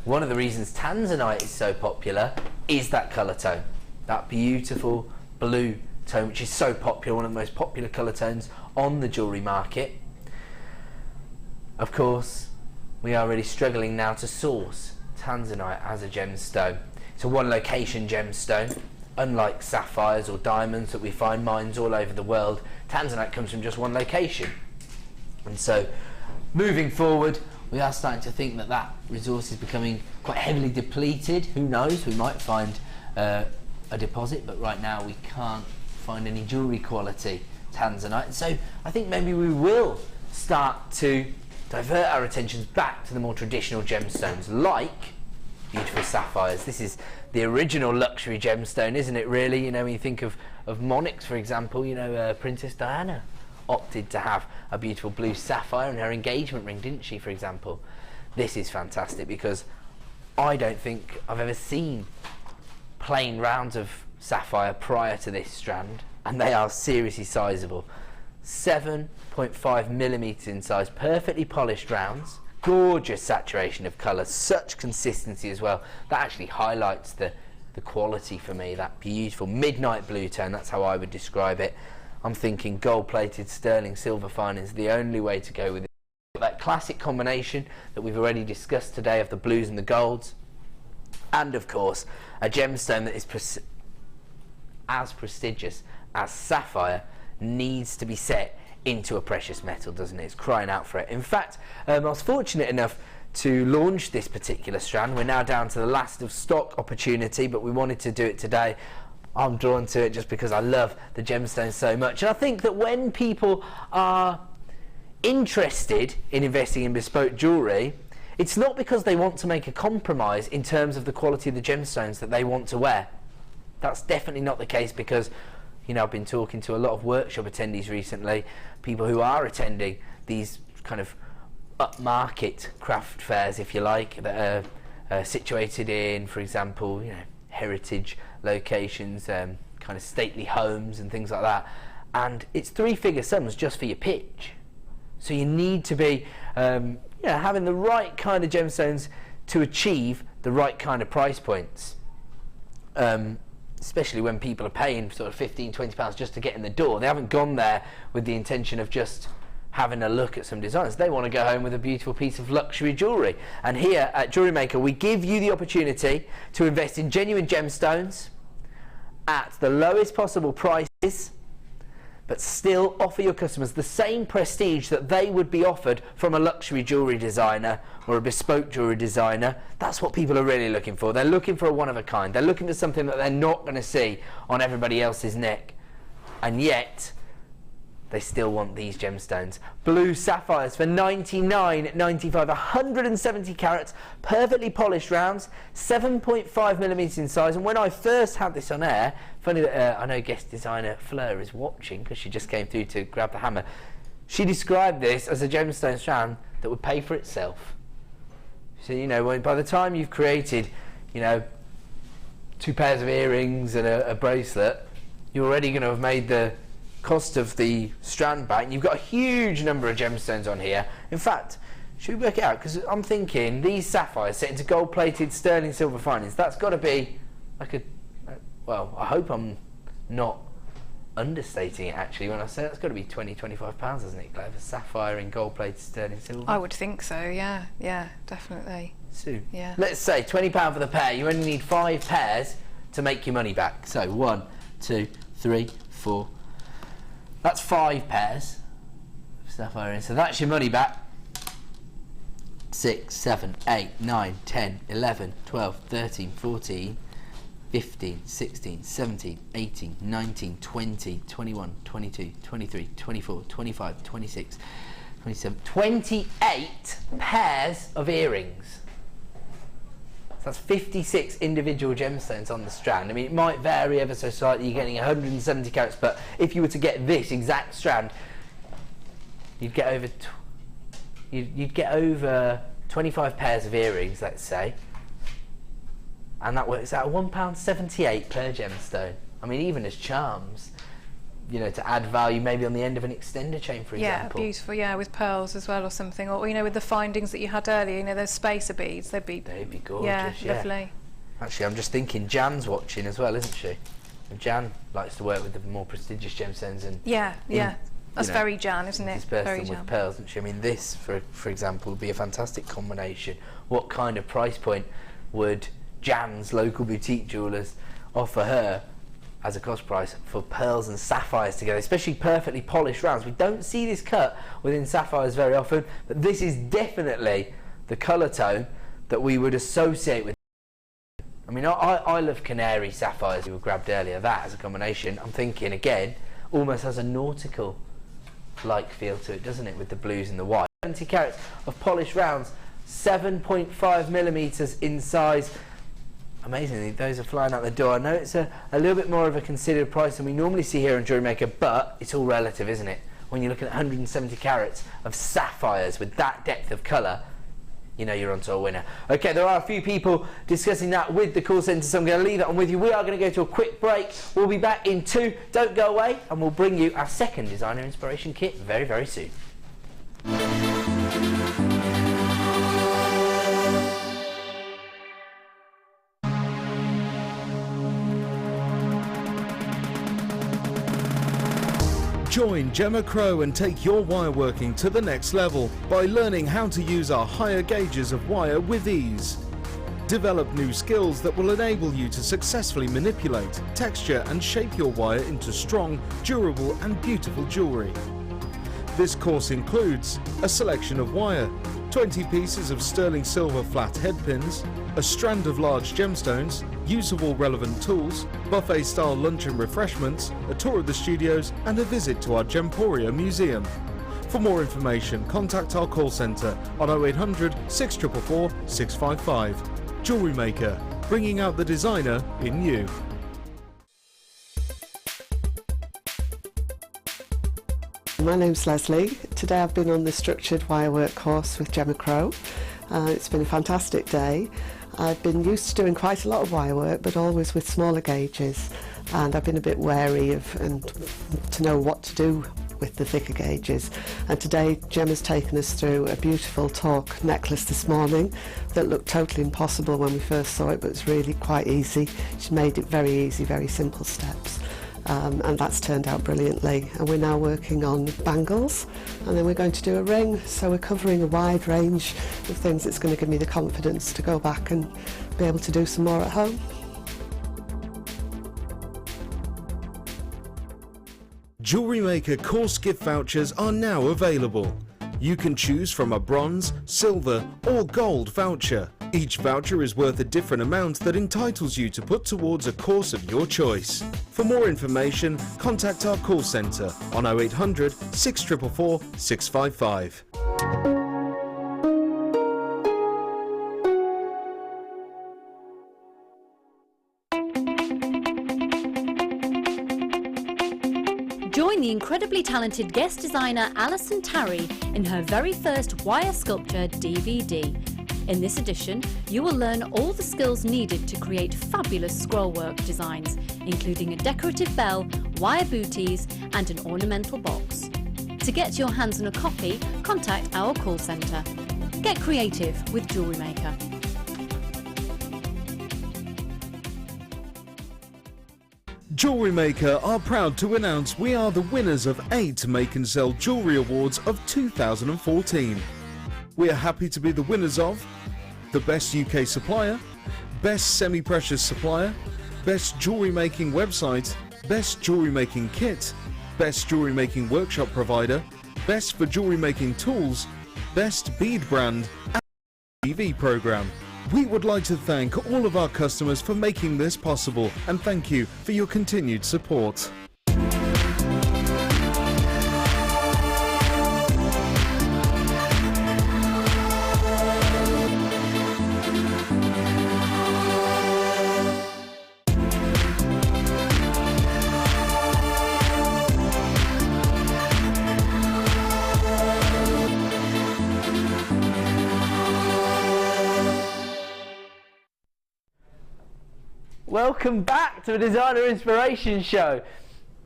one of the reasons tanzanite is so popular is that colour tone, that beautiful blue tone, which is so popular, one of the most popular colour tones on the jewellery market. Of course, we are really struggling now to source tanzanite as a gemstone. It's a one location gemstone. Unlike sapphires or diamonds that we find mines all over the world, tanzanite comes from just one location. And so moving forward, we are starting to think that that resource is becoming quite heavily depleted. Who knows, we might find a deposit, but right now we can't find any jewellery quality tanzanite. And so I think maybe we will start to divert our attentions back to the more traditional gemstones, like beautiful sapphires. This is the original luxury gemstone, isn't it, really? You know, when you think of monarchs, for example, you know, Princess Diana opted to have a beautiful blue sapphire in her engagement ring, didn't she, for example? This is fantastic, because I don't think I've ever seen plain rounds of sapphire prior to this strand, and they are seriously sizable. 7.5mm in size, perfectly polished rounds, gorgeous saturation of colour, such consistency as well. That actually highlights the quality for me, that beautiful midnight blue tone. That's how I would describe it. I'm thinking gold-plated sterling silver fine is the only way to go with it. That classic combination that we've already discussed today of the blues and the golds, and of course a gemstone that is as prestigious as sapphire needs to be set into a precious metal, doesn't it? It's crying out for it. In fact, I was fortunate enough to launch this particular strand. We're now down to the last of stock opportunity, but we wanted to do it today. I'm drawn to it just because I love the gemstones so much, and I think that when people are interested in investing in bespoke jewellery, it's not because they want to make a compromise in terms of the quality of the gemstones that they want to wear. That's definitely not the case, because, you know, I've been talking to a lot of workshop attendees recently, people who are attending these kind of upmarket craft fairs, if you like, that are situated in, for example, you know, heritage locations, kind of stately homes and things like that, and it's 3-figure sums just for your pitch. So you need to be you know, having the right kind of gemstones to achieve the right kind of price points, especially when people are paying sort of £15-20 just to get in the door. They haven't gone there with the intention of just having a look at some designs. They want to go home with a beautiful piece of luxury jewellery. And here at JewelleryMaker, we give you the opportunity to invest in genuine gemstones at the lowest possible prices, but still offer your customers the same prestige that they would be offered from a luxury jewellery designer or a bespoke jewellery designer. That's what people are really looking for. They're looking for a one-of-a-kind. They're looking for something that they're not going to see on everybody else's neck. And yet, they still want these gemstones. Blue sapphires for $99.95, 170 carats, perfectly polished rounds, 7.5mm in size. And when I first had this on air, funny that I know guest designer Fleur is watching, because she just came through to grab the hammer. She described this as a gemstone strand that would pay for itself. So, you know, by the time you've created, you know, 2 pairs of earrings and a bracelet, you're already going to have made the cost of the strand back, and you've got a huge number of gemstones on here. In fact, should we work it out? Because I'm thinking these sapphires set into gold-plated sterling silver finings, that's got to be like a, well, I hope I'm not understating it actually when I say that's got to be £20-25, hasn't it, Claire, for sapphire in gold-plated sterling silver? I would think so, yeah, definitely. So, yeah. Let's say £20 for the pair. You only need 5 pairs to make your money back. So 1, 2, 3, 4. That's 5 pairs of sapphire in. So that's your money back. 6, 7, 8, 9, 10, 11, 12, 13, 14, 15, 16, 17, 18, 19, 20, 21, 22, 23, 24, 25, 26, 27, 28 pairs of earrings. So that's 56 individual gemstones on the strand. I mean, it might vary ever so slightly. You're getting 170 carats, but if you were to get this exact strand, you'd get over you'd get over 25 pairs of earrings, let's say, and that works out £1.78 per gemstone. I mean, even as charms, you know, to add value maybe on the end of an extender chain, for example. Yeah, beautiful, yeah, with pearls as well or something, or, you know, with the findings that you had earlier, you know, those spacer beads, they'd be gorgeous, yeah. Lovely. Actually, I'm just thinking Jan's watching as well, isn't she? And Jan likes to work with the more prestigious gemstones, and yeah, that's very Jan, isn't it? Very Jan. With pearls, isn't she? I mean, this, for example, would be a fantastic combination. What kind of price point would Jan's local boutique jewellers offer her as a cost price for pearls and sapphires together, especially perfectly polished rounds? We don't see this cut within sapphires very often, but this is definitely the colour tone that we would associate with. I mean, I love canary sapphires you were grabbed earlier. That as a combination, I'm thinking again, almost has a nautical like feel to it, doesn't it, with the blues and the white. 70 carats of polished rounds, 7.5 millimeters in size. Amazingly, those are flying out the door. I know it's a little bit more of a considered price than we normally see here on JewelleryMaker, but it's all relative, isn't it? When you're looking at 170 carats of sapphires with that depth of colour, you know you're onto a winner. Okay, there are a few people discussing that with the call centre, so I'm going to leave that on with you. We are going to go to a quick break. We'll be back in 2. Don't go away, and we'll bring you our second designer inspiration kit very, very soon. Join Gemma Crow and take your wireworking to the next level by learning how to use our higher gauges of wire with ease. Develop new skills that will enable you to successfully manipulate, texture and shape your wire into strong, durable and beautiful jewellery. This course includes a selection of wire, 20 pieces of sterling silver flat head pins, a strand of large gemstones, use of all relevant tools, buffet-style lunch and refreshments, a tour of the studios and a visit to our Gemporia museum. For more information, contact our call centre on 0800 644 655. JewelleryMaker, bringing out the designer in you. My name's Leslie. Today I've been on the structured wirework course with Gemma Crow. It's been a fantastic day. I've been used to doing quite a lot of wirework, but always with smaller gauges, and I've been a bit wary of to know what to do with the thicker gauges. And today Gemma's taken us through a beautiful torque necklace this morning that looked totally impossible when we first saw it, but it's really quite easy. She made it very easy, very simple steps. And that's turned out brilliantly, and we're now working on bangles, and then we're going to do a ring, so we're covering a wide range of things that's going to give me the confidence to go back and be able to do some more at home. JewelleryMaker course gift vouchers are now available. You can choose from a bronze, silver or gold voucher. Each voucher is worth a different amount that entitles you to put towards a course of your choice. For more information, contact our call centre on 0800 644 655. Join the incredibly talented guest designer Alison Tarry in her very first wire sculpture DVD. In this edition, you will learn all the skills needed to create fabulous scrollwork designs, including a decorative bell, wire booties and an ornamental box. To get your hands on a copy, contact our call centre. Get creative with JewelleryMaker. JewelleryMaker are proud to announce we are the winners of 8 Make and Sell Jewellery Awards of 2014. We are happy to be the winners of the Best UK Supplier, Best Semi-Precious Supplier, Best Jewellery Making Website, Best Jewellery Making Kit, Best Jewellery Making Workshop Provider, Best for Jewellery Making Tools, Best Bead Brand and TV Programme. We would like to thank all of our customers for making this possible and thank you for your continued support. Welcome back to the Designer Inspiration Show.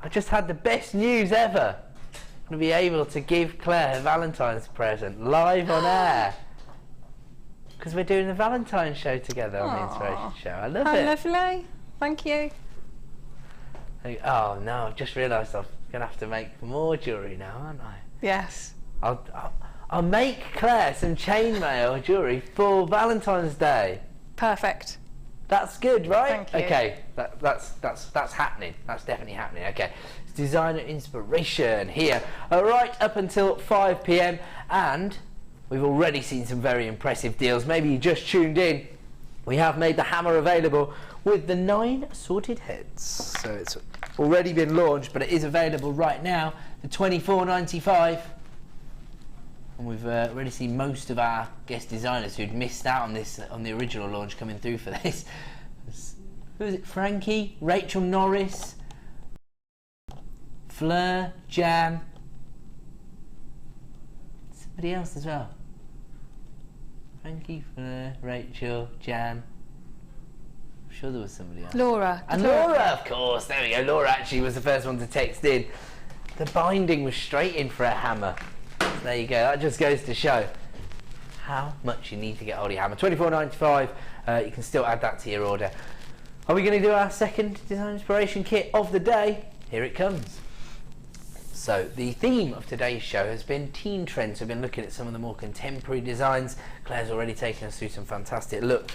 I just had the best news ever. I'm going to be able to give Claire her Valentine's present live on air. Because we're doing the Valentine's show together on the Inspiration Show. I love it. How lovely. Thank you. Oh no, I've just realised I'm going to have to make more jewellery now, aren't I? Yes. I'll make Claire some chainmail jewellery for Valentine's Day. Perfect. That's good, right? Thank you. Okay, that's happening. That's definitely happening. Okay, it's Designer Inspiration here, right up until 5 p.m. and we've already seen some very impressive deals. Maybe you just tuned in. We have made the hammer available with the 9 sorted heads. So it's already been launched, but it is available right now for £24.95. And we've already seen most of our guest designers who'd missed out on this, on the original launch, coming through for this. Who is it? Frankie, Rachel Norris, Fleur, Jan, somebody else as well. Frankie, Fleur, Rachel, Jan. I'm sure there was somebody else. Laura. And Laura, of course. There we go. Laura actually was the first one to text in. The binding was straight in for a hammer. There you go, that just goes to show how much you need to get hold of your hammer. £24.95, you can still add that to your order. Are we going to do our second design inspiration kit of the day? Here it comes. So the theme of today's show has been teen trends. We've been looking at some of the more contemporary designs. Claire's already taken us through some fantastic look.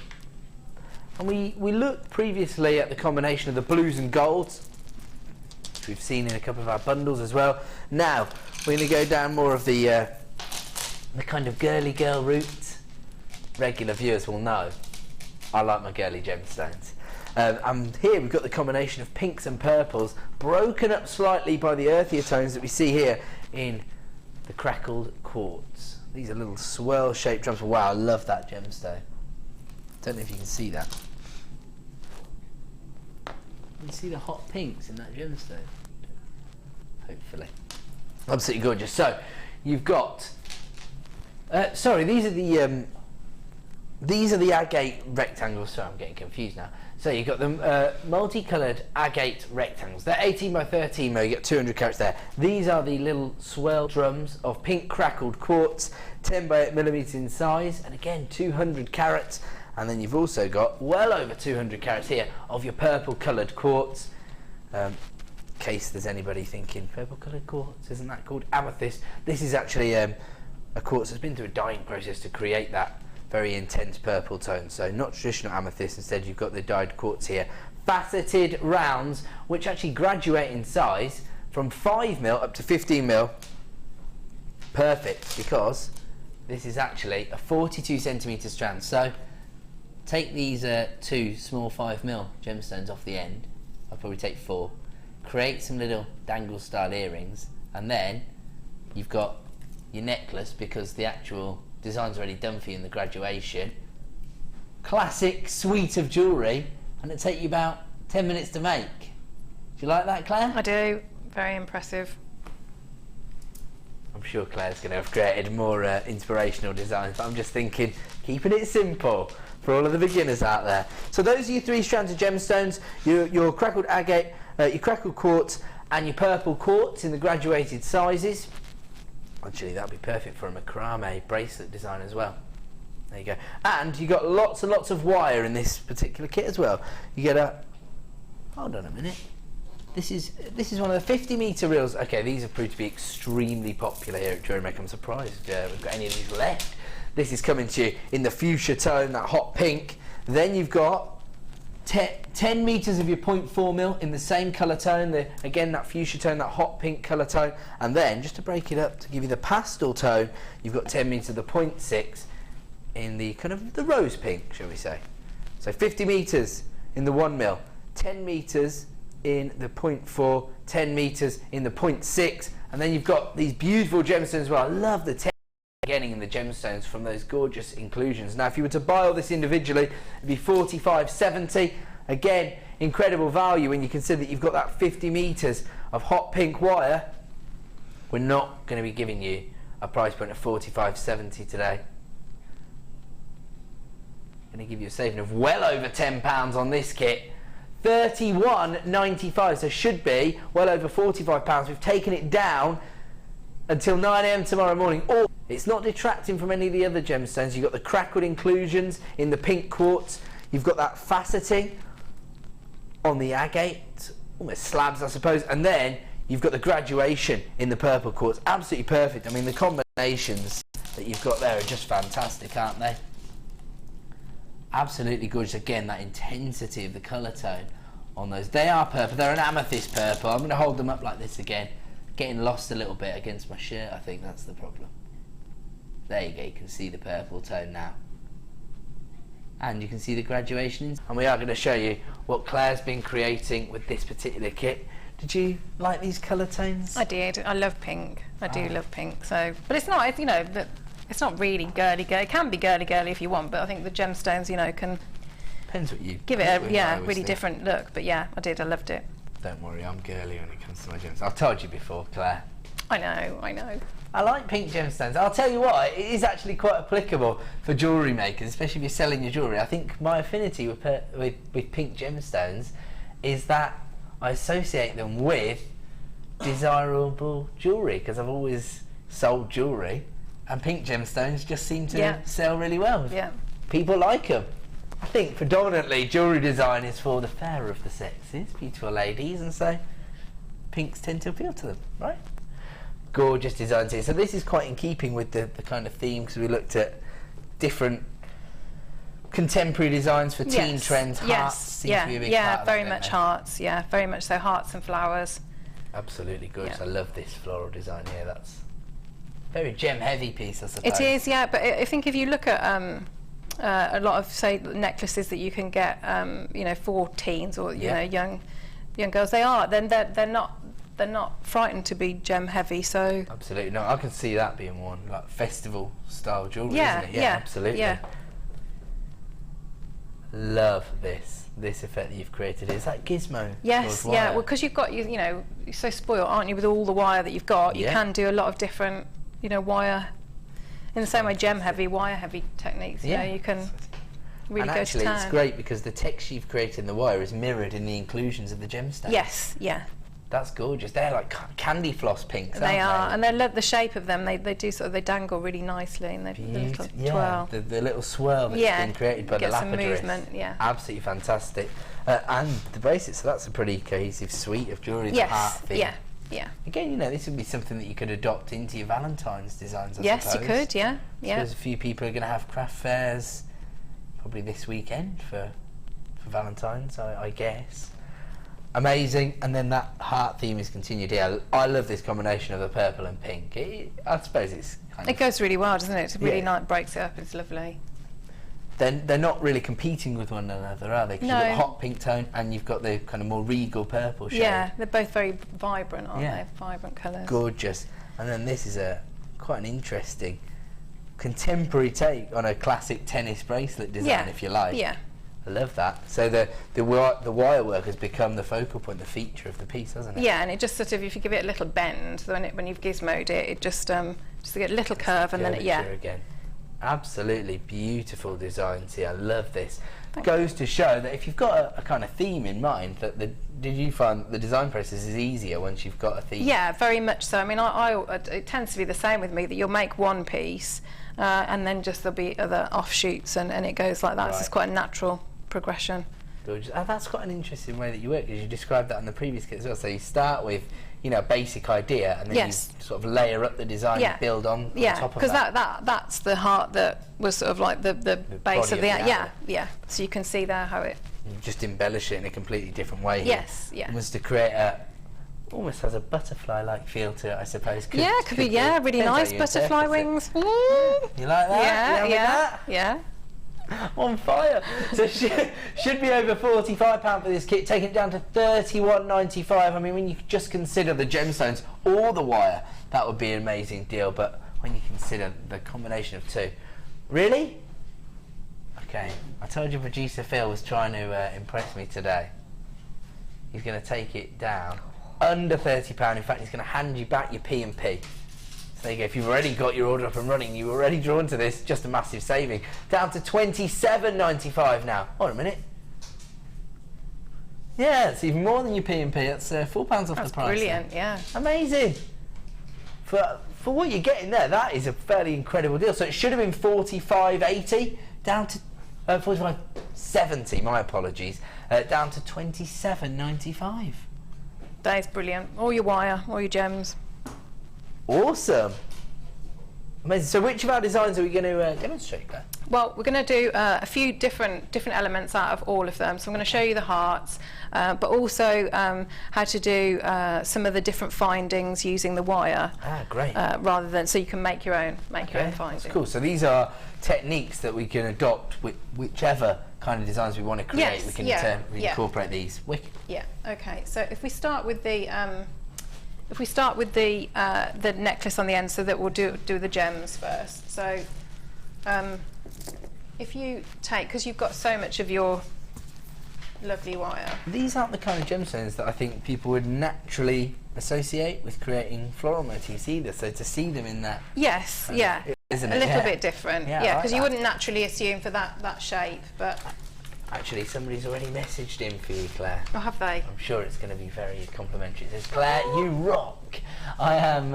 And we looked previously at the combination of the blues and golds, which we've seen in a couple of our bundles as well. Now we're going to go down more of the kind of girly girl route. Regular viewers will know I like my girly gemstones. And here we've got the combination of pinks and purples, broken up slightly by the earthier tones that we see here in the crackled quartz. These are little swirl shaped drums. Wow, I love that gemstone. Don't know if you can see that. You see the hot pinks in that gemstone? Hopefully. Absolutely gorgeous. So you've got sorry, these are the agate rectangles. Sorry, I'm getting confused now. So you've got the multicoloured agate rectangles. They're 18 by 13 mil. You get 200 carats there. These are the little swirl drums of pink crackled quartz, 10 by 8 millimeters in size, and again 200 carats. And then you've also got well over 200 carats here of your purple coloured quartz. In case there's anybody thinking, purple coloured quartz, isn't that called amethyst? This is actually a quartz that's been through a dyeing process to create that very intense purple tone. So not traditional amethyst, instead you've got the dyed quartz here. Faceted rounds, which actually graduate in size from 5 mil up to 15 mil. Perfect, because this is actually a 42 centimetre strand. So take these 2 small 5 mil gemstones off the end. I'll probably take 4. Create some little dangle style earrings, and then you've got your necklace, because the actual design's already done for you in the graduation. Classic suite of jewellery, and it'll take you about 10 minutes to make. Do you like that, Claire? I do. Very impressive. I'm sure Claire's going to have created more inspirational designs, but I'm just thinking, keeping it simple for all of the beginners out there. So those are your 3 strands of gemstones, your crackled agate, your crackled quartz, and your purple quartz in the graduated sizes. Actually, that'd be perfect for a macrame bracelet design as well. There you go. And you got lots and lots of wire in this particular kit as well. You get a, hold on a minute. This is one of the 50-metre reels. Okay, these have proved to be extremely popular here at JewelleryMaker. I'm surprised we've got any of these left. This is coming to you in the fuchsia tone, that hot pink. Then you've got 10 metres of your 0.4mm in the same colour tone. Again, that fuchsia tone, that hot pink colour tone. And then, just to break it up, to give you the pastel tone, you've got 10 metres of the 0.6 in the kind of the rose pink, shall we say. So 50 metres in the 1mm, 10 metres in the 0.4, 10 metres in the 0.6, and then you've got these beautiful gemstones as well. I love the getting in the gemstones from those gorgeous inclusions. Now, if you were to buy all this individually, it'd be $45.70. Again, incredible value when you consider that you've got that 50 metres of hot pink wire. We're not going to be giving you a price point of $45.70 today. Going to give you a saving of well over £10 on this kit. $31.95, so should be well over £45. We've taken it down until 9 AM tomorrow morning. Or it's not detracting from any of the other gemstones. You've got the crackled inclusions in the pink quartz. You've got that faceting on the agate, almost slabs I suppose, and then you've got the graduation in the purple quartz. Absolutely perfect. I mean, the combinations that you've got there are just fantastic, aren't they? Absolutely gorgeous. Again, that intensity of the colour tone on those. They are purple. They're an amethyst purple. I'm going to hold them up like this again. Getting lost a little bit against my shirt. I think that's the problem. There you go. You can see the purple tone now. And you can see the graduations. And we are going to show you what Claire's been creating with this particular kit. Did you like these colour tones? I did. I love pink. I do love pink. So, but it's not, you know, it's not really girly. It can be girly if you want, but I think the gemstones, you know, can depends what you give it a really different look. But yeah, I did. I loved it. Don't worry, I'm girly when it comes to my gemstones. I've told you before, Claire. I know. I like pink gemstones. I'll tell you what, it is actually quite applicable for jewellery makers, especially if you're selling your jewellery. I think my affinity with pink gemstones is that I associate them with desirable jewellery, because I've always sold jewellery. And pink gemstones just seem to sell really well. Yeah. People like them. I think predominantly jewellery design is for the fairer of the sexes, beautiful ladies, and so pinks tend to appeal to them, right? Gorgeous designs here. So this is quite in keeping with the kind of theme, because we looked at different contemporary designs for teen trends. Hearts seem to be a big part of very that, much hearts. Yeah, very much so. Hearts and flowers. Absolutely gorgeous. I love this floral design here. That's very gem-heavy piece, I suppose. It is, yeah. But I think if you look at a lot of, say, necklaces that you can get, you know, for teens or you know, young girls, they're not frightened to be gem-heavy. So absolutely, no, I can see that being worn like festival-style jewellery, isn't it? Yeah, absolutely. Yeah. Love this effect that you've created. Is that gizmo? Yes, yeah. Well, because you've got you know, you're so spoiled, aren't you, with all the wire that you've got? You can do a lot of different, you know, wire, in the same way gem-heavy, wire-heavy techniques. You know, you can really go to town. And actually, it's great because the texture you've created in the wire is mirrored in the inclusions of the gemstones. Yes, yeah. That's gorgeous. They're like candy floss pinks. They are, and the shape of them, they do sort of, they dangle really nicely, and the little twirl. The little swirl that's been created by the Labradorite. Some movement, absolutely fantastic. And the bracelets, so that's a pretty cohesive suite of jewellery. The heart theme. Yeah. Again, you know, this would be something that you could adopt into your Valentine's designs, I suppose. Yes, you could, yeah. There's a few people who are going to have craft fairs probably this weekend for Valentine's, I guess. Amazing. And then that heart theme is continued here. I love this combination of the purple and pink. I suppose it's kind of... It goes really well, doesn't it? It really nice, breaks it up. It's lovely. Then they're not really competing with one another, are they? Because you've got the hot pink tone and you've got the kind of more regal purple shade. Yeah, they're both very vibrant, aren't they? Vibrant colours. Gorgeous. And then this is quite an interesting contemporary take on a classic tennis bracelet design, if you like. Yeah. I love that. So the wire work has become the focal point, the feature of the piece, hasn't it? Yeah, and it just sort of, if you give it a little bend, when you've gizmoed it, it just get a little curve, and then it, yeah. Again. Absolutely beautiful designs here. I love this. Goes to show that if you've got a kind of theme in mind, that did you find the design process is easier once you've got a theme? Yeah, very much so. I mean, it tends to be the same with me, that you'll make one piece and then just there'll be other offshoots, and it goes like that. Right. So it's quite a natural progression. Gorgeous. That's quite an interesting way that you work, because you described that in the previous kit as well. So you start with, you know, a basic idea, and then yes. you sort of layer up the design and build on top of that. Yeah, because that's the heart that was sort of like the base of the yeah. So you can see there how it... You just embellish it in a completely different way here. Yes, yeah. Was to create almost has a butterfly-like feel to it, I suppose. Could be, really nice butterfly wings. You like that? Yeah. On fire. So should be over £45 for this kit, taking it down to £31.95. I mean, when you just consider the gemstones or the wire, that would be an amazing deal. But when you consider the combination of two, really? Okay, I told you producer Phil was trying to impress me today. He's going to take it down under £30. In fact, he's going to hand you back your P&P. So there you go. If you've already got your order up and running, you're already drawn to this, just a massive saving. Down to £27.95 now. Hold on a minute. Yeah, it's even more than your P&P. That's £4 off the price. That's brilliant, yeah. Amazing. For what you're getting there, that is a fairly incredible deal. So it should have been £45.80, down to £45.70, my apologies, down to £27.95. That is brilliant. All your wire, all your gems. Awesome. Amazing. So which of our designs are we going to demonstrate there? Well, we're going to do a few different elements out of all of them. So I'm going to show you the hearts, but also how to do some of the different findings using the wire. Ah, great. Rather than, so you can make your own findings. That's cool. So these are techniques that we can adopt with whichever kind of designs we want to create. Yes, we can incorporate these. Wicked. Yeah. Okay. So if we start with the the necklace on the end, so that we'll do the gems first. So if you take, because you've got so much of your lovely wire. These aren't the kind of gemstones that I think people would naturally associate with creating floral motifs either. So to see them in that, yes, yeah, isn't a it? little bit different, yeah, because you wouldn't naturally assume for that shape, but. Actually, somebody's already messaged in for you, Claire. Oh, have they? I'm sure it's going to be very complimentary. It says, Claire, you rock. I'm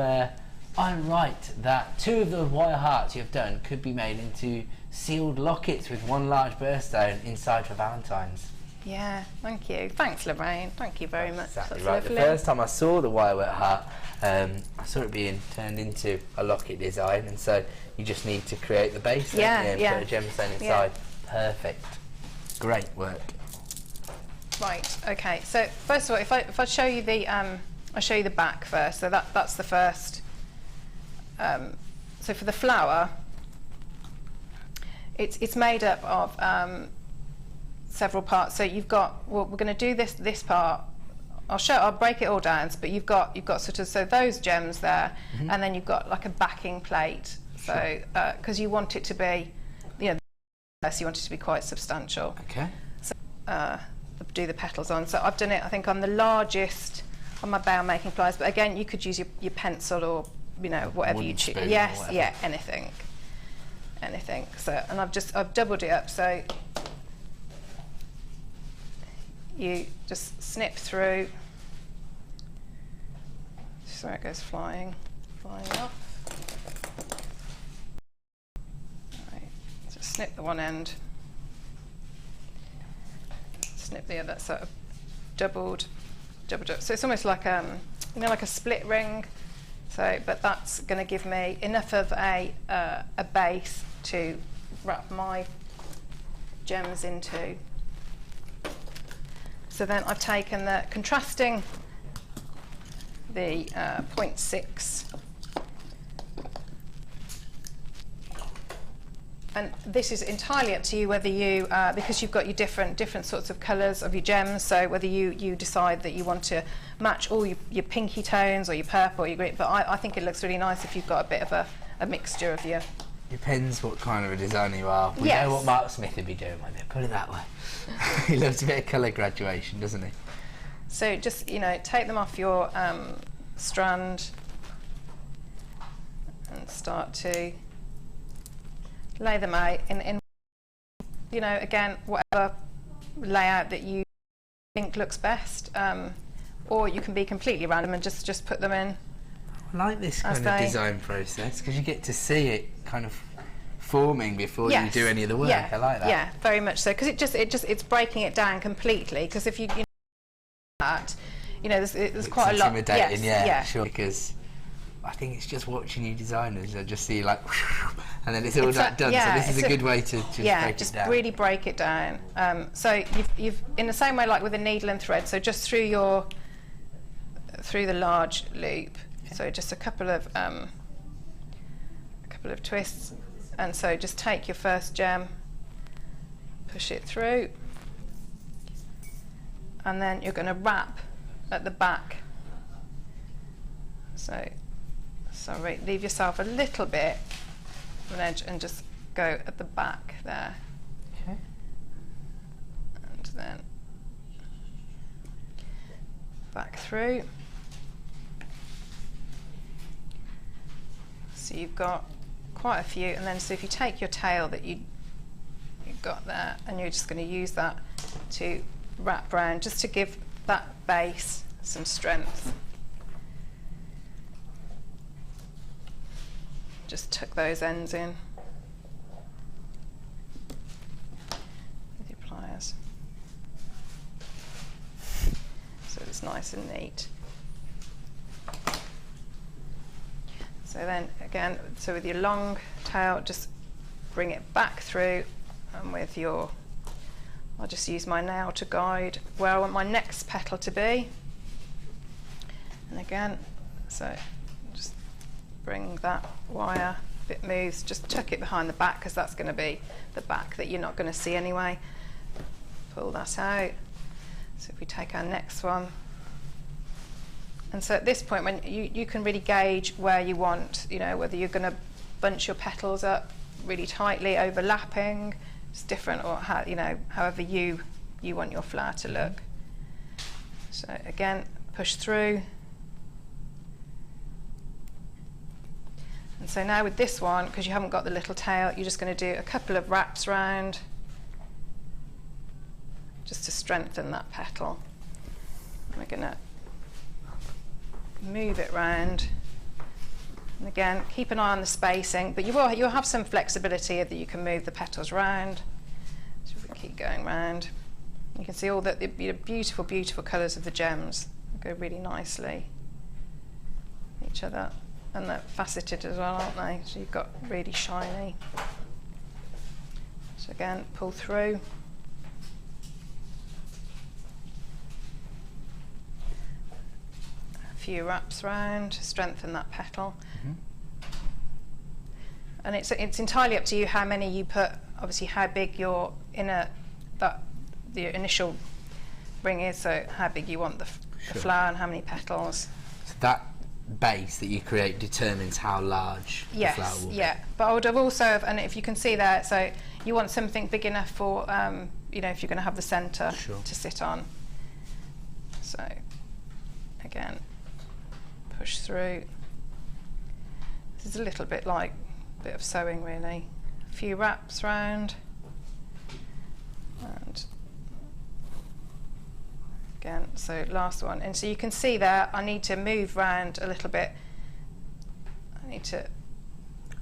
right that 2 of the wire hearts you've done could be made into sealed lockets with 1 large birthstone inside for Valentine's. Yeah, thank you. Thanks, Lorraine. Thank you very much. Exactly That's right. lovely. The first time I saw the wirework heart, I saw it being turned into a locket design, and so you just need to create the base and put a gemstone inside. Perfect. Great work. Right. Okay. So first of all, if I show you the I'll show you the back first. So that's the first. So for the flower, it's made up of several parts. So you've got, well, we're going to do this part. I'll break it all down. But you've got sort of, so those gems there, and then you've got like a backing plate. So because you want it to be, you want it to be quite substantial. Okay. So do the petals on. So I've done it, I think, on the largest on my bow making pliers. But again, you could use your pencil or whatever you choose. Yes, yeah, anything. So, and I've doubled it up. So you just snip through. So it goes flying off. Snip the one end, snip the other, so doubled up. So it's almost like like a split ring. So, but that's going to give me enough of a base to wrap my gems into. So then I've taken the contrasting the 0.6. And this is entirely up to you whether you, because you've got your different sorts of colours of your gems, so whether you decide that you want to match all your pinky tones or your purple or your green, but I think it looks really nice if you've got a bit of a mixture of your Depends what kind of a designer you are. We Yes. know what Mark Smith would be doing with it, put it that way. He loves a bit of colour graduation, doesn't he? So just, you know, take them off your strand and start to lay them out in, you know, again, whatever layout that you think looks best, or you can be completely random and just put them in. I like this kind of design process because you get to see it kind of forming before you do any of the work. Yeah. I like that. Yeah, very much so, because it's breaking it down completely. Because if you know that, you know, there's quite a lot. Intimidating, yes, yeah, sure. Because I think it's just watching you designers. I just see like, and then it's all that done. Yeah, so this is a good way to just break it down. really break it down. So you've in the same way like with a needle and thread. So just through the large loop. So just a couple of twists, and so just take your first gem, push it through, and then you're going to wrap at the back. So sorry, leave yourself a little bit of an edge and just go at the back there. Okay. And then back through. So you've got quite a few, and then so if you take your tail that you've got there, and you're just going to use that to wrap round, just to give that base some strength. Just tuck those ends in with your pliers, so it's nice and neat. So then again, so with your long tail, just bring it back through, and with your, I'll just use my nail to guide where I want my next petal to be. And again, so just bring that wire, if it moves, just tuck it behind the back, because that's going to be the back that you're not going to see anyway. Pull that out. So if we take our next one, and so at this point, when you can really gauge where you want, you know, whether you're going to bunch your petals up really tightly, overlapping, it's different, or how, you know, however you want your flower to look. So again, push through. And so now with this one, because you haven't got the little tail, you're just going to do a couple of wraps round, just to strengthen that petal. And we're going to move it round, and again keep an eye on the spacing, but you'll have some flexibility that you can move the petals round. So if we keep going round, you can see all the beautiful colours of the gems go really nicely each other, and they're faceted as well, aren't they? So you've got really shiny. So again, pull through. Few wraps round to strengthen that petal. And it's entirely up to you how many you put, obviously how big your the initial ring is, so how big you want the flower and how many petals. So that base that you create determines how large the flower will be. Yeah, but I would have also, and if you can see there, so you want something big enough for, you know, if you're going to have the centre to sit on. So again, push through. This is a little bit like a bit of sewing really. A few wraps round, and again, so last one. And so you can see there, I need to move round a little bit. I need to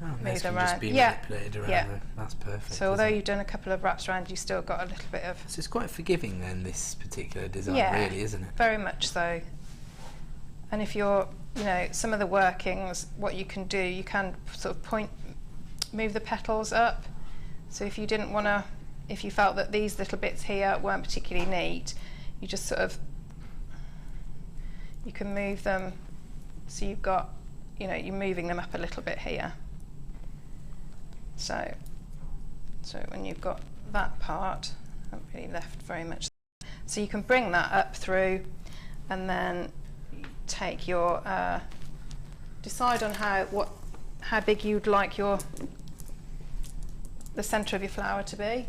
move them around. Just be manipulated around there. That's perfect. So although you've done a couple of wraps around, you've still got a little bit of. So it's quite forgiving then, this particular design, really, isn't it? Very much so. And if you're, you know, some of the workings, what you can do, you can sort of move the petals up. So if you didn't want to, if you felt that these little bits here weren't particularly neat, you just sort of, you can move them. So you've got, you know, you're moving them up a little bit here. So when you've got that part, I haven't really left very much. So you can bring that up through, and then take your decide on how big you'd like your the centre of your flower to be.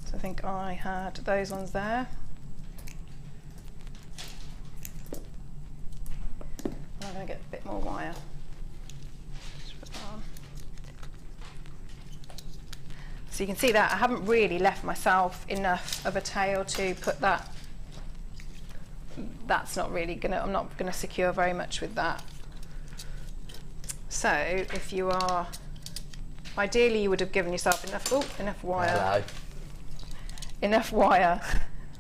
So I think I had those ones there. I'm going to get a bit more wire. Just put that on. So you can see that I haven't really left myself enough of a tail to put that. That's not really going to, I'm not going to secure very much with that. So if you are, ideally you would have given yourself enough wire. Hello. Enough wire,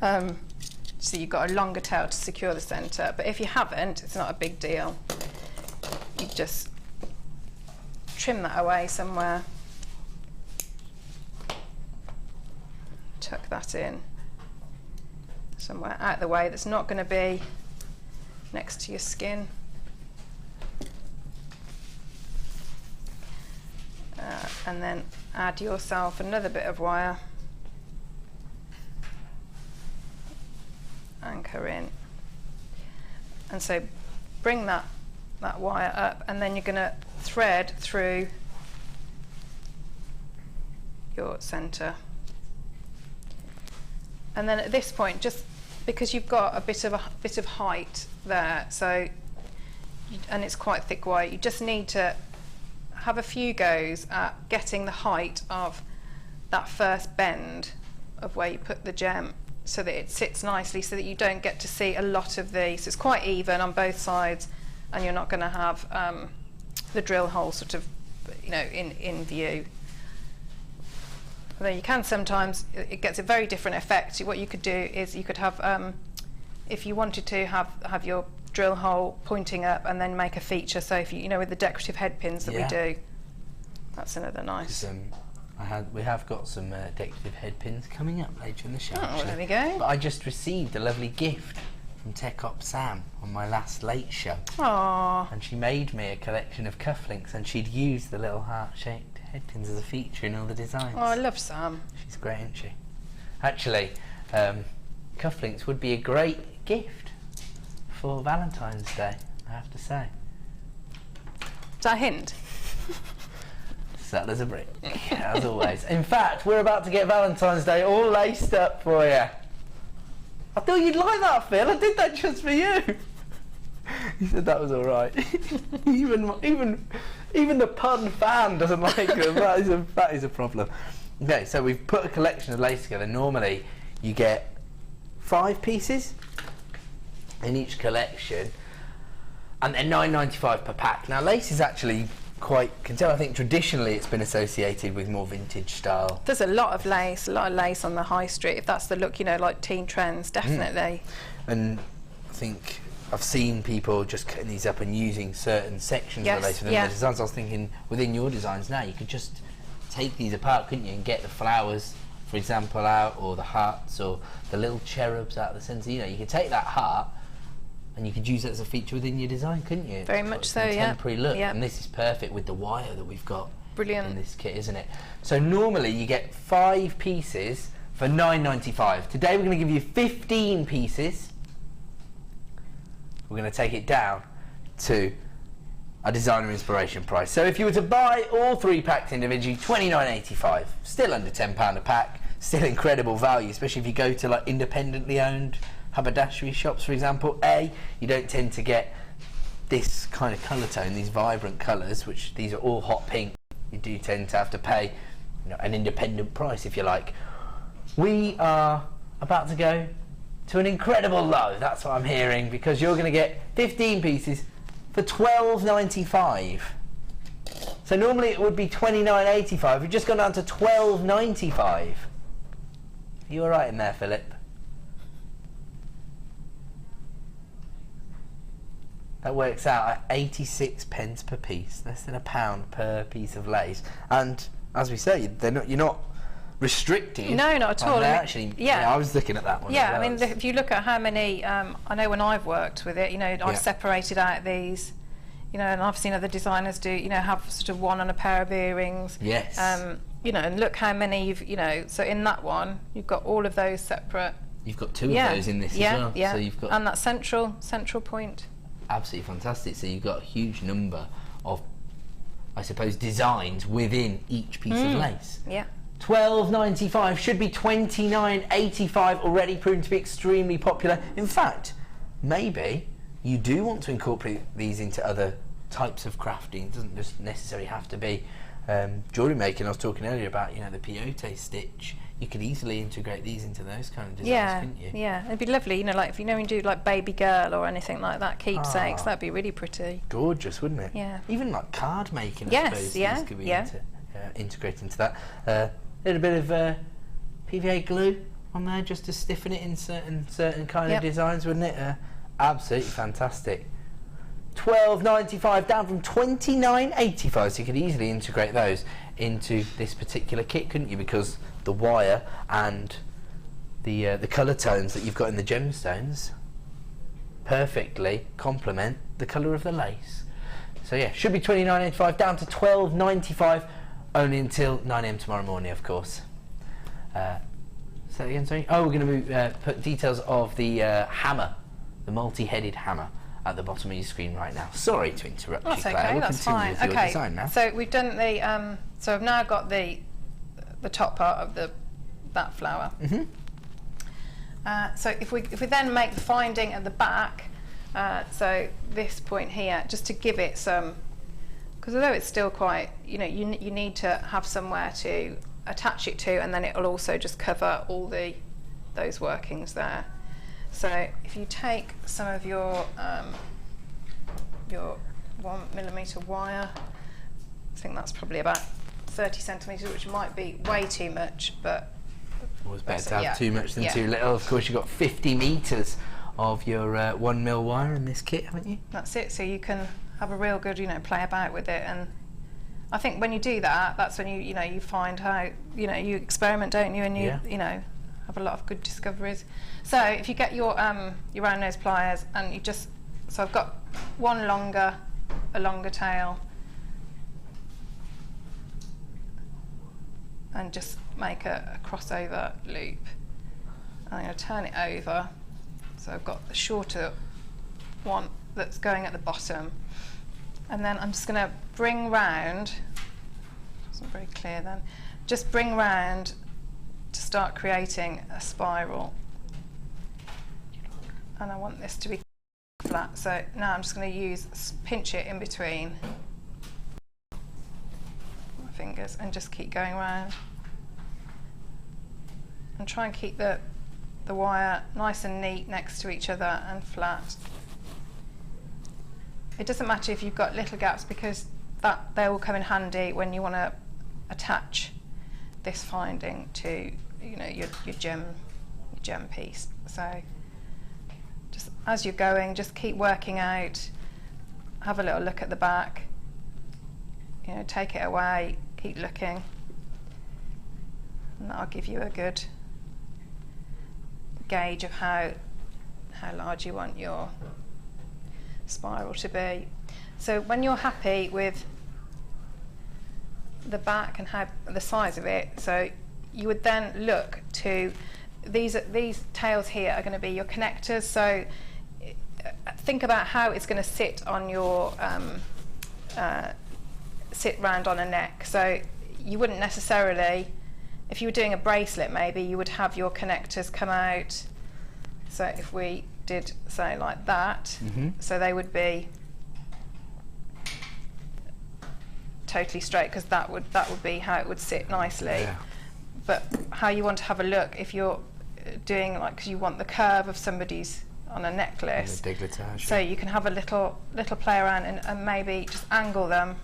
so you've got a longer tail to secure the centre. But if you haven't, it's not a big deal. You just trim that away somewhere. Tuck that in somewhere out of the way that's not going to be next to your skin. And then add yourself another bit of wire. Anchor in. And so bring that wire up, and then you're going to thread through your centre. And then at this point, just because you've got a bit of height there, so and it's quite thick wire, you just need to have a few goes at getting the height of that first bend of where you put the gem, so that it sits nicely, so that you don't get to see a lot of these. So it's quite even on both sides, and you're not going to have the drill hole sort of, you know, in view. Although you can sometimes, it gets a very different effect. What you could do is you could have, if you wanted to have your drill hole pointing up and then make a feature. So if you know, with the decorative head pins that we do, that's another nice. We have got some decorative head pins coming up later in the show. Oh, there we go. But I just received a lovely gift from Tech Op Sam on my last late show. Aww. And she made me a collection of cufflinks, and she'd used the little heart-shaped head pins as a feature in all the designs. Oh, I love Sam. She's great, isn't she? Actually, cufflinks would be a great gift for Valentine's Day, I have to say. Is that a hint? Settle as a brick, as always. In fact, we're about to get Valentine's Day all laced up for you. I thought you'd like that, Phil. I did that just for you. He said that was all right. even the pun fan doesn't like them. That is a problem. Okay, so we've put a collection of lace together. Normally, you get 5 pieces in each collection, and they're $9.95 per pack. Now, lace is actually quite, I think traditionally it's been associated with more vintage style. There's a lot of lace on the high street, if that's the look, you know, like teen trends, definitely. And I think I've seen people just cutting these up and using certain sections of the lace within their designs. I was thinking, within your designs now, you could just take these apart, couldn't you, and get the flowers, for example, out, or the hearts, or the little cherubs out of the centre. You know, you could take that heart and you could use it as a feature within your design, couldn't you? Very much so, yeah. Contemporary look, and this is perfect with the wire that we've got. Brilliant. In this kit, isn't it? So normally you get 5 pieces for $9.95. Today we're going to give you 15 pieces. We're going to take it down to a designer inspiration price. So if you were to buy all 3 packs individually, $29.85. Still under £10 a pack. Still incredible value, especially if you go to like independently owned haberdashery shops, for example. You don't tend to get this kind of colour tone, these vibrant colours, which these are all hot pink. You do tend to have to pay, you know, an independent price, if you like. We are about to go to an incredible low, that's what I'm hearing, because you're going to get 15 pieces for $12.95. So normally it would be $29.85. We've just gone down to $12.95. Are you all right in there, Philip? That works out at 86 pence per piece, less than £1 per piece of lace. And as we say, you're not restricted. No, not at all. Actually, I was looking at that one. Yeah, as well. I mean, if you look at how many, I know when I've worked with it, you know, I've separated out these, you know, and I've seen other designers do, you know, have sort of one on a pair of earrings. Yes. You know, and look how many you've, you know, so in that one, you've got all of those separate. You've got 2 of those in this as well. Yeah, so you've got and that central point. Absolutely fantastic. So you've got a huge number of I suppose, designs within each piece of lace. Yeah. £12.95 should be £29.85, already proven to be extremely popular. In fact, maybe you do want to incorporate these into other types of crafting. It doesn't just necessarily have to be jewellery making. I was talking earlier about, you know, the peyote stitch. You could easily integrate these into those kind of designs, couldn't you? Yeah, it'd be lovely, you know, like if you know when you do like baby girl or anything like that, keepsakes, that'd be really pretty. Gorgeous, wouldn't it? Yeah. Even like card making, I Yes, suppose, yeah, these could be yeah. integrated into that. A little bit of PVA glue on there just to stiffen it in certain kind of designs, wouldn't it? Absolutely fantastic. £12.95 down from £29.85, so you could easily integrate those into this particular kit, couldn't you? Because the wire and the colour tones that you've got in the gemstones perfectly complement the colour of the lace. So yeah, should be £29.85 down to £12.95, only until 9 AM tomorrow morning, of course. Say again, sorry. Oh, we're going to put details of the hammer, the multi-headed hammer, at the bottom of your screen right now. Sorry to interrupt you, Claire. Okay, We'll that's continue fine. with your Okay, design now. so we've done the so I've now got the top part of that flower. So if we then make the finding at the back, so this point here, just to give it some, because although it's still quite, you know, you need to have somewhere to attach it to, and then it will also just cover all those workings there. So if you take some of your 1mm wire, I think that's probably about 30 centimetres, which might be way too much, but always better to have too much than too little. Of course, you've got 50 metres of your 1mm wire in this kit, haven't you? That's it. So you can have a real good, you know, play about with it. And I think when you do that, that's when you find how, you know, you experiment, don't you? And you know, have a lot of good discoveries. So if you get your round nose pliers, and you just, so I've got a longer tail, and just make a crossover loop. I'm going to turn it over, so I've got the shorter one that's going at the bottom, and then I'm just going to bring round, wasn't very clear then, just bring round to start creating a spiral. And I want this to be flat, so now I'm just going to pinch it in between my fingers and just keep going around, and try and keep the wire nice and neat next to each other and flat. It doesn't matter if you've got little gaps, because they will come in handy when you want to attach this finding to, you know, your gem piece. So just as you're going, just keep working out, have a little look at the back, you know, take it away, keep looking, and that'll give you a good gauge of how large you want your spiral to be. So when you're happy with the back and how the size of it, so you would then look to these tails here are going to be your connectors. So think about how it's going to sit on your sit round on a neck. So you wouldn't necessarily, if you were doing a bracelet, maybe you would have your connectors come out. So if we did say like that, so they would be totally straight, because that would be how it would sit nicely. Yeah. But how you want to have a look, if you're doing like, because you want the curve of somebody's on a necklace, so you can have a little play around and maybe just angle them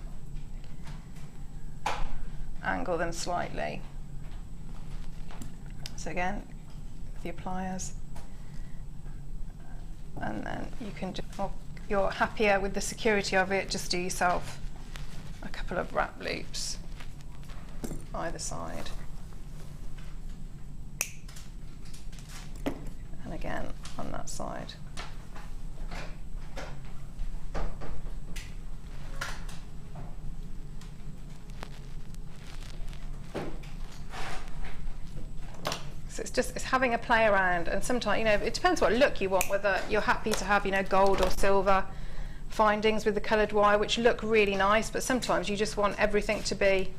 slightly. So again, with your pliers, and then you can just, if you're happier with the security of it, just do yourself a couple of wrap loops either side. And again on that side. So it's having a play around, and sometimes, you know, it depends what look you want, whether you're happy to have, you know, gold or silver findings with the coloured wire, which look really nice, but sometimes you just want everything to be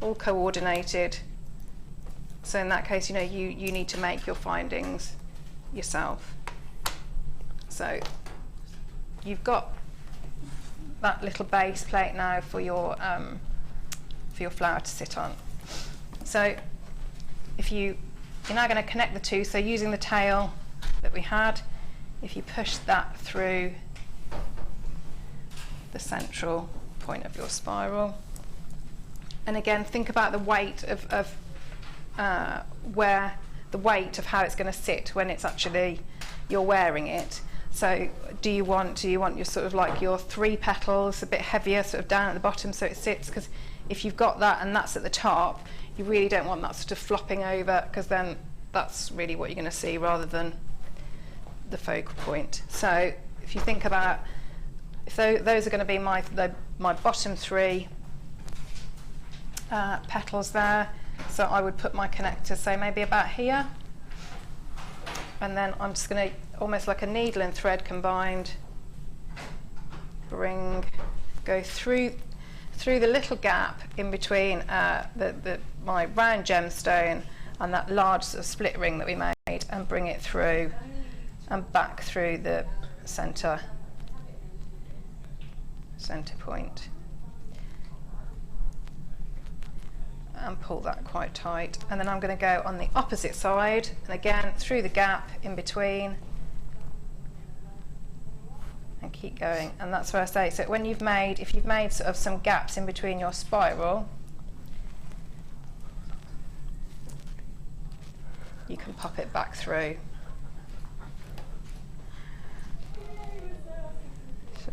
all coordinated. So in that case, you know, you need to make your findings yourself. So you've got that little base plate now for your flower to sit on. So if you're now going to connect the two, so using the tail that we had, if you push that through the central point of your spiral, and again think about the weight of where the weight of how it's going to sit when it's actually you're wearing it. So do you want your sort of like your 3 petals a bit heavier sort of down at the bottom so it sits, because if you've got that and that's at the top, you really don't want that sort of flopping over, because then that's really what you're going to see rather than the focal point. So if you think about, if those are going to be my bottom 3 petals there, so I would put my connector, say maybe about here, and then I'm just going to, almost like a needle and thread combined, go through the little gap in between my round gemstone and that large sort of split ring that we made, and bring it through and back through the center point, and pull that quite tight. And then I'm going to go on the opposite side, and again through the gap in between, and keep going. And that's where I say, so when if you've made sort of some gaps in between your spiral, you can pop it back through. So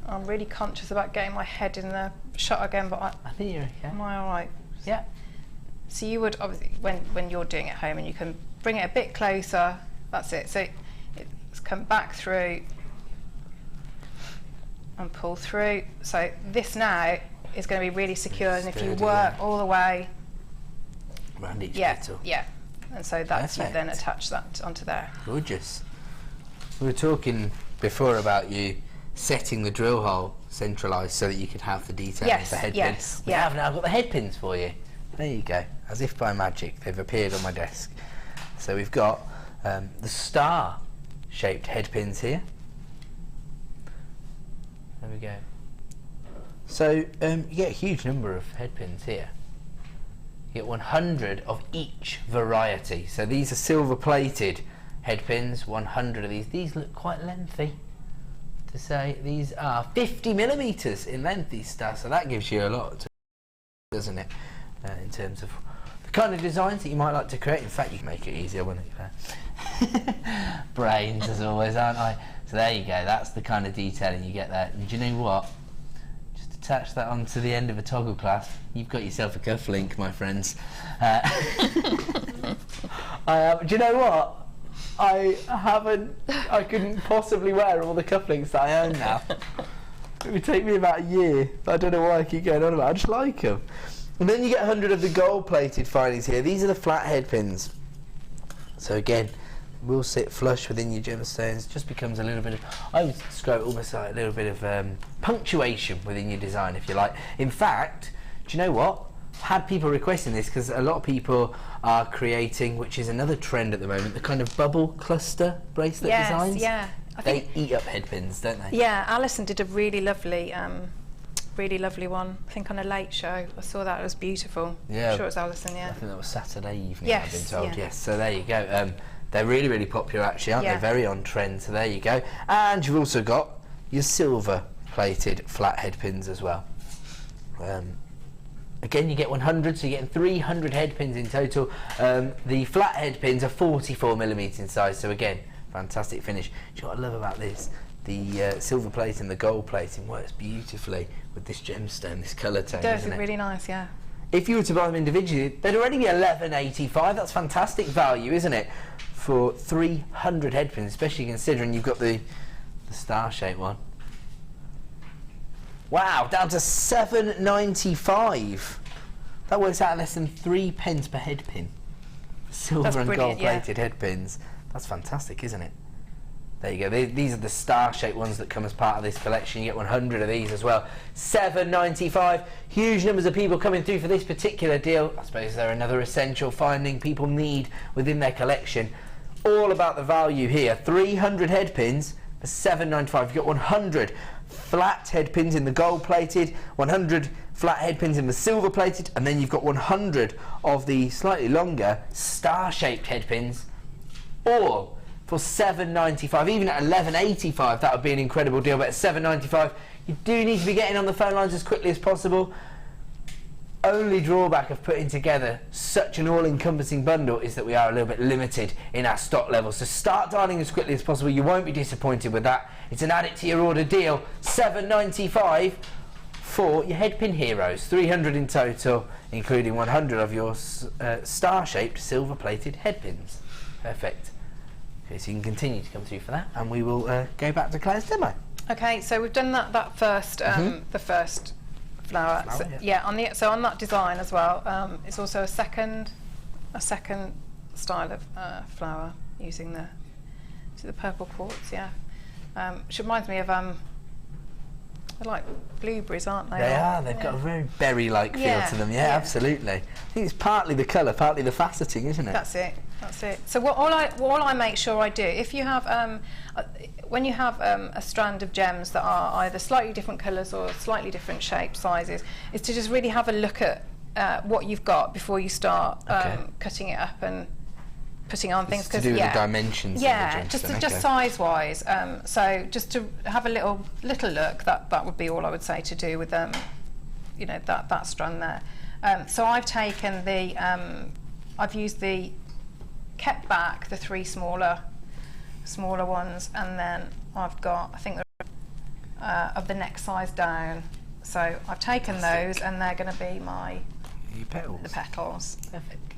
I'm really conscious about getting my head in the shot again, but I think you're okay. Am I all right? Yeah. So you would obviously, when you're doing it at home, and you can bring it a bit closer, that's it. So it's come back through and pull through. So this now is going to be really secure, and if you work all the way around each petal. Yeah, and so that's, you Perfect. then attach that onto there. Gorgeous. We were talking before about you setting the drill hole centralised so that you could have the detail of the head pins. We have now got the head pins for you. There you go. As if by magic, they've appeared on my desk. So we've got the star-shaped head pins here. There we go. So you get a huge number of head pins here. You get 100 of each variety. So these are silver-plated head pins, 100 of these. These look quite lengthy. To say these are 50 millimeters in length, these stars, so that gives you a lot, doesn't it, in terms of the kind of designs that you might like to create. In fact, you can make it easier, wouldn't you? Brains, as always, aren't I? So there you go, that's the kind of detailing you get there. And do you know what? Just attach that onto the end of a toggle clasp. You've got yourself a cufflink, my friends. Do you know what? I couldn't possibly wear all the cufflinks that I own now. It would take me about a year. I don't know why I keep going on about it. I just like them. And then you get 100 of the gold-plated findings here. These are the flat head pins. So again, will sit flush within your gemstones. Just becomes a little bit of, I would describe it almost like a little bit of punctuation within your design, if you like. In fact, do you know what? Had people requesting this, because a lot of people are creating, which is another trend at the moment, the kind of bubble cluster bracelet designs. Yeah. They eat up head pins, don't they? Yeah, Alison did a really lovely one. I think on a late show. I saw that. It was beautiful. Yeah. I'm sure it was Alison. Yeah. I think that was Saturday evening. Yes, I've been told. yeah. Yes. So there you go. They're really, really popular, actually, aren't Yeah. they? Very on trend. So there you go. And you've also got your silver-plated flat head pins as well. Again, you get 100, so you're getting 300 head pins in total. The flat head pins are 44 millimeters in size, so again, fantastic finish. Do you know what I love about this? The silver plating, the gold plating works beautifully with this gemstone, this colour tone, Those doesn't are it? really nice, yeah. If you were to buy them individually, they'd already be $11.85. That's fantastic value, isn't it? For 300 head pins, especially considering you've got the star-shaped one. Wow, down to $7.95. That works out less than 3 pence per head pin. Silver and gold plated head pins. That's fantastic, isn't it? There you go. These are the star-shaped ones that come as part of this collection. You get 100 of these as well. $7.95. Huge numbers of people coming through for this particular deal. I suppose they're another essential finding people need within their collection. All about the value here. 300 head pins for $7.95. You've got 100 flat head pins in the gold-plated, 100 flat head pins in the silver-plated, and then you've got 100 of the slightly longer star-shaped head pins, all for $7.95. Even at $11.85, that would be an incredible deal, but at $7.95, you do need to be getting on the phone lines as quickly as possible. Only drawback of putting together such an all-encompassing bundle is that we are a little bit limited in our stock levels. So start dialing as quickly as possible. You won't be disappointed with that. It's an add it to your order deal. $7.95 for your headpin heroes. 300 in total, including 100 of your star-shaped silver-plated headpins. Perfect. Okay, so you can continue to come through for that, and we will go back to Claire's demo. Okay, so we've done that first, the first flower. So, yeah, on that design as well, it's also a second style of flower using the purple quartz. Yeah, which reminds me of they're like blueberries, aren't they? They are. They've got a very berry-like feel to them. Yeah, absolutely. I think it's partly the colour, partly the faceting, isn't it? That's it. That's it. So all I make sure I do, if you have when you have a strand of gems that are either slightly different colours or slightly different shapes, sizes, is to just really have a look at what you've got before you start cutting it up and putting on things. To do with the dimensions. Yeah, just size-wise. So just to have a little look, that would be all I would say to do with you know, that strand there. So I've taken I've used kept back the 3 smaller ones, and then I've got, I think they're of the next size down. So I've taken those, and they're going to be the petals. Perfect.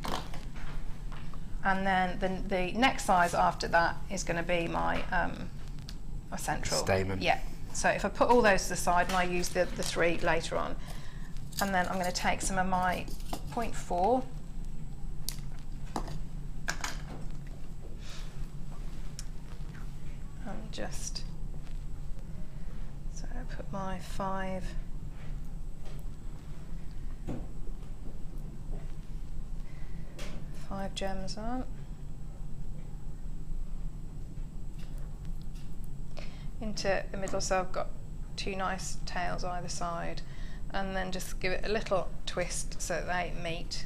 And then the next size after that is going to be my central stamen. Yeah. So if I put all those to the side, and I use the 3 later on, and then I'm going to take some of my 0.4. So I put my 5 gems on into the middle, so I've got 2 nice tails either side, and then just give it a little twist so that they meet.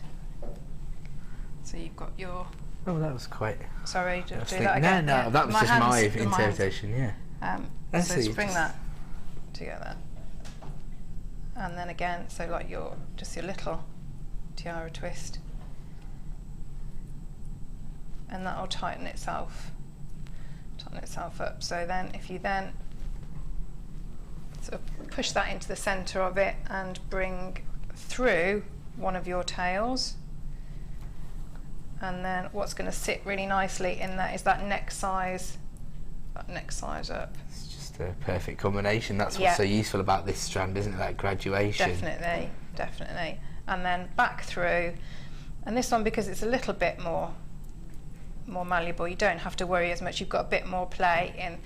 So you've got your... Oh, that was quite... Sorry, do that again. No, that was just my interpretation, yeah. So just bring that together. And then again, so like your little tiara twist. And that'll tighten itself up. So then if you then sort of push that into the centre of it and bring through one of your tails, and then what's going to sit really nicely in there is that next size up. It's just a perfect combination. That's what's so useful about this strand, isn't it? That graduation. Definitely. And then back through, and this one, because it's a little bit more malleable, you don't have to worry as much. You've got a bit more play in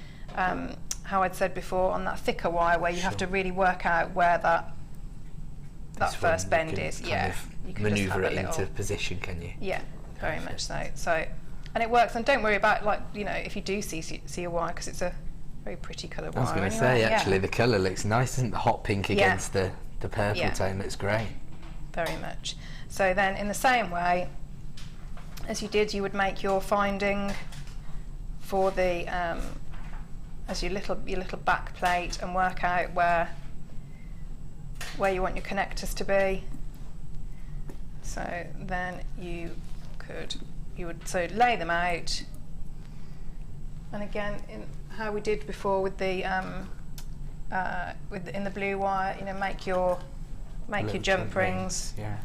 how I'd said before on that thicker wire, where you have to really work out where that first bend is. Yeah, you can manoeuvre it into position, can you? Yeah, very much so. So, and it works. And don't worry about, like, you know, if you do see a wire, because it's a very pretty colour wire. I was going to say, actually, the colour looks nice, isn't it? The hot pink against the purple tone looks great. Very much. So then, in the same way as you did, you would make your finding for the as your little back plate, and work out where you want your connectors to be. So then you would lay them out, and again, in how we did before with the in the blue wire, you know, make your jump rings. Yeah.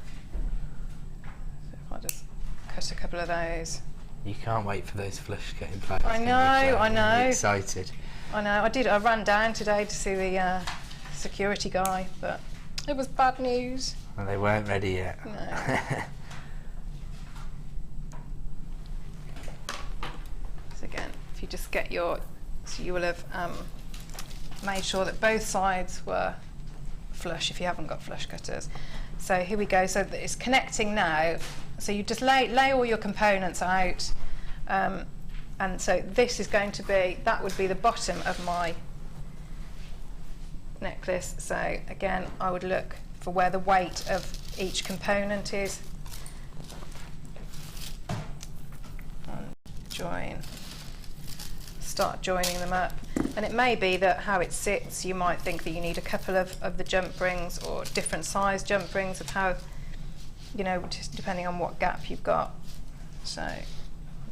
So if I just cut a couple of those. You can't wait for those flush getting played. I know. I'm excited. I know. I ran down today to see the security guy, but it was bad news. Well, they weren't ready yet. No. So again, if you just get your So you will have made sure that both sides were flush if you haven't got flush cutters. So here we go, so it's connecting now. So you just lay all your components out, and so this is going to be, that would be the bottom of my necklace. So again, I would look for where the weight of each component is. And start joining them up. And it may be that how it sits, you might think that you need a couple of the jump rings or different size jump rings of how, you know, just depending on what gap you've got. So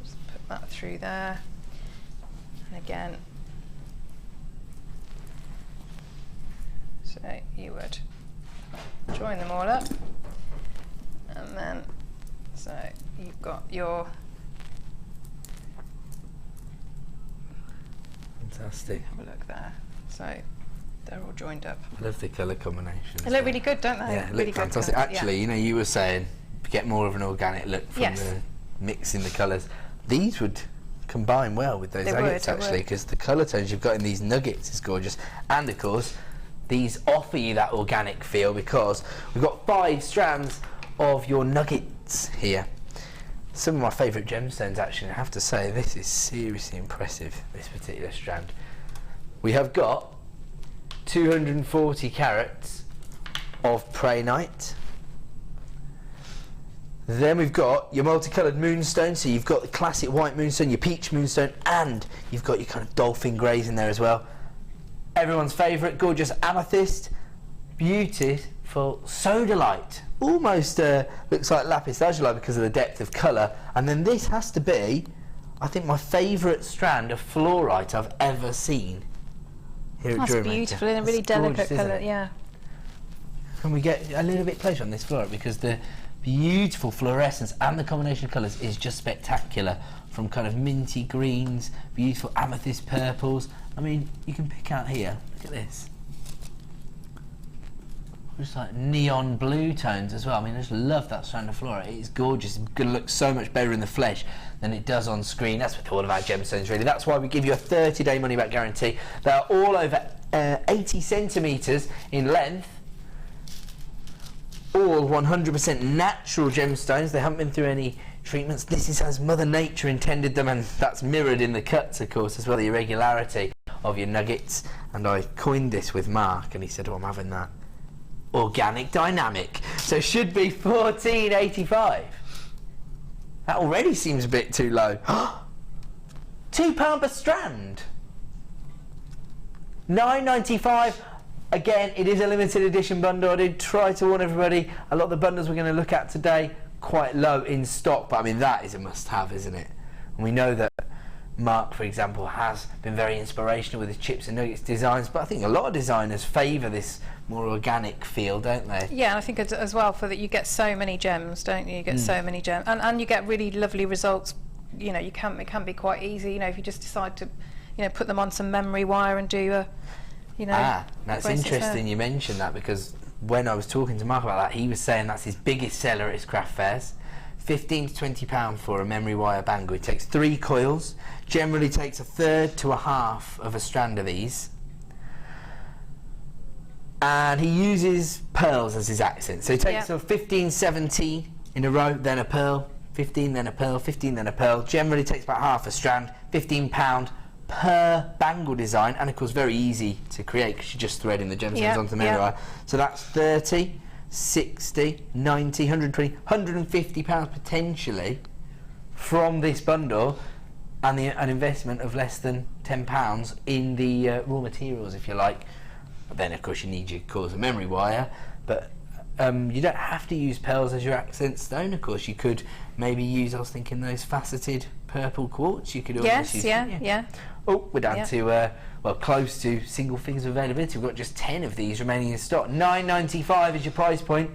just put that through there. And again, so you would join them all up, and then so you've got your fantastic. Have a look there. So they're all joined up. I love the colour combinations. They look really good, don't they? Yeah, really look fantastic. Good, Actually, you know, you were saying get more of an organic look from the mixing the colours. These would combine well with those agates actually, because the colour tones you've got in these nuggets is gorgeous. And of course, these offer you that organic feel because we've got 5 strands of your nuggets here. Some of my favourite gemstones actually, I have to say, this is seriously impressive, this particular strand. We have got 240 carats of Pyrite. Then we've got your multicoloured moonstone, so you've got the classic white moonstone, your peach moonstone, and you've got your kind of dolphin greys in there as well. Everyone's favourite, gorgeous amethyst, beautiful sodalite. Almost looks like lapis lazuli because of the depth of colour. And then this has to be, I think, my favourite strand of fluorite I've ever seen here at JewelleryMaker. That's beautiful in a really delicate colour, yeah. And we get a little bit pleasure on this fluorite because the beautiful fluorescence and the combination of colours is just spectacular. From kind of minty greens, beautiful amethyst purples. I mean, you can pick out here, look at this. Just like neon blue tones as well. I mean, I just love that strand of fluorite. It's gorgeous. It's going to look so much better in the flesh than it does on screen. That's with all of our gemstones, really. That's why we give you a 30-day money-back guarantee. They're all over 80 centimetres in length. All 100% natural gemstones. They haven't been through any treatments. This is as Mother Nature intended them, and that's mirrored in the cuts, of course, as well, the irregularity of your nuggets. And I coined this with Mark, and he said, oh, I'm having that. Organic dynamic. So should be $14.85. That already seems a bit too low. £2 per strand. $9.95. Again, it is a limited edition bundle. I did try to warn everybody. A lot of the bundles we're going to look at today quite low in stock, but I mean that is a must-have, isn't it? And we know that Mark, for example, has been very inspirational with his chips and nuggets designs, but I think a lot of designers favour this more organic feel, don't they? Yeah, and I think as well for that you get so many gems, don't you? You get so many gems, and you get really lovely results. You know, it can be quite easy. You know, if you just decide to, you know, put them on some memory wire and do a, you know. That's interesting you mentioned that, because when I was talking to Mark about that, he was saying that's his biggest seller at his craft fairs. £15 to £20 for a memory wire bangle. It takes 3 coils, generally takes 1/3 to 1/2 of a strand of these, and he uses pearls as his accent. So he takes sort of 15, 17 in a row, then a pearl, 15, then a pearl, 15, then a pearl. Generally takes about half a strand, £15 per bangle design, and of course very easy to create because you're just threading the gemstones onto the memory wire. So that's 30, 60, 90, 120, £150 potentially from this bundle, and an investment of less than £10 in the raw materials, if you like. But then of course you need your coils of memory wire, but you don't have to use pearls as your accent stone. Of course you could maybe use, I was thinking, those faceted purple quartz. You could always use. Oh, we're down to well, close to single figures of availability. We've got just 10 of these remaining in stock. £9.95 is your price point.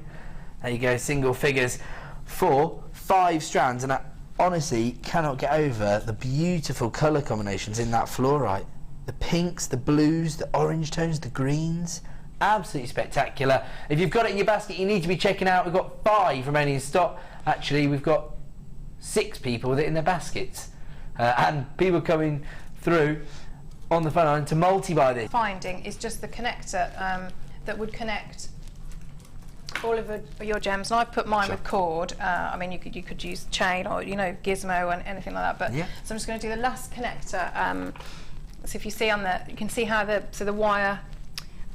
There you go, single figures for 5 strands, and I honestly cannot get over the beautiful colour combinations in that fluorite. The pinks, the blues, the orange tones, the greens. Absolutely spectacular. If you've got it in your basket, you need to be checking out. We've got 5 remaining in stock. Actually, we've got 6 people with it in their baskets, and people coming through on the phone line to multi-buy this. Finding is just the connector that would connect all of your gems, and I've put mine with cord. I mean, you could use chain or gizmo and anything like that. But so I'm just going to do the last connector. So if you see on the, you can see how the wire,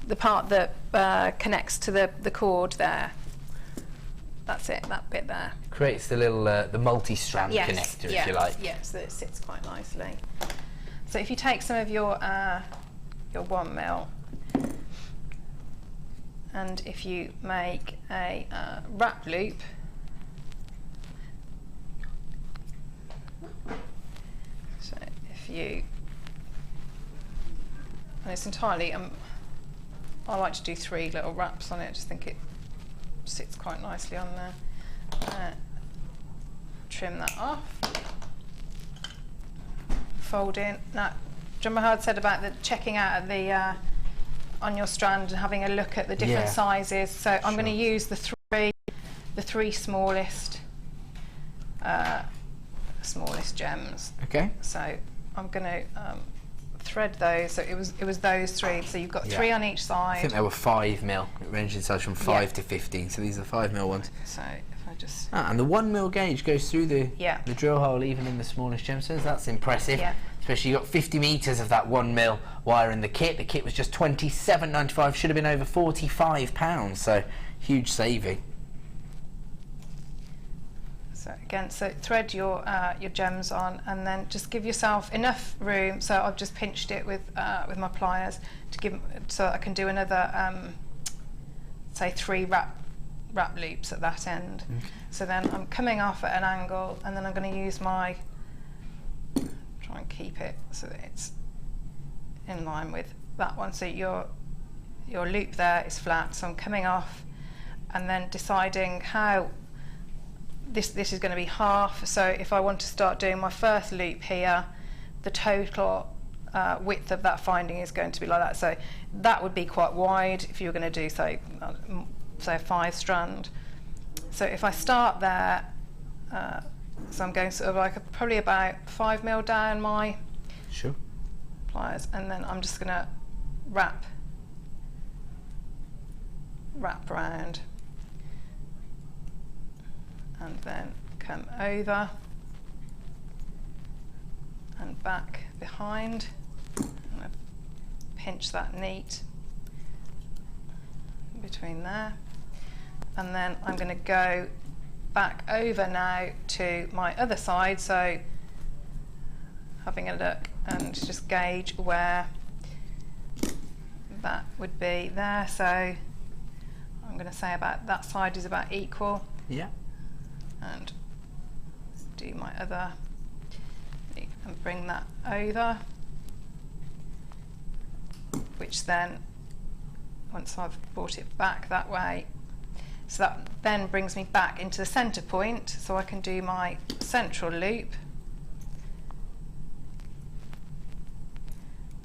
the part that connects to the cord there. That's it. That bit there creates the little the multi-strand connector, if you like. Yes, so it sits quite nicely. So if you take some of your 1mm. And if you make a wrap loop, so if you, and it's entirely, I like to do 3 little wraps on it, I just think it sits quite nicely on there. Trim that off, fold in. Now, do you remember how I said about the checking out of the on your strand and having a look at the different sizes? So I'm going to use the three smallest gems. Okay. So I'm going to thread those. So it was those 3. So you've got 3 on each side. I think they were 5mm. It ranged in size from 5 to 15. So these are 5mm ones. So if I just and the 1mm gauge goes through the drill hole even in the smallest gemstones. That's impressive. Yeah. Especially you got 50 meters of that 1mm wire in the kit. The kit was just £27.95. Should have been over £45. So huge saving. So again, so thread your gems on, and then just give yourself enough room. So I've just pinched it with my pliers to give, so I can do another say 3 wrap loops at that end. Okay. So then I'm coming off at an angle, and then I'm going to use my, try and keep it so that it's in line with that one. So your loop there is flat. So I'm coming off, and then deciding how. This is going to be half, so if I want to start doing my first loop here, the total width of that finding is going to be like that. So that would be quite wide if you were going to do, say 5 strand. So if I start there, so I'm going sort of like probably about 5mm down my pliers, and then I'm just going to wrap round. And then come over and back behind. I'm going to pinch that neat between there. And then I'm going to go back over now to my other side, so having a look and just gauge where that would be there. So I'm going to say about that side is about equal. Yeah. And do my other and bring that over, which then, once I've brought it back that way, so that then brings me back into the center point, so I can do my central loop.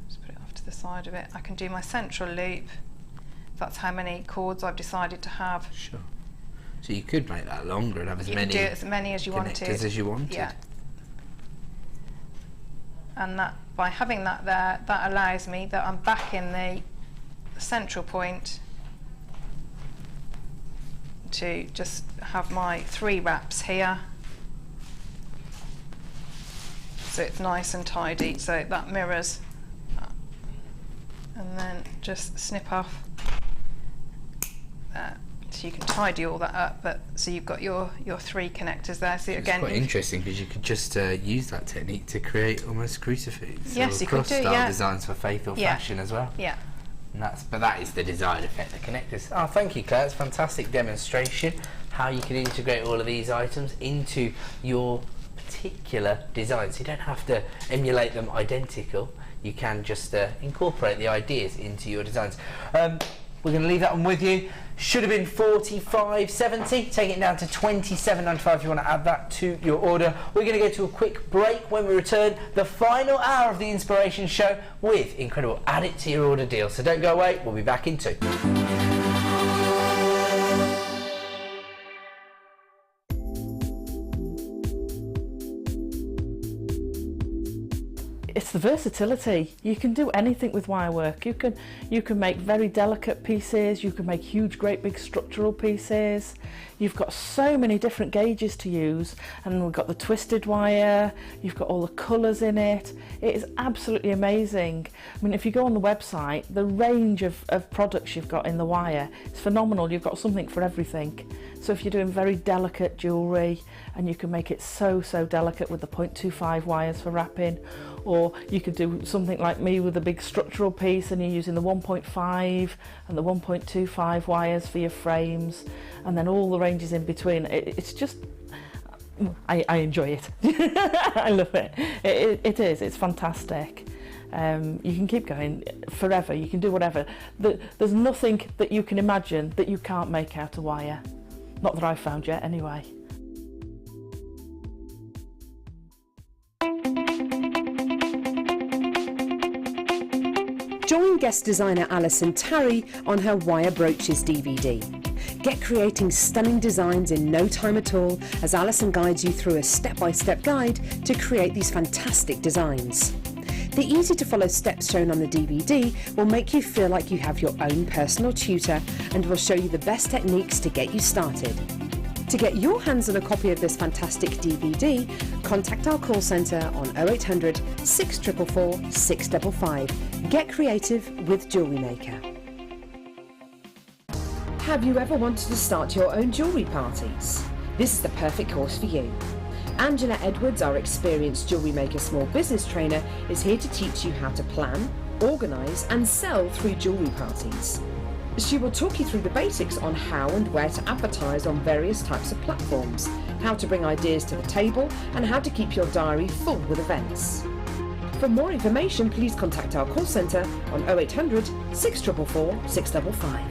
Just put it off to the side of it. I can do my central loop. That's how many cords I've decided to have. Sure. So you could make that longer and have as many as you wanted. As you wanted. Yeah. And that, by having that there, that allows me that I'm back in the central point to just have my 3 wraps here. So it's nice and tidy, so that mirrors. And then just snip off there. So you can tidy all that up, but so you've got your 3 connectors there. So again, it's quite interesting because you could just use that technique to create almost crucifix. Yes, or you could do. cross-style designs for faith or fashion as well. Yeah. And that is the design effect, the connectors. Oh, thank you, Claire. It's a fantastic demonstration how you can integrate all of these items into your particular design. So you don't have to emulate them identical. You can just incorporate the ideas into your designs. We're going to leave that one with you. Should have been $45.70. Take it down to $27.95 if you want to add that to your order. We're going to go to a quick break. When we return, the final hour of the Inspiration Show with incredible add it to your order deals. So don't go away. We'll be back in 2. it's the versatility. You can do anything with wire work. You can make very delicate pieces, you can make huge, great big structural pieces. You've got so many different gauges to use, and we've got the twisted wire, you've got all the colours in it. It is absolutely amazing. I mean, if you go on the website, the range of products you've got in the wire is phenomenal. You've got something for everything. So if you're doing very delicate jewellery, and you can make it so delicate with the 0.25 wires for wrapping, or you could do something like me with a big structural piece and you're using the 1.5 and the 1.25 wires for your frames, and then all the ranges in between. It's just, I enjoy it. I love it. It's fantastic. You can keep going forever, you can do whatever. There's nothing that you can imagine that you can't make out of wire. Not that I've found yet, anyway. Join guest designer Alison Tarry on her Wire Brooches DVD. Get creating stunning designs in no time at all as Alison guides you through a step-by-step guide to create these fantastic designs. The easy-to-follow steps shown on the DVD will make you feel like you have your own personal tutor and will show you the best techniques to get you started. To get your hands on a copy of this fantastic DVD, contact our call centre on 0800 644 655. Get creative with JewelleryMaker. Have you ever wanted to start your own jewellery parties? This is the perfect course for you. Angela Edwards, our experienced JewelleryMaker small business trainer, is here to teach you how to plan, organise and sell through jewellery parties. She will talk you through the basics on how and where to advertise on various types of platforms, how to bring ideas to the table and how to keep your diary full with events. For more information, please contact our call centre on 0800 644 655.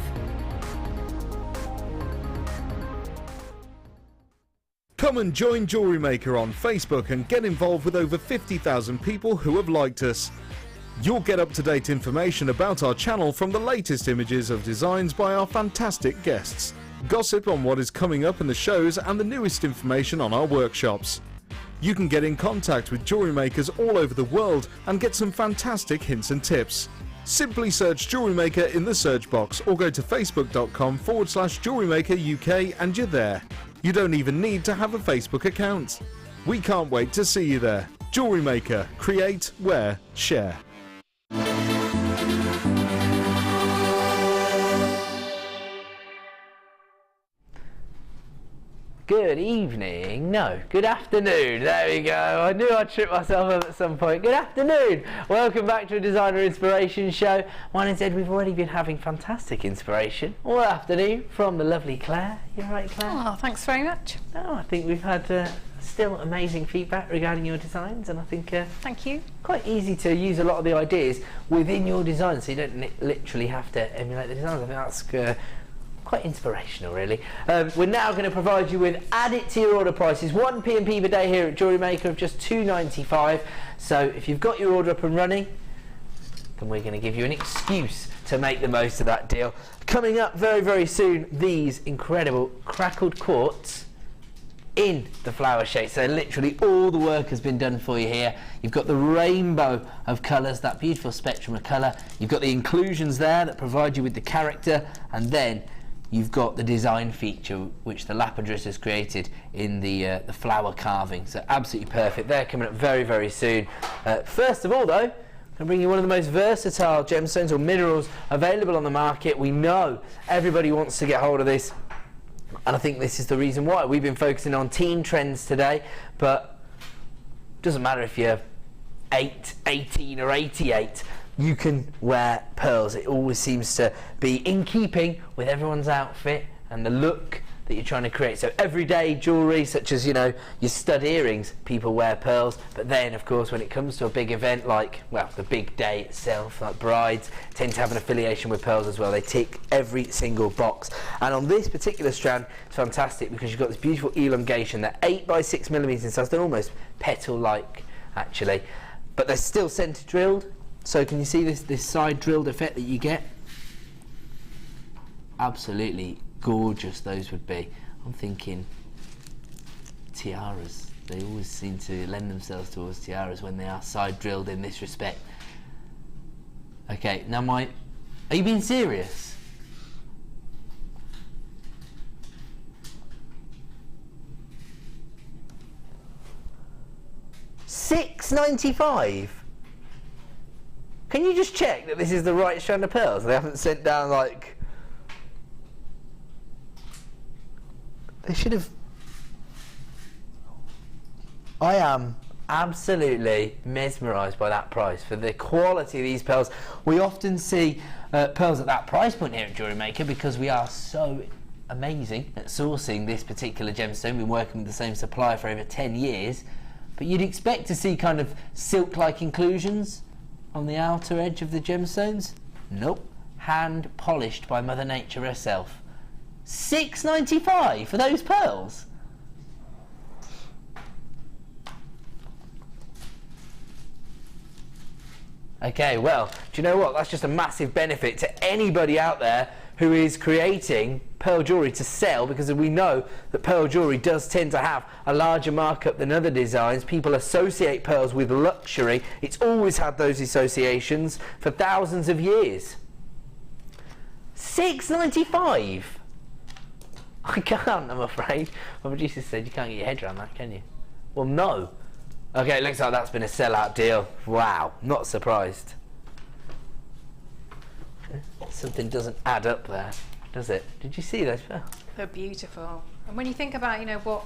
Come and join JewelleryMaker on Facebook and get involved with over 50,000 people who have liked us. You'll get up-to-date information about our channel from the latest images of designs by our fantastic guests, gossip on what is coming up in the shows and the newest information on our workshops. You can get in contact with jewellery makers all over the world and get some fantastic hints and tips. Simply search JewelleryMaker in the search box or go to facebook.com/JewelleryMaker UK and you're there. You don't even need to have a Facebook account. We can't wait to see you there. JewelleryMaker. Create, wear, share. Good evening, no, good afternoon, there we go. I knew I'd trip myself up at some point. Good afternoon, welcome back to a Designer Inspiration Show. My name's Ed, we've already been having fantastic inspiration all afternoon from the lovely Claire. You all right, Claire? Oh, thanks very much. Oh, I think we've had still amazing feedback regarding your designs, and I think thank you. Quite easy to use a lot of the ideas within your design, so you don't literally have to emulate the designs. I think that's quite inspirational, really. We're now going to provide you with add it to your order prices. 1 P&P per day here at JewelleryMaker of just £2.95. So if you've got your order up and running, then we're going to give you an excuse to make the most of that deal. Coming up very, very soon, these incredible crackled quartz in the flower shape. So literally all the work has been done for you here. You've got the rainbow of colours, that beautiful spectrum of colour. You've got the inclusions there that provide you with the character, and then you've got the design feature which the Labradorite has created in the flower carving. So absolutely perfect. They're coming up very, very soon. First of all, though, I'm going to bring you one of the most versatile gemstones or minerals available on the market. We know everybody wants to get hold of this, and I think this is the reason why. We've been focusing on teen trends today, but it doesn't matter if you're 8, 18 or 88. You can wear pearls. It always seems to be in keeping with everyone's outfit and the look that you're trying to create. So everyday jewellery, such as, you know, your stud earrings, people wear pearls. But then, of course, when it comes to a big event like, well, the big day itself, like brides tend to have an affiliation with pearls as well. They tick every single box. And on this particular strand, it's fantastic because you've got this beautiful elongation. They're 8 by 6 millimetres in size. They're almost petal-like, actually. But they're still centre drilled. So can you see this side drilled effect that you get? Absolutely gorgeous those would be. I'm thinking tiaras, They always seem to lend themselves towards tiaras when they are side drilled in this respect. Okay, now are you being serious? $6.95. Can you just check that this is the right strand of pearls? They haven't sent down like... They should have... I am absolutely mesmerised by that price for the quality of these pearls. We often see pearls at that price point here at JewelleryMaker because we are so amazing at sourcing this particular gemstone. We've been working with the same supplier for over 10 years. But you'd expect to see kind of silk-like inclusions on the outer edge of the gemstones. Nope. Hand polished by Mother Nature herself. $6.95 for those pearls. Okay, well, do you know what? That's just a massive benefit to anybody out there who is creating pearl jewellery to sell, because we know that pearl jewellery does tend to have a larger markup than other designs. People associate pearls with luxury. It's always had those associations for thousands of years. $6.95. I can't, I'm afraid. My producer said you can't get your head around that, can you? Well, no. Okay, it looks like that's been a sellout deal. Wow, not surprised. Something doesn't add up there, does it? Did you see those? They're beautiful. And when you think about, you know, what,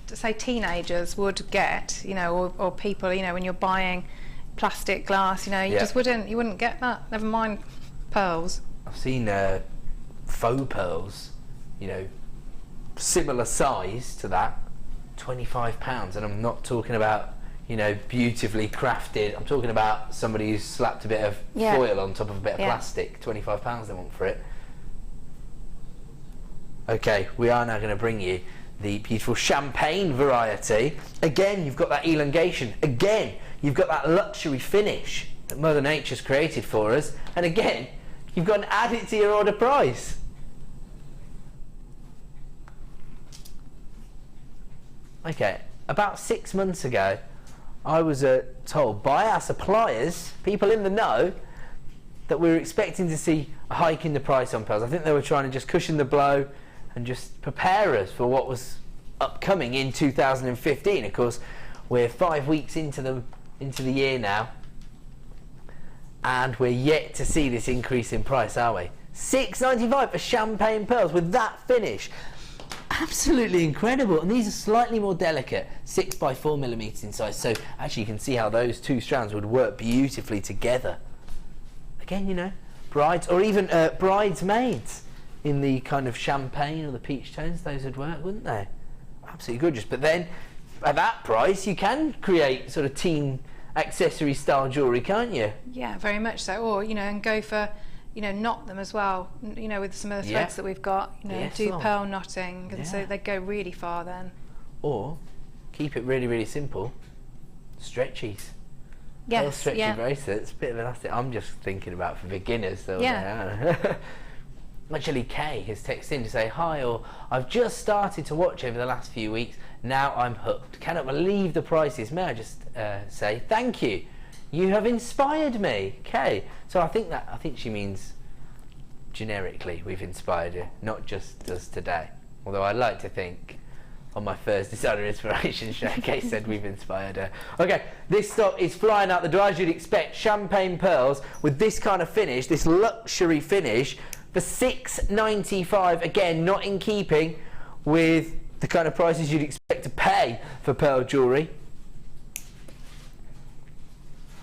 say, teenagers would get, you know, or people, you know, when you're buying plastic glass, you know, you just wouldn't get that. Never mind pearls. I've seen faux pearls, you know, similar size to that, £25, and I'm not talking about, you know, beautifully crafted. I'm talking about somebody who's slapped a bit of foil on top of a bit of plastic. £25 they want for it. Okay, we are now going to bring you the beautiful champagne variety. Again, you've got that elongation. Again, you've got that luxury finish that Mother Nature's created for us. And again, you've got an add it to your order price. Okay, about 6 months ago, I was told by our suppliers, people in the know, that we were expecting to see a hike in the price on pearls. I think they were trying to just cushion the blow and just prepare us for what was upcoming in 2015. Of course, we're 5 weeks into the year now, and we're yet to see this increase in price, are we? $6.95 for champagne pearls with that finish. Absolutely incredible. And these are slightly more delicate, 6 by 4mm in size, so actually you can see how those two strands would work beautifully together. Again, you know, brides or even bridesmaids in the kind of champagne or the peach tones, those would work, wouldn't they? Absolutely gorgeous. But then at that price you can create sort of teen accessory style jewellery, can't you? Yeah, very much so. Or, you know, and go for, you know, knot them as well, you know, with some of the threads that we've got, you know, do pearl knotting, and so they go really far then. Or keep it really, really simple, stretchies. Yes, stretchy bracelets, bit of elastic. I'm just thinking about for beginners. So Actually, Kay has texted in to say, hi, or I've just started to watch over the last few weeks. Now I'm hooked. Cannot believe the prices. May I just say thank you? You have inspired me, Kay. So I think she means generically we've inspired you, not just us today. Although I'd like to think on my first designer inspiration show, Kay said we've inspired her. Okay, this stock is flying out the door, as you'd expect. Champagne pearls with this kind of finish, this luxury finish, for $6.95. Again, not in keeping with the kind of prices you'd expect to pay for pearl jewellery.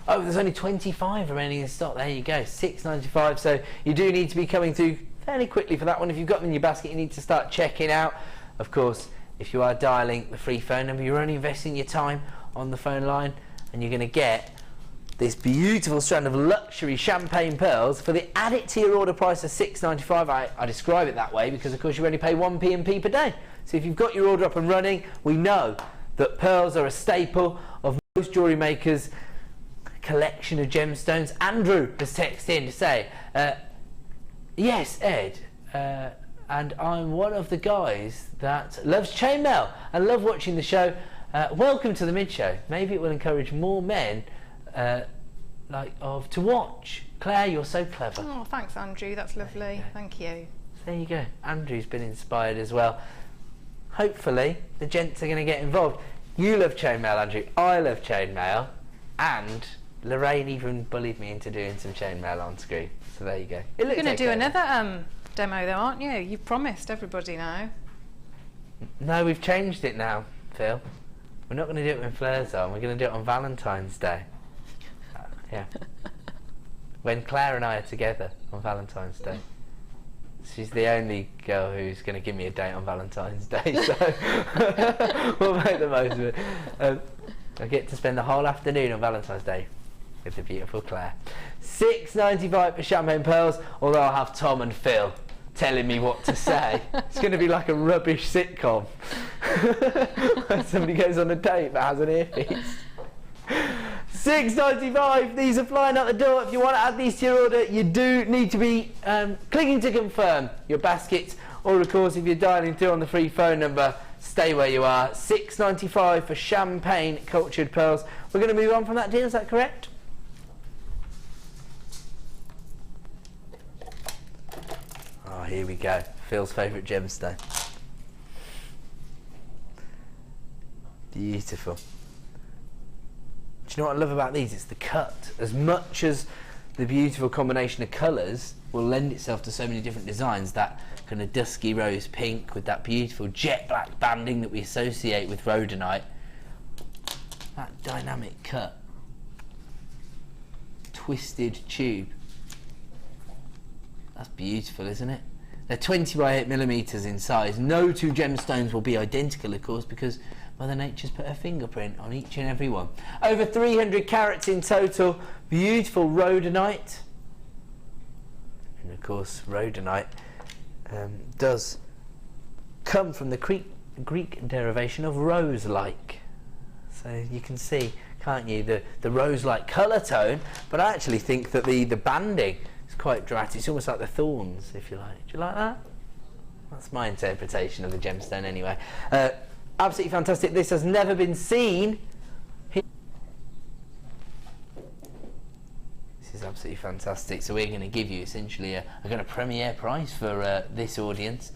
Oh, there's only 25 remaining in stock. There you go, $6.95. So you do need to be coming through fairly quickly for that one. If you've got them in your basket, you need to start checking out. Of course, if you are dialing the free phone number, you're only investing your time on the phone line, and you're going to get this beautiful strand of luxury champagne pearls for the add it to your order price of $6.95. I describe it that way because, of course, you only pay 1 p&p per day. So if you've got your order up and running, we know that pearls are a staple of most jewellery makers' collection of gemstones. Andrew has texted in to say, yes, Ed, and I'm one of the guys that loves chainmail and love watching the show welcome to the mid-show. Maybe it will encourage more men to watch. Claire, you're so clever. Oh, thanks, Andrew. That's lovely. Thank you. There you go. Andrew's been inspired as well. Hopefully, the gents are going to get involved. You love chainmail, Andrew. I love chainmail. And Lorraine even bullied me into doing some chainmail on screen. So there you go. You're going to do another demo though, aren't you? You've promised everybody now. No, we've changed it now, Phil. We're not going to do it when Flair's on. We're going to do it on Valentine's Day. Yeah. When Claire and I are together on Valentine's Day. She's the only girl who's going to give me a date on Valentine's Day, so we'll make the most of it. I get to spend the whole afternoon on Valentine's Day with the beautiful Claire. $6.95 for champagne pearls, although I'll have Tom and Phil telling me what to say. It's going to be like a rubbish sitcom when somebody goes on a date but has an earpiece. $6.95. These are flying out the door. If you want to add these to your order, you do need to be clicking to confirm your baskets, or of course if you're dialing through on the free phone number, stay where you are. $6.95 for champagne cultured pearls. We're going to move on from that deal, is that correct? Oh, here we go. Phil's favourite gemstone. Beautiful. Do you know what I love about these? It's the cut. As much as the beautiful combination of colours will lend itself to so many different designs, that kind of dusky rose pink with that beautiful jet black banding that we associate with rhodonite, that dynamic cut, twisted tube, that's beautiful, isn't it? They're 20 by 8 millimeters in size. No two gemstones will be identical, of course, because Mother Nature's put her fingerprint on each and every one. Over 300 carats in total. Beautiful rhodonite. And of course, rhodonite does come from the Greek derivation of rose-like. So you can see, can't you, the rose-like colour tone, but I actually think that the banding is quite dramatic. It's almost like the thorns, if you like. Do you like that? That's my interpretation of the gemstone anyway. Absolutely fantastic. This has never been seen. This is absolutely fantastic. So we're going to give you essentially a premiere price for this audience.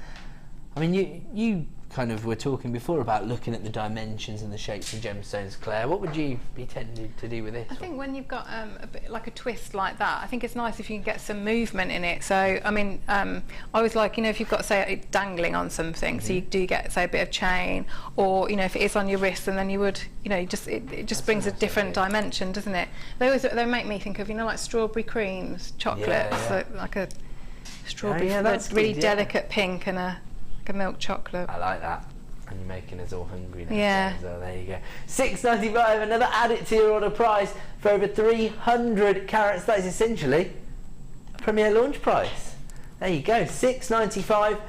I mean, you kind of were talking before about looking at the dimensions and the shapes of gemstones, Claire. What would you be tempted to do with this? I think when you've got a bit like a twist like that, I think it's nice if you can get some movement in it. So I mean, I always like, you know, if you've got, say, it dangling on something, so you do get, say, a bit of chain, or, you know, if it is on your wrist, and then you would, you know, it just brings a different dimension, doesn't it? They make me think of, you know, like strawberry creams, chocolates, so like a strawberry, that's really delicate pink and a milk chocolate. I like that. And you're making us all hungry now. Yeah. So there you go. $6.95, another add it to your order price for over 300 carats. That is essentially a premier launch price. There you go. $6.95.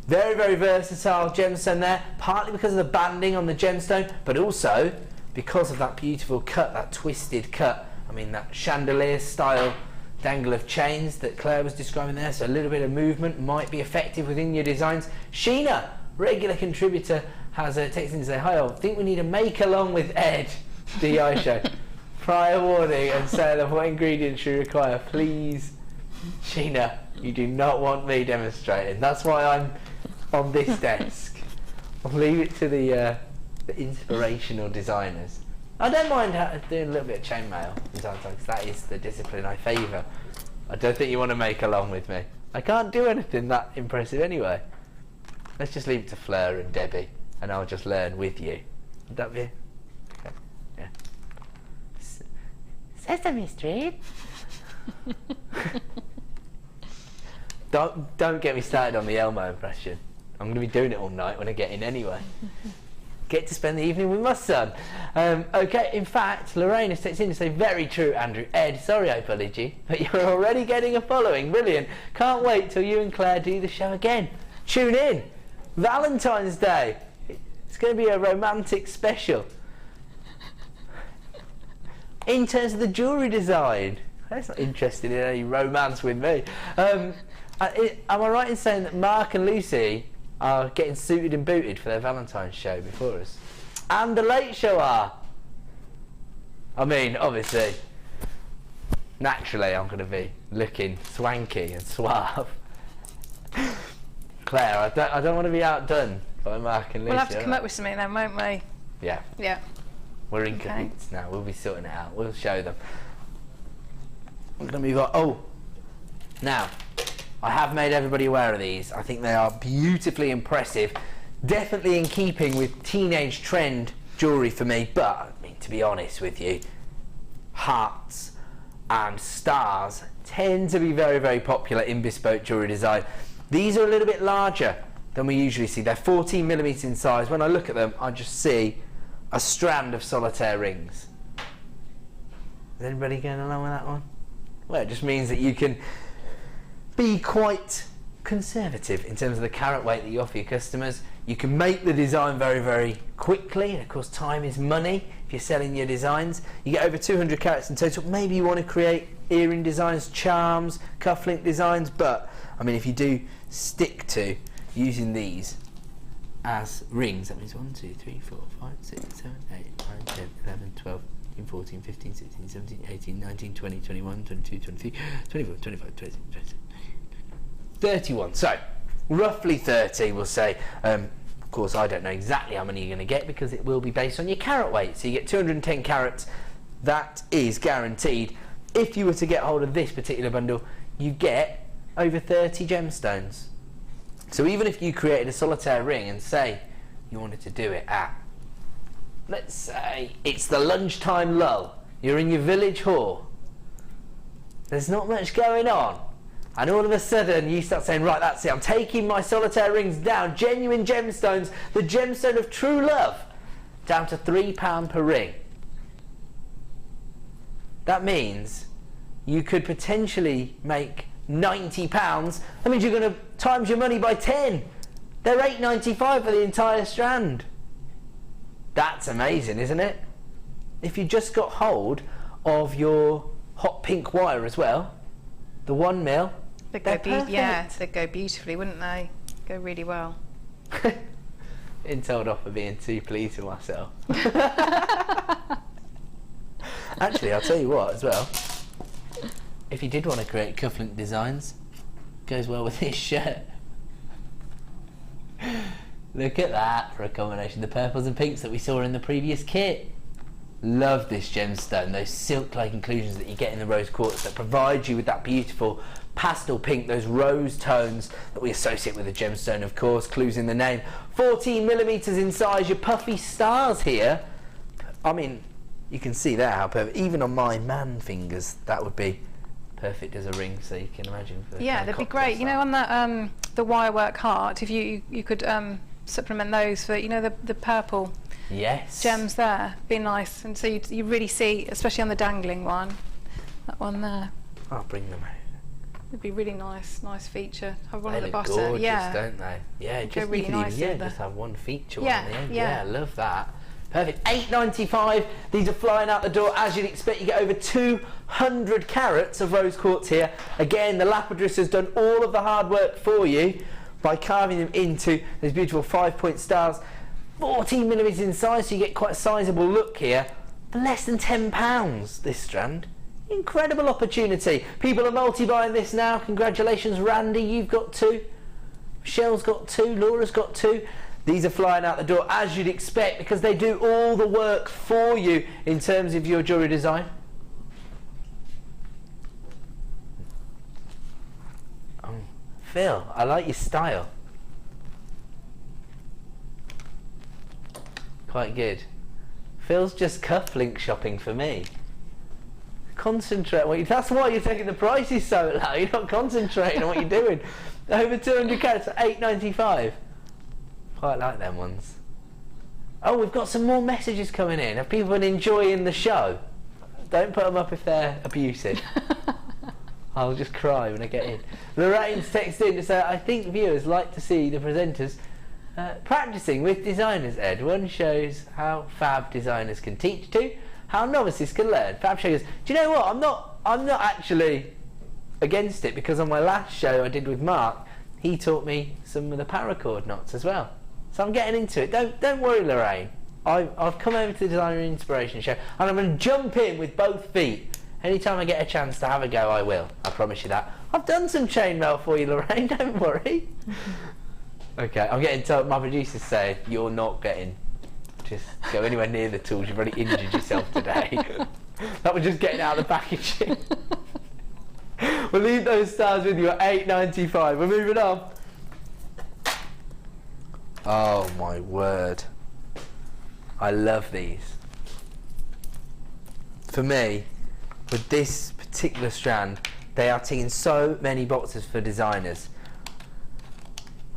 Very, very versatile gemstone there, partly because of the banding on the gemstone, but also because of that beautiful cut, that twisted cut. I mean, that chandelier style dangle of chains that Claire was describing there, so a little bit of movement might be effective within your designs. Sheena, regular contributor, has texted in to say, hi, I think we need a make along with Ed DI show. Prior warning and sale of what ingredients you require. Please, Sheena, you do not want me demonstrating. That's why I'm on this desk. I'll leave it to the inspirational designers. I don't mind doing a little bit of chainmail from time to time, because that is the discipline I favour. I don't think you want to make along with me. I can't do anything that impressive anyway. Let's just leave it to Fleur and Debbie, and I'll just learn with you. Would that be? Okay. Yeah. Sesame Street. Don't get me started on the Elmo impression. I'm going to be doing it all night when I get in anyway. Get to spend the evening with my son. Okay, in fact, Lorraine has texted in to say, very true, Andrew. Ed, sorry I bullied you, but you're already getting a following. Brilliant. Can't wait till you and Claire do the show again. Tune in. Valentine's Day. It's going to be a romantic special. In terms of the jewellery design, that's not interested in any romance with me. Am I right in saying that Mark and Lucy are getting suited and booted for their Valentine's show before us? and the Late Show are. I mean, obviously, naturally I'm going to be looking swanky and suave. Claire, I don't want to be outdone by Mark and Lucy. We'll have to come up with something then, won't we? Yeah. Yeah. We're in cahoots now. We'll be sorting it out. We'll show them. I'm going to move on. Oh, now, I have made everybody aware of these. I think they are beautifully impressive. Definitely in keeping with teenage trend jewellery for me. But, I mean, to be honest with you, hearts and stars tend to be very, very popular in bespoke jewellery design. These are a little bit larger than we usually see. They're 14mm in size. When I look at them, I just see a strand of solitaire rings. Is anybody going along with that one? Well, it just means that you can be quite conservative in terms of the carat weight that you offer your customers. You can make the design very, very quickly, and of course time is money if you're selling your designs. You get over 200 carats in total. Maybe you want to create earring designs, charms, cufflink designs, but I mean, if you do stick to using these as rings, that means 1, 2, 3, 4, 5, 6, 7, 8, 9, 10, 11, 12, 13, 14, 15, 16, 17, 18, 19, 20, 21, 22, 23, 24, 25, 26, 27, 31. So, roughly 30, we'll say. Of course, I don't know exactly how many you're going to get because it will be based on your carat weight. So you get 210 carats. That is guaranteed. If you were to get hold of this particular bundle, you get over 30 gemstones. So even if you created a solitaire ring and say you wanted to do it at, let's say it's the lunchtime lull, you're in your village hall, there's not much going on, and all of a sudden you start saying, right, that's it, I'm taking my solitaire rings down, genuine gemstones, the gemstone of true love, down to £3 per ring. That means you could potentially make £90. That means you're going to times your money by 10. They're £8.95 for the entire strand. That's amazing, isn't it? If you just got hold of your hot pink wire as well, the 1 mil, They'd go beautifully, wouldn't they? Go really well. Been told off for being too pleased with myself. Actually, I'll tell you what as well. If you did want to create cufflink designs, goes well with this shirt. Look at that for a combination. The purples and pinks that we saw in the previous kit. Love this gemstone, those silk-like inclusions that you get in the rose quartz that provide you with that beautiful pastel pink, those rose tones that we associate with the gemstone, of course, clues in the name. 14mm in size, your puffy stars here. I mean, you can see there how perfect, even on my man fingers, that would be perfect as a ring, so you can imagine. Yeah, they'd be great. You know, on that the wirework heart, if you could supplement those for, you know, the purple gems there, be nice. And so you really see, especially on the dangling one, that one there. I'll bring them out. It'd be really nice feature. Have one They at the look bottom, gorgeous, yeah. don't they? Yeah, It'd just go really you could nice even, in there. just have one feature Yeah, on the end. yeah. Love that. Perfect. £8.95. These are flying out the door as you'd expect. You get over 200 carats of rose quartz here. Again, the Lapidus has done all of the hard work for you by carving them into those beautiful 5-point stars. 14mm in size, so you get quite a sizable look here. For less than £10, this strand. Incredible opportunity. People are multi-buying this now. Congratulations, Randy, you've got 2. Michelle's got 2. Laura's got 2. These are flying out the door as you'd expect because they do all the work for you in terms of your jewellery design. Oh, Phil, I like your style. Quite good. Phil's just cufflink shopping for me. Concentrate. That's why you're taking the prices so low. You're not concentrating on what you're doing. Over 200 carats at £8.95. Quite like them ones. Oh, we've got some more messages coming in. Have people been enjoying the show? Don't put them up if they're abusive. I'll just cry when I get in. Lorraine's texted in to say, I think viewers like to see the presenters practicing with designers, Ed. One shows how fab designers can teach to, how novices can learn. Fab shows, do you know what? I'm not actually against it because on my last show I did with Mark, he taught me some of the paracord knots as well. So I'm getting into it. Don't worry, Lorraine. I've come over to the Designer Inspiration Show and I'm going to jump in with both feet. Anytime I get a chance to have a go, I will. I promise you that. I've done some chainmail for you, Lorraine, don't worry. Okay, I'm getting told, my producer's saying, you're not getting, just go anywhere near the tools, you've already injured yourself today. That was just getting out of the packaging. We'll leave those stars with you at £8.95. We're moving on. Oh my word. I love these. For me, with this particular strand, they are ticking so many boxes for designers.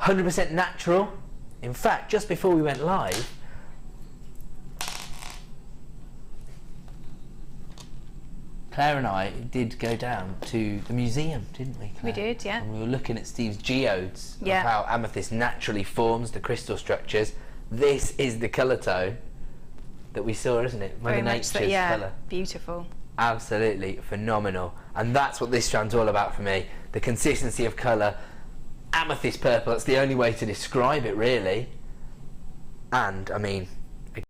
100% natural. In fact, just before we went live, Claire and I did go down to the museum, didn't we, Claire? We did, yeah. And we were looking at Steve's geodes Yeah. of how amethyst naturally forms the crystal structures. This is the colour tone that we saw, isn't it? Mother Very much so, Nature's yeah. colour. Beautiful. Absolutely phenomenal. And that's what this strand's all about for me. The consistency of colour. Amethyst purple, that's the only way to describe it, really. And, I mean, you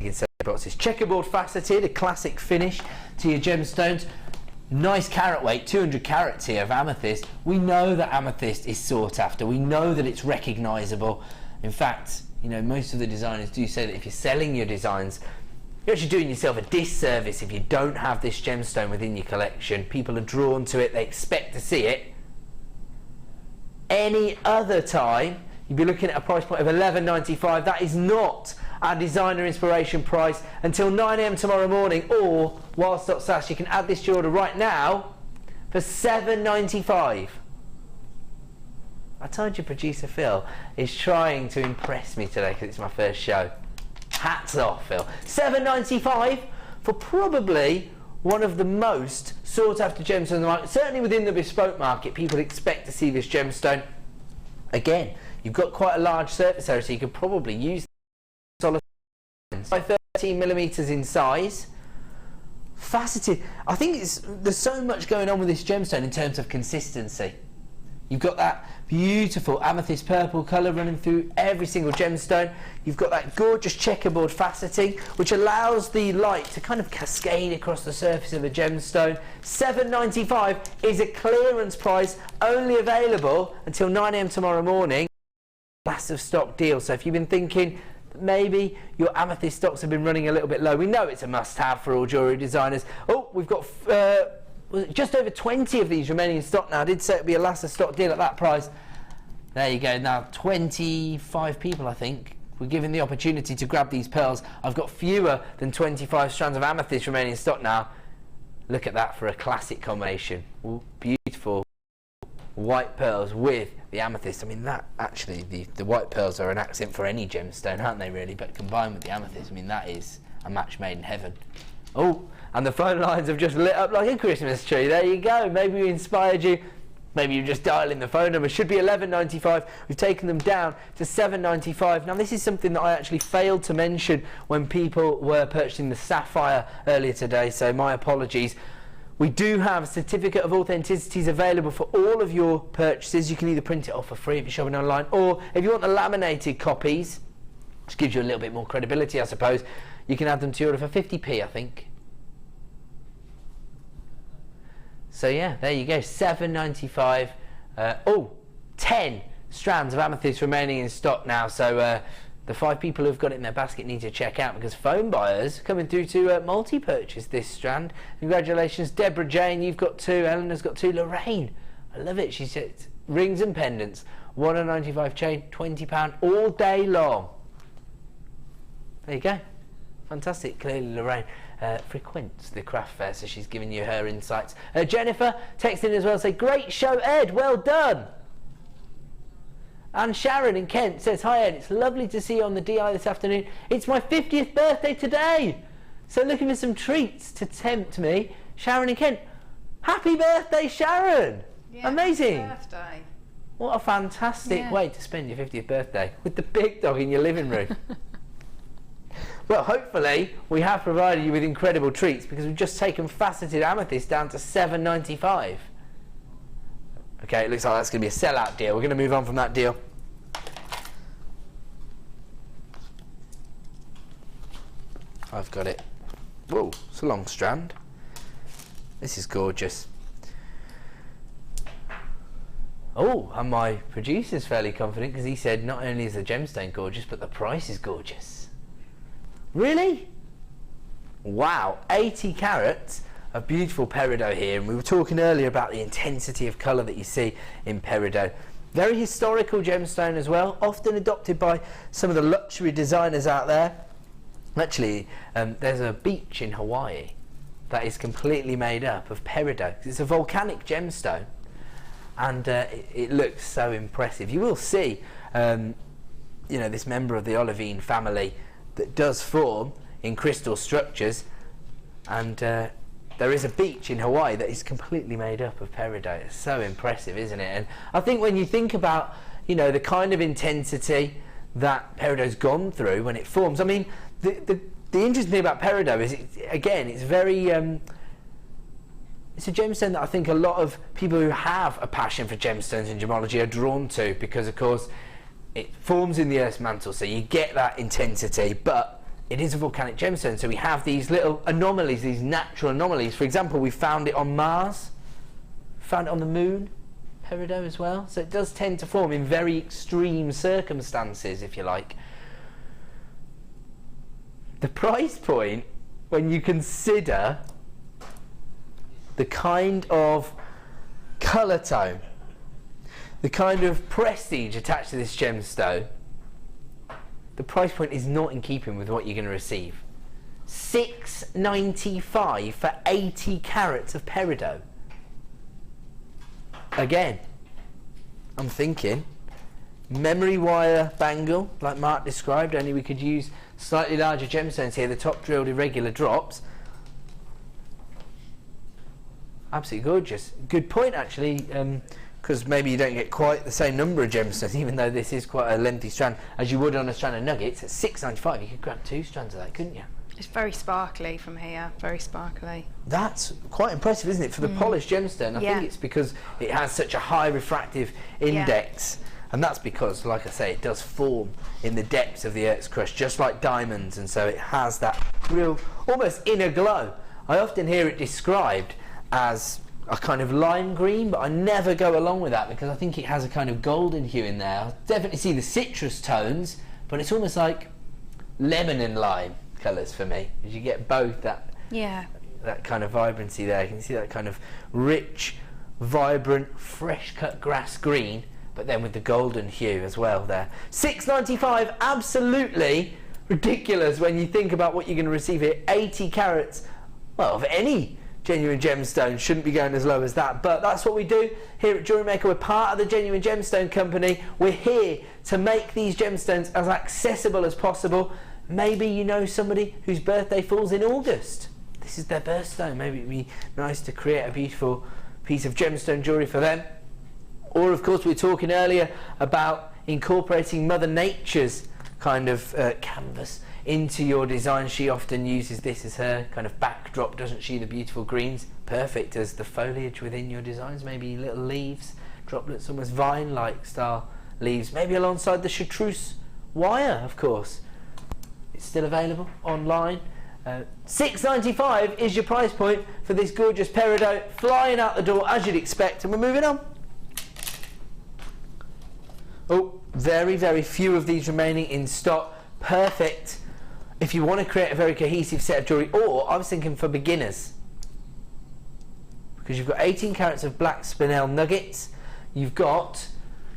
can say boxes. Checkerboard faceted, a classic finish to your gemstones. Nice carat weight, 200 carats here of amethyst. We know that amethyst is sought after. We know that it's recognisable. In fact, you know, most of the designers do say that if you're selling your designs, you're actually doing yourself a disservice if you don't have this gemstone within your collection. People are drawn to it, they expect to see it. Any other time, you'd be looking at a price point of $11.95. That is not our designer inspiration price until 9 AM tomorrow morning, or while stock's lasts, you can add this to your order right now for $7.95. I told you producer Phil is trying to impress me today because it's my first show. Hats off, Phil. $7.95 for probably one of the most sought after gemstones on the market. Certainly within the bespoke market, people expect to see this gemstone. Again, you've got quite a large surface area, so you could probably use solid by 13mm in size. Faceted. I think there's so much going on with this gemstone in terms of consistency. You've got that beautiful amethyst purple colour running through every single gemstone. You've got that gorgeous checkerboard faceting, which allows the light to kind of cascade across the surface of a gemstone. $7.95 is a clearance price, only available until 9 AM tomorrow morning. Last of stock deal. So if you've been thinking that maybe your amethyst stocks have been running a little bit low, we know it's a must-have for all jewellery designers. Oh, we've got just over 20 of these remaining in stock now. I did say it would be a last of stock deal at that price. There you go. Now 25 people, I think, were given the opportunity to grab these pearls. I've got fewer than 25 strands of amethyst remaining in stock now. Look at that for a classic combination. Ooh, beautiful white pearls with the amethyst. I mean, that actually, the white pearls are an accent for any gemstone, aren't they, really? But combined with the amethyst, I mean, that is a match made in heaven. Oh, and the phone lines have just lit up like a Christmas tree. There you go. Maybe we inspired you. Maybe you just dial in the phone number. Should be $11.95. We've taken them down to $7.95. Now, this is something that I actually failed to mention when people were purchasing the Sapphire earlier today, so my apologies. We do have a certificate of authenticities available for all of your purchases. You can either print it off for free if you're shopping online, or if you want the laminated copies, which gives you a little bit more credibility, I suppose, you can add them to your order for 50p, I think. So yeah, there you go, $7.95. 10 strands of amethyst remaining in stock now. So the 5 people who've got it in their basket need to check out, because phone buyers coming through to multi-purchase this strand. Congratulations, Deborah Jane, you've got 2. Eleanor's got 2. Lorraine, I love it. She said rings and pendants, $1.95 chain, £20 all day long. There you go. Fantastic. Clearly Lorraine frequents the craft fair, so she's giving you her insights. Jennifer texting as well, say, great show, Ed, well done. And Sharon in Kent says, hi Ed, it's lovely to see you on the DI this afternoon. It's my 50th birthday today, so looking for some treats to tempt me. Sharon in Kent, happy birthday, Sharon. Yeah, amazing. Happy birthday. What a fantastic way to spend your 50th birthday, with the big dog in your living room. Well, hopefully we have provided you with incredible treats, because we've just taken faceted amethyst down to $7.95. Okay, it looks like that's going to be a sellout deal. We're going to move on from that deal. I've got it. Whoa, it's a long strand. This is gorgeous. Oh, and my producer's fairly confident because he said not only is the gemstone gorgeous, but the price is gorgeous. Really? Wow, 80 carats of beautiful peridot here, and we were talking earlier about the intensity of colour that you see in peridot. Very historical gemstone as well, often adopted by some of the luxury designers out there. Actually, there's a beach in Hawaii that is completely made up of peridot. It's a volcanic gemstone, and it looks so impressive. You will see, you know, this member of the olivine family that does form in crystal structures, and there is a beach in Hawaii that is completely made up of peridot. It's so impressive, isn't it? And I think when you think about, you know, the kind of intensity that peridot's gone through when it forms, I mean, the interesting thing about peridot is, it's very, it's a gemstone that I think a lot of people who have a passion for gemstones and gemology are drawn to, because of course it forms in the Earth's mantle, so you get that intensity, but it is a volcanic gemstone, so we have these little anomalies, these natural anomalies. For example, we found it on Mars, found it on the Moon, peridot as well, so it does tend to form in very extreme circumstances, if you like. The price point, when you consider the kind of colour tone, the kind of prestige attached to this gemstone, the price point is not in keeping with what you're going to receive. $6.95 for 80 carats of peridot. Again, I'm thinking memory wire bangle, like Mark described, only we could use slightly larger gemstones here, the top drilled irregular drops. Absolutely gorgeous. Good point, actually, because maybe you don't get quite the same number of gemstones, even though this is quite a lengthy strand, as you would on a strand of nuggets. At $6.95 you could grab 2 strands of that, couldn't you? It's very sparkly from here, very sparkly. That's quite impressive, isn't it, for the polished gemstone? I think it's because it has such a high refractive index, and that's because, like I say, it does form in the depths of the Earth's crust, just like diamonds, and so it has that real, almost inner glow. I often hear it described as a kind of lime green, but I never go along with that because I think it has a kind of golden hue in there. I definitely see the citrus tones, but it's almost like lemon and lime colours for me, because you get both that kind of vibrancy there. You can see that kind of rich, vibrant, fresh cut grass green, but then with the golden hue as well there. $6.95, absolutely ridiculous when you think about what you're going to receive here. 80 carats, well, of any genuine gemstone shouldn't be going as low as that, but that's what we do here at JewelleryMaker. We're part of the Genuine Gemstone Company. We're here to make these gemstones as accessible as possible. Maybe you know somebody whose birthday falls in August. This is their birthstone. Maybe it'd be nice to create a beautiful piece of gemstone jewellery for them. Or of course, we were talking earlier about incorporating Mother Nature's kind of canvas into your design. She often uses this as her kind of backdrop, doesn't she? The beautiful greens, perfect as the foliage within your designs. Maybe little leaves, droplets, almost vine-like style leaves, maybe alongside the chartreuse wire, of course. It's still available online. $6.95 is your price point for this gorgeous peridot, flying out the door as you'd expect, and we're moving on. Oh, very, very few of these remaining in stock. Perfect if you want to create a very cohesive set of jewellery, or I was thinking for beginners, because you've got 18 carats of black spinel nuggets, you've got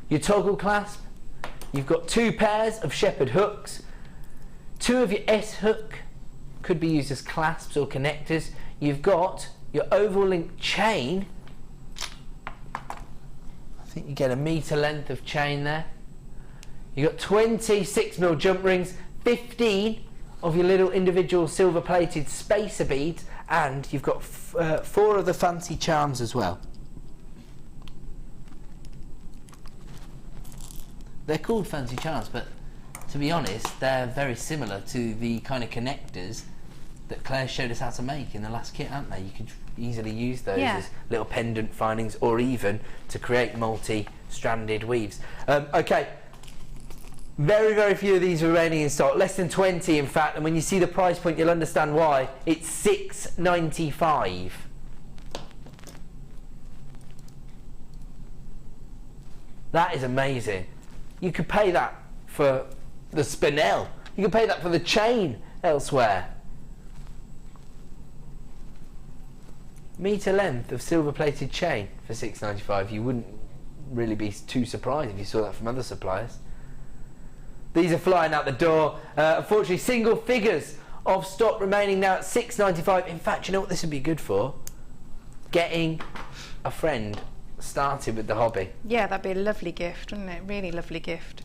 your toggle clasp, you've got 2 pairs of shepherd hooks, 2 of your S hook, could be used as clasps or connectors, you've got your oval link chain. I think you get 1 metre length of chain there. You've got 20 6mm jump rings, 15 of your little individual silver plated spacer beads, and you've got 4 of the fancy charms as well. They're called fancy charms, but to be honest, they're very similar to the kind of connectors that Claire showed us how to make in the last kit, aren't they? You could easily use those as little pendant findings, or even to create multi-stranded weaves. Okay, Very, very few of these remaining in stock. Less than 20, in fact. And when you see the price point, you'll understand why. It's $6.95. That is amazing. You could pay that for the spinel. You could pay that for the chain elsewhere. Metre length of silver-plated chain for $6.95. You wouldn't really be too surprised if you saw that from other suppliers. These are flying out the door. Unfortunately, single figures of stock remaining now at $6.95. In fact, you know what this would be good for? Getting a friend started with the hobby. Yeah, that'd be a lovely gift, wouldn't it? Really lovely gift.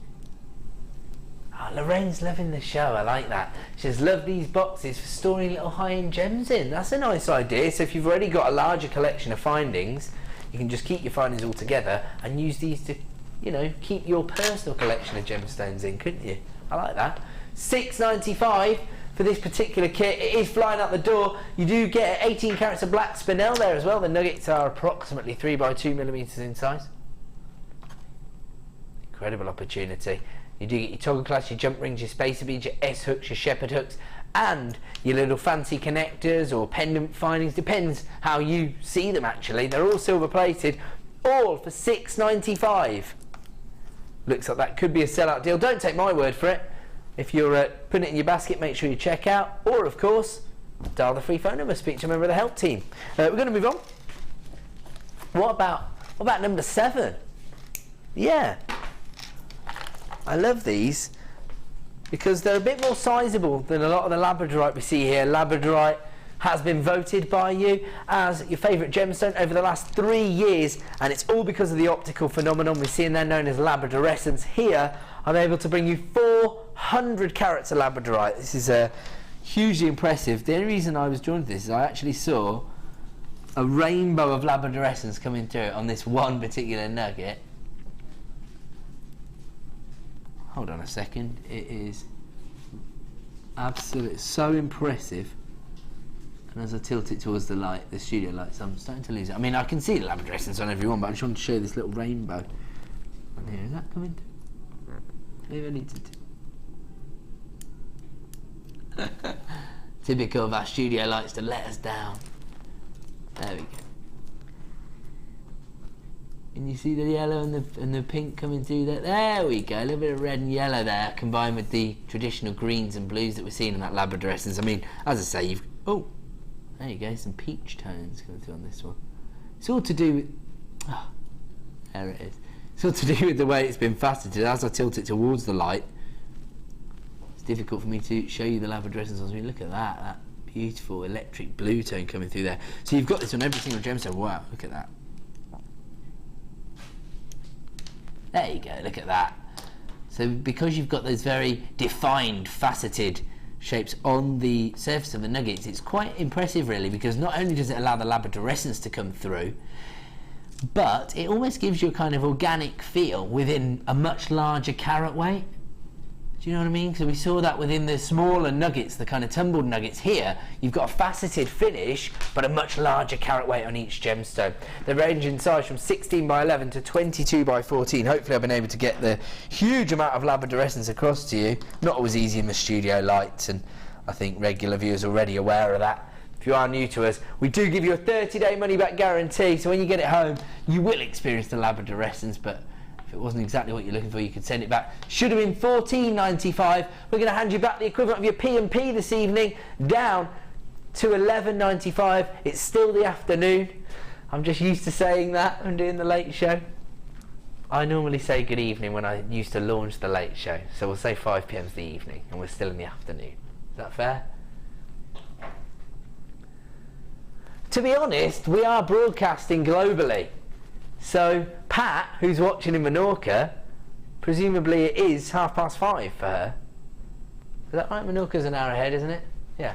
Oh, Lorraine's loving the show. I like that. She says, love these boxes for storing little high-end gems in. That's a nice idea. So if you've already got a larger collection of findings, you can just keep your findings all together and use these to, you know, keep your personal collection of gemstones in, couldn't you? I like that. $6.95 for this particular kit. It is flying out the door. You do get 18 carats of black spinel there as well. The nuggets are approximately 3 by 2 millimeters in size. Incredible opportunity. You do get your toggle clasps, your jump rings, your spacer beads, your S hooks, your shepherd hooks, and your little fancy connectors or pendant findings. Depends how you see them actually. They're all silver plated, all for $6.95. Looks like that could be a sellout deal. Don't take my word for it. If you're putting it in your basket, make sure you check out, or of course, dial the free phone number, speak to a member of the help team. We're going to move on. What about number 7? Yeah. I love these because they're a bit more sizable than a lot of the Labradorite we see here. Labradorite has been voted by you as your favourite gemstone over the last 3 years, and it's all because of the optical phenomenon we see in there known as labradorescence. Here I'm able to bring you 400 carats of Labradorite. This is hugely impressive. The only reason I was drawn to this is I actually saw a rainbow of labradorescence coming through on this one particular nugget. Hold on a second, it is absolutely so impressive. And as I tilt it towards the light, the studio lights, I'm starting to lose it. I mean, I can see the labradorescence on everyone, but I just want to show you this little rainbow. And here, is that coming? Maybe I need to... Typical of our studio lights to let us down. There we go. And you see the yellow and the pink coming through there? There we go, a little bit of red and yellow there, combined with the traditional greens and blues that we're seeing in that labradorescence. I mean, as I say, you've... Oh, there you go, some peach tones coming through on this one. It's all to do with... Oh, there it is. It's all to do with the way it's been faceted. As I tilt it towards the light, it's difficult for me to show you the labradorescence. I mean, look at that beautiful electric blue tone coming through there. So you've got this on every single gemstone. Wow, look at that. There you go, look at that. So because you've got those very defined, faceted shapes on the surface of the nuggets, it's quite impressive really, because not only does it allow the labradorescence to come through, but it almost gives you a kind of organic feel within a much larger carat weight. Do you know what I mean? So we saw that within the smaller nuggets, the kind of tumbled nuggets. Here, you've got a faceted finish, but a much larger carat weight on each gemstone. They range in size from 16 by 11 to 22 by 14. Hopefully I've been able to get the huge amount of labradorescence across to you. Not always easy in the studio lights, and I think regular viewers are already aware of that. If you are new to us, we do give you a 30-day money-back guarantee, so when you get it home, you will experience the labradorescence, but if it wasn't exactly what you're looking for, you could send it back. Should have been $14.95. We're going to hand you back the equivalent of your P&P this evening, down to $11.95. It's still the afternoon. I'm just used to saying that. I'm doing the late show. I normally say good evening when I used to launch the late show, so we'll say 5 p.m. is the evening, and we're still in the afternoon. Is that fair? To be honest, we are broadcasting globally. So Pat, who's watching in Menorca, presumably it is 5:30 for her. Is that right? Menorca's an hour ahead, isn't it? Yeah.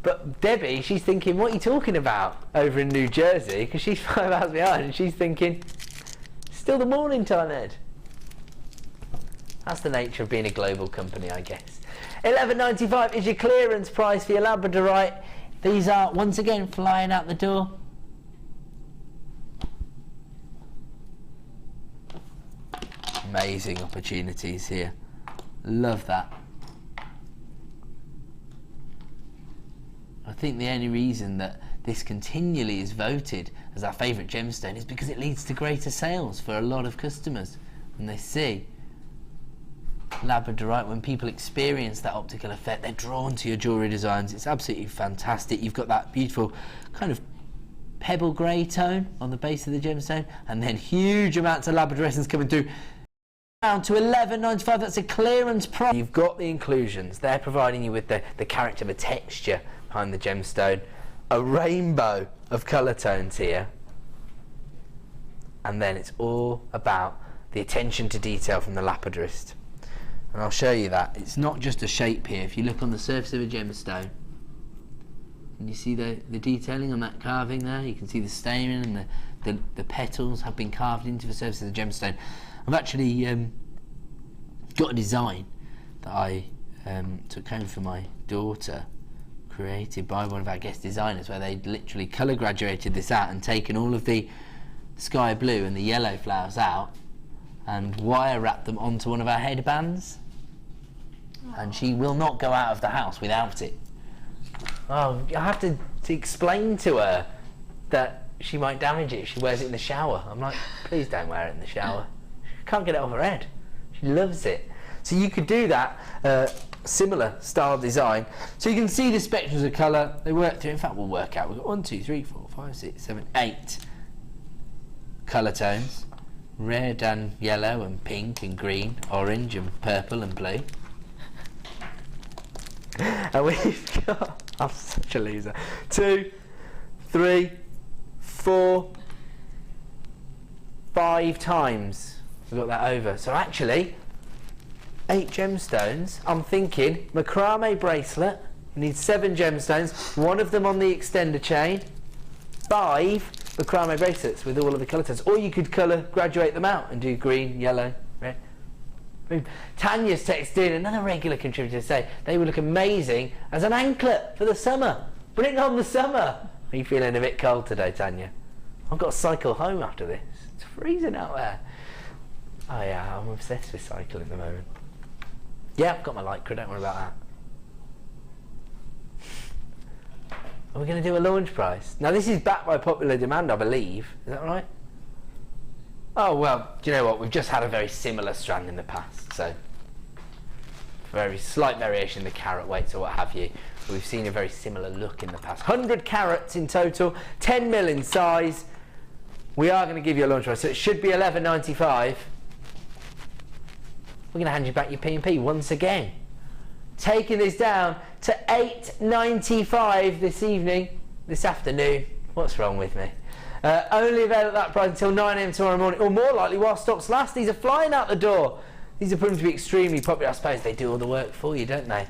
But Debbie, she's thinking, what are you talking about over in New Jersey? Because she's 5 hours behind, and she's thinking, still the morning time, Ed. That's the nature of being a global company, I guess. $11.95 is your clearance price for your Labradorite. These are, once again, flying out the door. amazing opportunities here. Love that. I think the only reason that this continually is voted as our favourite gemstone is because it leads to greater sales for a lot of customers when they see Labradorite. When people experience that optical effect, they're drawn to your jewellery designs. It's absolutely fantastic. You've got that beautiful kind of pebble grey tone on the base of the gemstone, and then huge amounts of labradorescence coming through. Down to $11.95. That's a clearance price. You've got the inclusions. They're providing you with the character, the texture behind the gemstone. A rainbow of colour tones here. And then it's all about the attention to detail from the lapidorist. And I'll show you that. It's not just a shape here. If you look on the surface of a gemstone, and you see the detailing on that carving there, you can see the stamen and the petals have been carved into the surface of the gemstone. I've actually got a design that I took home for my daughter, created by one of our guest designers, where they literally colour graduated this out and taken all of the sky blue and the yellow flowers out and wire wrapped them onto one of our headbands. And she will not go out of the house without it. Oh, I have to explain to her that she might damage it if she wears it in the shower. I'm like, please don't wear it in the shower. She can't get it off her head. She loves it. So you could do that similar style design. So you can see the spectrums of colour. They work through. In fact, we'll work out. We've got 1, 2, 3, 4, 5, 6, 7, 8 colour tones. Red and yellow and pink and green, orange and purple and blue. And we've got, I'm such a loser, 2, 3, 4, 5 times we've got that over. So actually 8 gemstones. I'm thinking macrame bracelet, you need 7 gemstones, 1 of them on the extender chain, 5 macrame bracelets with all of the colour tones. Or you could colour graduate them out and do green, yellow, red. Tanya's texted in, another regular contributor, to say they would look amazing as an anklet for the summer. Bring on the summer. Are you feeling a bit cold today, Tanya? I've got to cycle home after this. It's freezing out there. Oh yeah, I'm obsessed with cycling at the moment. Yeah, I've got my lycra, don't worry about that. Are we going to do a launch price? Now this is backed by popular demand, I believe. Is that right? Oh well, do you know what? We've just had a very similar strand in the past, so very slight variation in the carat weights or what have you. We've seen a very similar look in the past. 100 carats in total, 10 mil in size. We are going to give you a launch price, so it should be $11.95. We're going to hand you back your P&P once again. Taking this down to $8.95 this afternoon. What's wrong with me? Only available at that price until 9 AM tomorrow morning, or more likely while stocks last. These are flying out the door. These are proving to be extremely popular. I suppose they do all the work for you, don't they?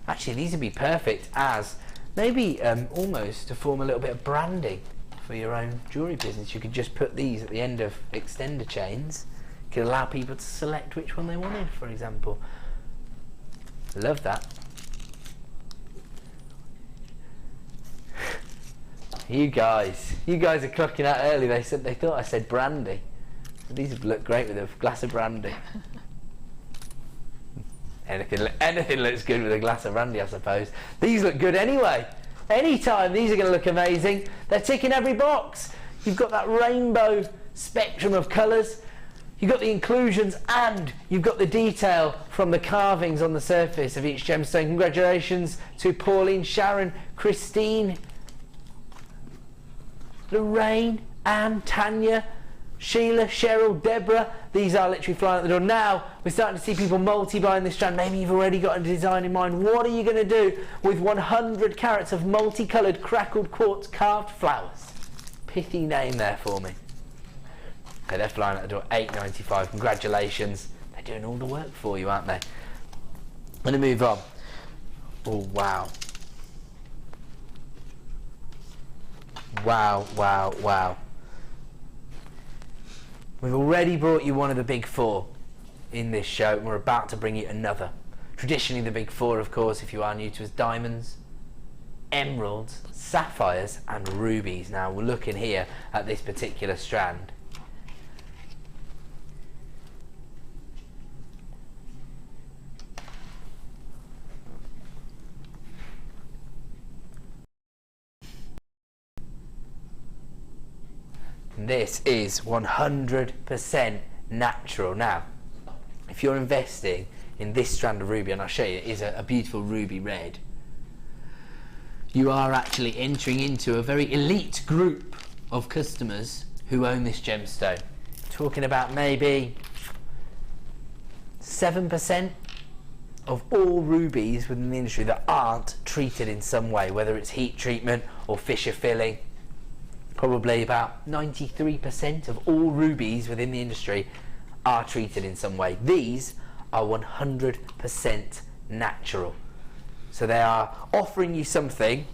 Actually, these would be perfect as maybe almost to form a little bit of branding for your own jewellery business. You could just put these at the end of extender chains. You could allow people to select which one they wanted, for example. Love that. You guys are clocking out early. They thought I said brandy. So these would look great with a glass of brandy. Anything looks good with a glass of brandy, I suppose. These look good anyway. Anytime, these are going to look amazing. They're ticking every box. You've got that rainbow spectrum of colours. You've got the inclusions and you've got the detail from the carvings on the surface of each gemstone. Congratulations to Pauline, Sharon, Christine, Lorraine, Anne, Tanya, Sheila, Cheryl, Deborah. These are literally flying out the door. Now we're starting to see people multi-buying this strand. Maybe you've already got a design in mind. What are you going to do with 100 carats of multicoloured crackled quartz carved flowers? Pithy name there for me. Okay, they're flying out the door. $8.95. Congratulations. They're doing all the work for you, aren't they? I'm going to move on. Oh, wow. Wow, wow, wow. We've already brought you one of the big four in this show, and we're about to bring you another. Traditionally, the big four, of course, if you are new to us, diamonds, emeralds, sapphires, and rubies. Now, we're looking here at this particular strand. And this is 100% natural. Now, if you're investing in this strand of ruby, and I'll show you, it is a beautiful ruby red, you are actually entering into a very elite group of customers who own this gemstone. Talking about maybe 7% of all rubies within the industry that aren't treated in some way, whether it's heat treatment or fissure filling. Probably about 93% of all rubies within the industry are treated in some way. These are 100% natural. So they are offering you something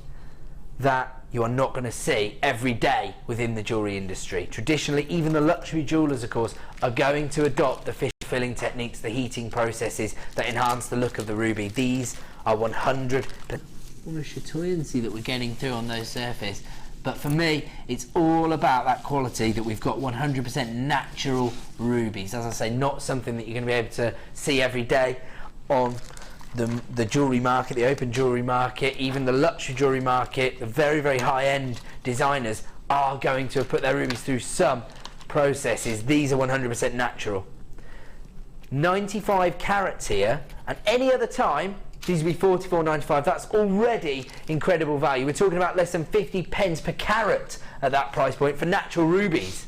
that you are not going to see every day within the jewellery industry. Traditionally, even the luxury jewellers, of course, are going to adopt the fissure filling techniques, the heating processes that enhance the look of the ruby. These are 100%. All the chatoyancy that we're getting through on those surfaces. But for me, it's all about that quality, that we've got 100% natural rubies. As I say, not something that you're going to be able to see every day on the jewellery market, the open jewellery market, even the luxury jewellery market. The very, very high-end designers are going to have put their rubies through some processes. These are 100% natural. 95 carats here, and any other time these would be $44.95. That's already incredible value. We're talking about less than 50 pence per carat at that price point for natural rubies.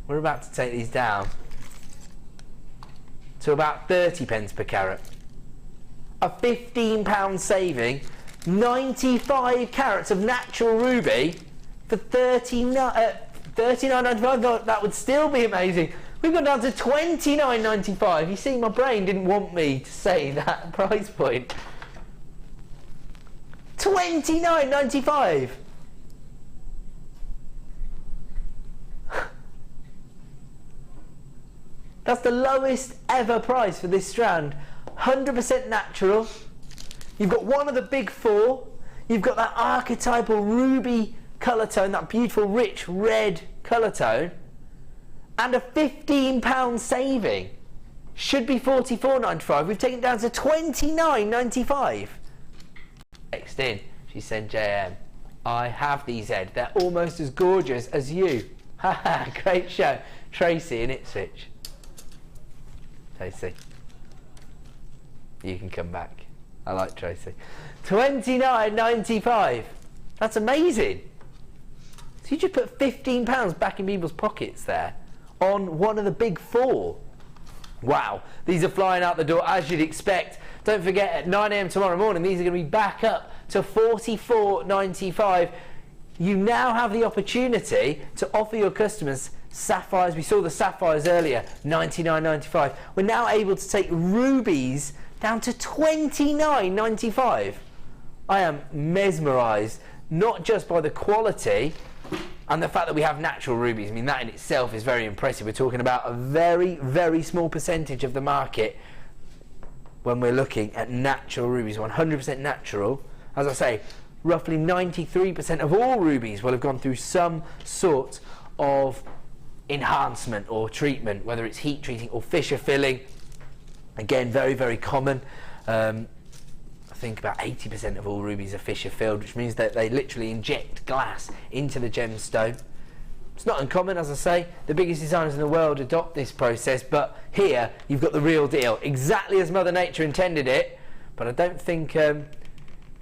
We're about to take these down to about 30 pence per carat. A £15 saving, 95 carats of natural ruby for $39.95. That would still be amazing. We've gone down to $29.95. You see, my brain didn't want me to say that price point. $29.95. That's the lowest ever price for this strand. 100% natural. You've got one of the big four. You've got that archetypal ruby colour tone, that beautiful rich red colour tone, and a £15 saving. Should be $44.95. We've taken it down to $29.95. Next in, she said, JM, I have these, Ed. They're almost as gorgeous as you. Haha, great show. Tracy in Ipswich. Tracy, you can come back. I like Tracy. $29.95. That's amazing. So you just put £15 back in people's pockets there on one of the big four. Wow, these are flying out the door as you'd expect. Don't forget, at 9 AM tomorrow morning, these are going to be back up to $44.95. You now have the opportunity to offer your customers sapphires. We saw the sapphires earlier, $99.95. We're now able to take rubies down to $29.95. I am mesmerised, not just by the quality and the fact that we have natural rubies. I mean, that in itself is very impressive. We're talking about a very, very small percentage of the market when we're looking at natural rubies, 100% natural. As I say, roughly 93% of all rubies will have gone through some sort of enhancement or treatment, whether it's heat treating or fissure filling. Again, very, very common. I think about 80% of all rubies are fissure filled, which means that they literally inject glass into the gemstone. It's not uncommon, as I say. The biggest designers in the world adopt this process, but here you've got the real deal, exactly as Mother Nature intended it. But I don't think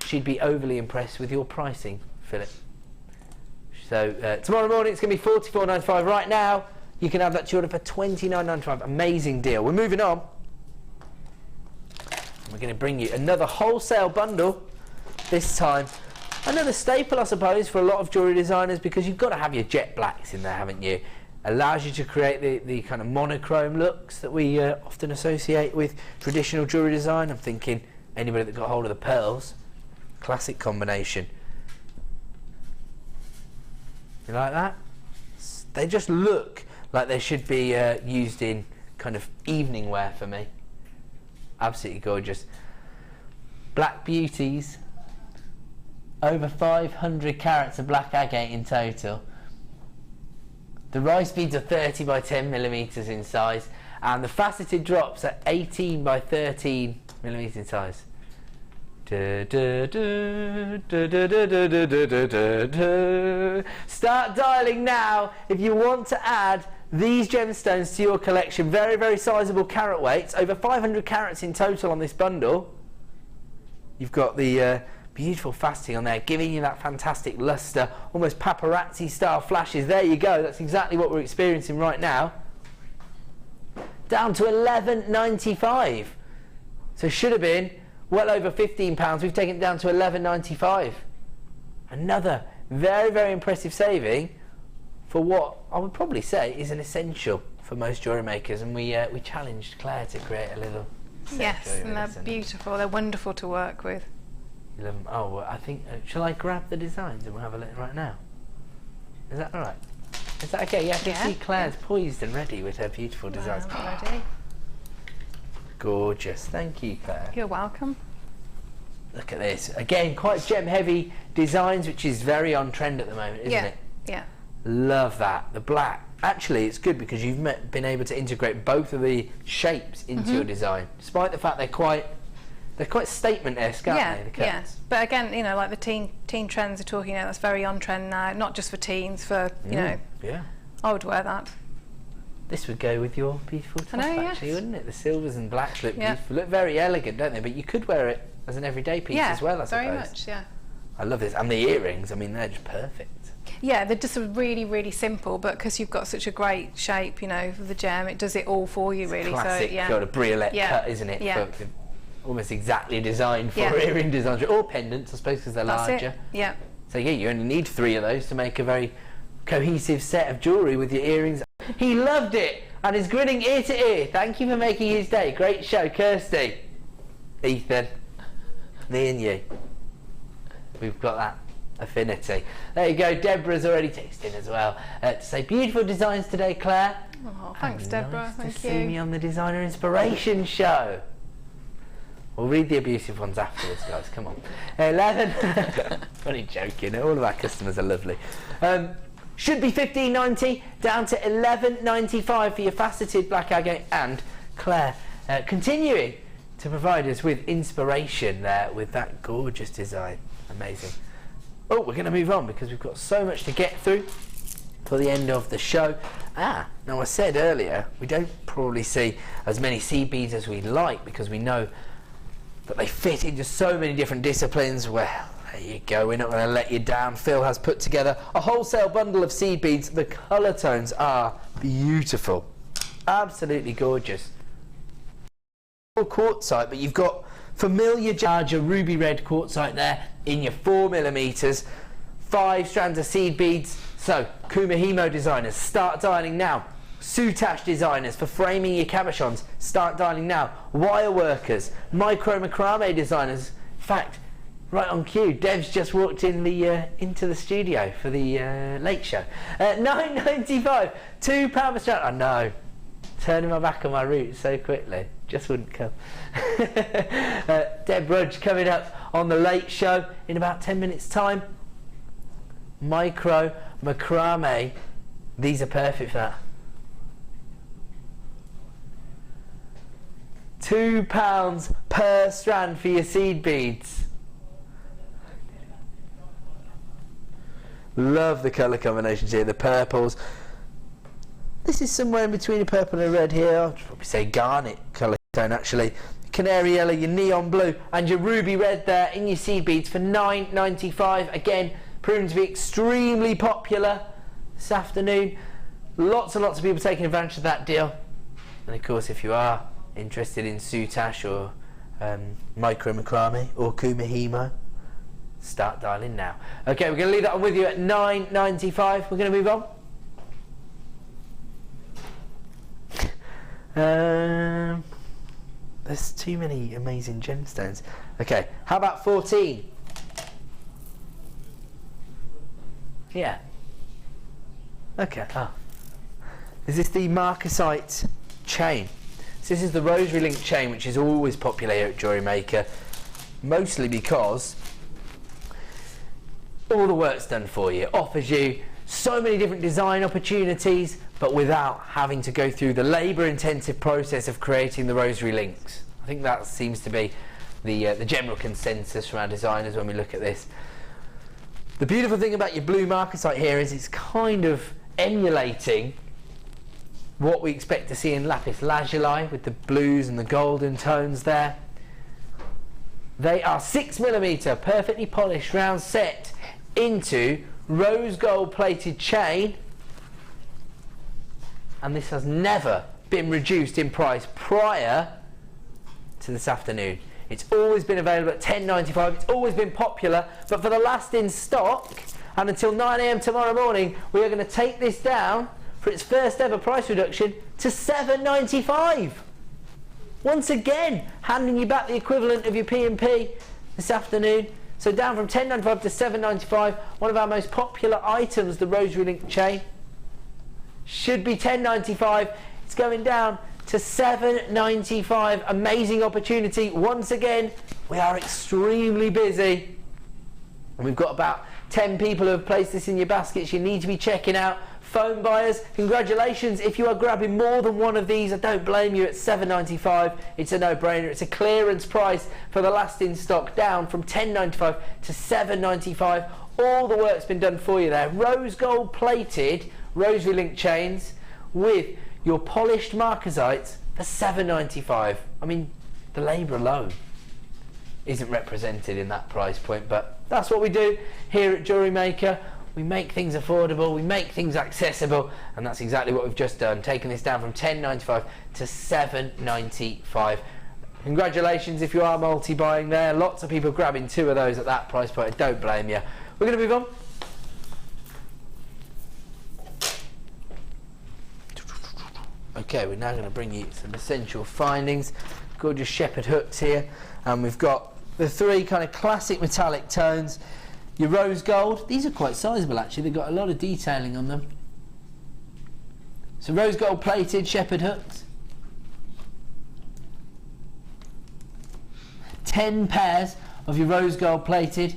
she'd be overly impressed with your pricing, Philip. So tomorrow morning it's going to be $44.95. Right now you can have that to order for $29.95. Amazing deal. We're moving on. We're going to bring you another wholesale bundle. This time another staple, I suppose, for a lot of jewellery designers, because you've got to have your jet blacks in there, haven't you? Allows you to create the kind of monochrome looks that we often associate with traditional jewellery design. I'm thinking anybody that got hold of the pearls, classic combination. You like that? They just look like they should be used in kind of evening wear for me. Absolutely gorgeous. Black beauties. Over 500 carats of black agate in total. The rise beads are 30 by 10 millimeters in size, and the faceted drops are 18 by 13 millimeters in size. Start dialing now if you want to add these gemstones to your collection. Very, very sizable carat weights, over 500 carats in total on this bundle. You've got the beautiful faceting on there, giving you that fantastic luster, almost paparazzi style flashes. There you go, that's exactly what we're experiencing right now. Down to £11.95. So should have been well over £15. We've taken it down to £11.95. Another very, very impressive saving for what I would probably say is an essential for most jewellery makers, and we challenged Claire to create a little set. Yes, and they're beautiful. They're wonderful to work with. You love them. Oh, well, I think shall I grab the designs and we'll have a look right now? Is that all right? Is that okay? Yeah, I can see Claire's poised and ready with her beautiful designs. I'm ready. Gorgeous. Thank you, Claire. You're welcome. Look at this. Again, quite gem-heavy designs, which is very on trend at the moment, isn't it? Yeah. Love that. The black. Actually, it's good because you've been able to integrate both of the shapes into your design, despite the fact they're quite statement-esque, aren't they? The curtains? But again, you know, like the teen trends are talking now, that's very on trend now. Not just for teens, for you know. Yeah. I would wear that. This would go with your beautiful top, actually, yes. wouldn't it? The silvers and blacks look beautiful. Look very elegant, don't they? But you could wear it as an everyday piece as well, I suppose. Very much, yeah. I love this. And the earrings, I mean, they're just perfect. Yeah, they're just really, really simple, but because you've got such a great shape, you know, of the gem, it does it all for you, really. Classic, so, got a briolette cut, isn't it? Yeah. For, almost exactly designed for earring designs, or pendants, I suppose, because they're larger. Yeah. So yeah, you only need 3 of those to make a very cohesive set of jewellery with your earrings. He loved it and is grinning ear to ear. Thank you for making his day. Great show, Kirsty, Ethan, me and you. We've got that affinity. There you go. Deborah's already texting as well to say beautiful designs today, Claire. Oh, thanks, Deborah. Nice Thank to you. see me on the Designer Inspiration Show. We'll read the abusive ones afterwards, guys. Come on. 11. Only joking. All of our customers are lovely. Should be $15.90, down to $11.95 for your faceted black agate. And Claire continuing to provide us with inspiration there with that gorgeous design. Amazing. Oh, we're going to move on because we've got so much to get through for the end of the show. Now I said earlier, we don't probably see as many seed beads as we'd like because we know that they fit into so many different disciplines. Well, there you go, we're not going to let you down. Phil has put together a wholesale bundle of seed beads. The colour tones are beautiful, absolutely gorgeous. Quartzite, but you've got familiar larger ruby red quartzite there in your 4mm, 5 strands of seed beads. So Kumihimo designers, start dialing now. Soutache designers for framing your cabochons, start dialing now. Wire workers, micro macrame designers. In fact, right on cue, Dev's just walked in into the studio for the late show. $9.95, £2 per strand. I know, turning my back on my route so quickly, just wouldn't come. Deb Rudge coming up on the late show in about 10 minutes time. Micro macrame, these are perfect for that. £2 per strand for your seed beads. Love the colour combinations here, the purples. This is somewhere in between a purple and a red here. I'd probably say garnet colour tone actually. Canary yellow, your neon blue and your ruby red there in your seed beads for $9.95. Again, proving to be extremely popular this afternoon. Lots and lots of people taking advantage of that deal. And of course, if you are interested in soutache or micro macrame or kumihimo, start dialing now. Okay, we're going to leave that on with you at $9.95. We're going to move on. There's too many amazing gemstones. Okay, how about 14? Yeah. Okay. Is this the marcasite chain? So this is the rosary link chain, which is always popular here at JewelleryMaker, mostly because all the work's done for you. It offers you so many different design opportunities, but without having to go through the labour-intensive process of creating the rosary links. I think that seems to be the general consensus from our designers when we look at this. The beautiful thing about your blue marcasite here is it's kind of emulating what we expect to see in lapis lazuli with the blues and the golden tones there. They are 6mm perfectly polished round set into rose gold plated chain, and this has never been reduced in price prior to this afternoon. It's always been available at $10.95. It's always been popular, but for the last in stock and until 9 AM tomorrow morning, we are going to take this down for its first ever price reduction to $7.95. Once again, handing you back the equivalent of your P&P this afternoon. So down from $10.95 to $7.95. One of our most popular items, the rosary link chain, should be $10.95. It's going down to $7.95. Amazing opportunity. Once again, we are extremely busy. And we've got about 10 people who have placed this in your baskets. You need to be checking out. Phone buyers, congratulations. If you are grabbing more than one of these, I don't blame you. At $7.95, it's a no-brainer. It's a clearance price for the last in stock, down from $10.95 to $7.95. All the work's been done for you there. Rose gold plated rosary link chains with your polished marcasites for $7.95. I mean, the labour alone isn't represented in that price point, but that's what we do here at JewelleryMaker. We make things affordable, we make things accessible, and that's exactly what we've just done, taking this down from $10.95 to $7.95. Congratulations if you are multi-buying there. Lots of people grabbing two of those at that price point. I don't blame you. We're going to move on. Okay, we're now going to bring you some essential findings. Gorgeous shepherd hooks here, and we've got the three kind of classic metallic tones. Your rose gold, these are quite sizable actually, they've got a lot of detailing on them. So rose gold plated shepherd hooks. 10 pairs of your rose gold plated,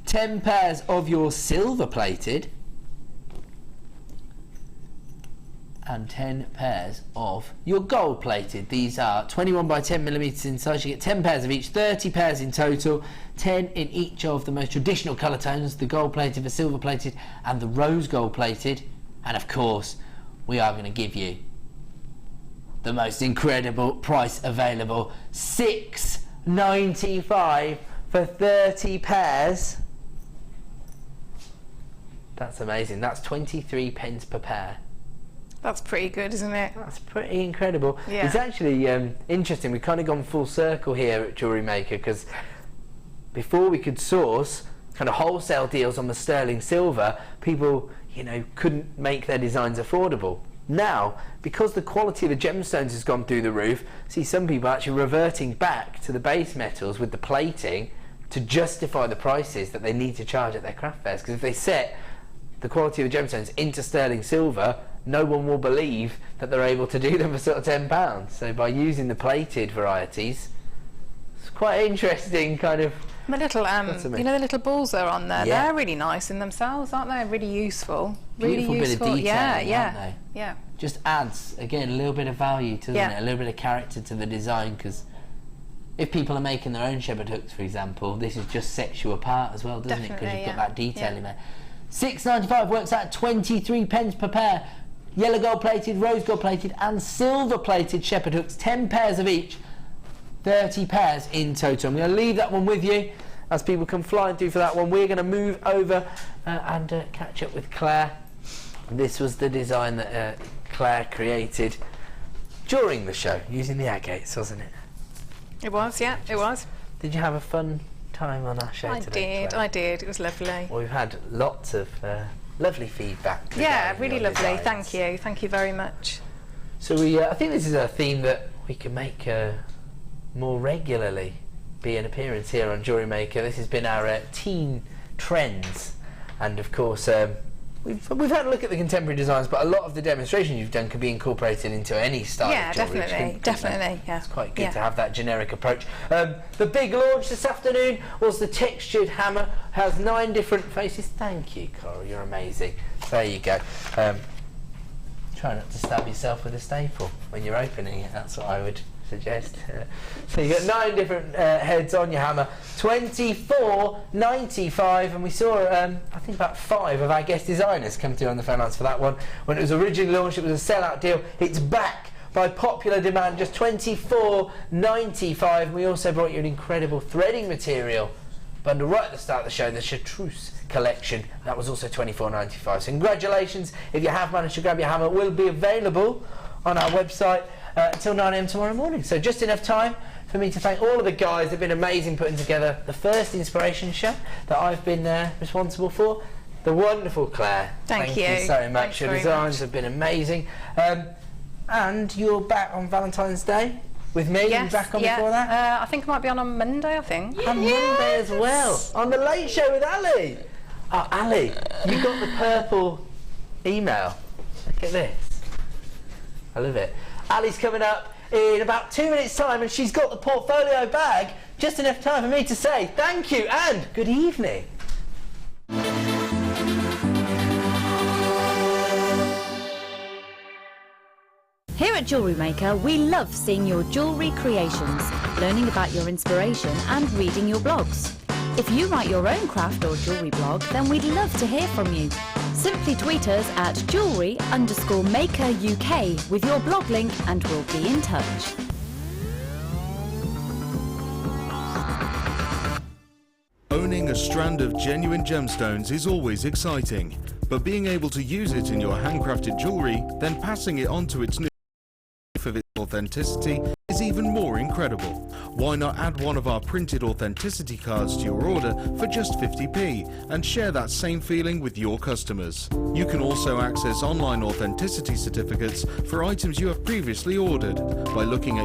10 pairs of your silver plated, and 10 pairs of your gold plated. These are 21 by 10mm in size. You get 10 pairs of each, 30 pairs in total, 10 in each of the most traditional colour tones, the gold plated, the silver plated and the rose gold plated. And of course we are going to give you the most incredible price available, $6.95 for 30 pairs. That's amazing. That's 23p per pair. That's pretty good, isn't it? That's pretty incredible. Yeah. It's actually interesting. We've kind of gone full circle here at JewelleryMaker, because before we could source kind of wholesale deals on the sterling silver, people, you know, couldn't make their designs affordable. Now, because the quality of the gemstones has gone through the roof, see some people actually reverting back to the base metals with the plating to justify the prices that they need to charge at their craft fairs. Because if they set the quality of the gemstones into sterling silver, no one will believe that they're able to do them for sort of £10. So by using the plated varieties, it's quite interesting kind of. The little, you know, the little balls that are on there, Yeah. they're really nice in themselves, aren't they? Really useful. Beautiful Really bit useful. of detailing, yeah, aren't they? yeah. Just adds, again, a little bit of value, doesn't Yeah. it? A little bit of character to the design, because if people are making their own shepherd hooks, for example, this is just sets you apart as well, doesn't it? Because Definitely, you've got yeah. that detailing there. £6.95 works out at 23p per pair. Yellow gold plated, rose gold plated and silver plated shepherd hooks, 10 pairs of each, 30 pairs in total. I'm going to leave that one with you as people come flying through for that one. We're going to move over and catch up with Claire. This was the design that Claire created during the show using the agates, wasn't it? It was, yeah, it was. Did you have a fun time on our show today, Claire? I did. It was lovely. Well, we've had lots of lovely feedback. Yeah, regarding really your lovely. designs. Thank you very much. So we, I think this is a theme that we can make more regularly be an appearance here on JewelleryMaker. This has been our teen trends, and of course we've had a look at the contemporary designs, but a lot of the demonstrations you've done can be incorporated into any style Yeah, of jewellery. definitely. Yeah, It's quite good yeah. to have that generic approach. The big launch this afternoon was the textured hammer. Has 9 different faces. Thank you, Coral. You're amazing. There you go. Try not to stab yourself with a staple when you're opening it. That's what I would suggest. So you've got 9 different heads on your hammer, $24.95, and we saw I think about 5 of our guest designers come through on the phone lines for that one. When it was originally launched, it was a sell-out deal. It's back by popular demand, just $24.95. We also brought you an incredible threading material bundle right at the start of the show, the Chartreuse collection. That was also $24.95. So congratulations if you have managed to grab your hammer. It will be available on our website until 9 AM tomorrow morning. So just enough time for me to thank all of the guys. They've been amazing putting together the first inspiration show that I've been responsible for. The wonderful Claire. Thank you so much. Your designs have been amazing. And you're back on Valentine's Day with me. Yes, You back on before that? I think I might be on Monday, I think. On Monday as well. On the Late Show with Ali. Oh, Ali, you got the purple email. Look at this. I love it. Ali's coming up in about 2 minutes' time, and she's got the portfolio bag. Just enough time for me to say thank you and good evening. Here at JewelleryMaker, we love seeing your jewellery creations, learning about your inspiration and reading your blogs. If you write your own craft or jewellery blog, then we'd love to hear from you. Simply tweet us at jewellery_maker UK with your blog link and we'll be in touch. Owning a strand of genuine gemstones is always exciting, but being able to use it in your handcrafted jewellery, then passing it on to its new life of its authenticity is even more incredible. Why not add one of our printed authenticity cards to your order for just 50p and share that same feeling with your customers? You can also access online authenticity certificates for items you have previously ordered by looking at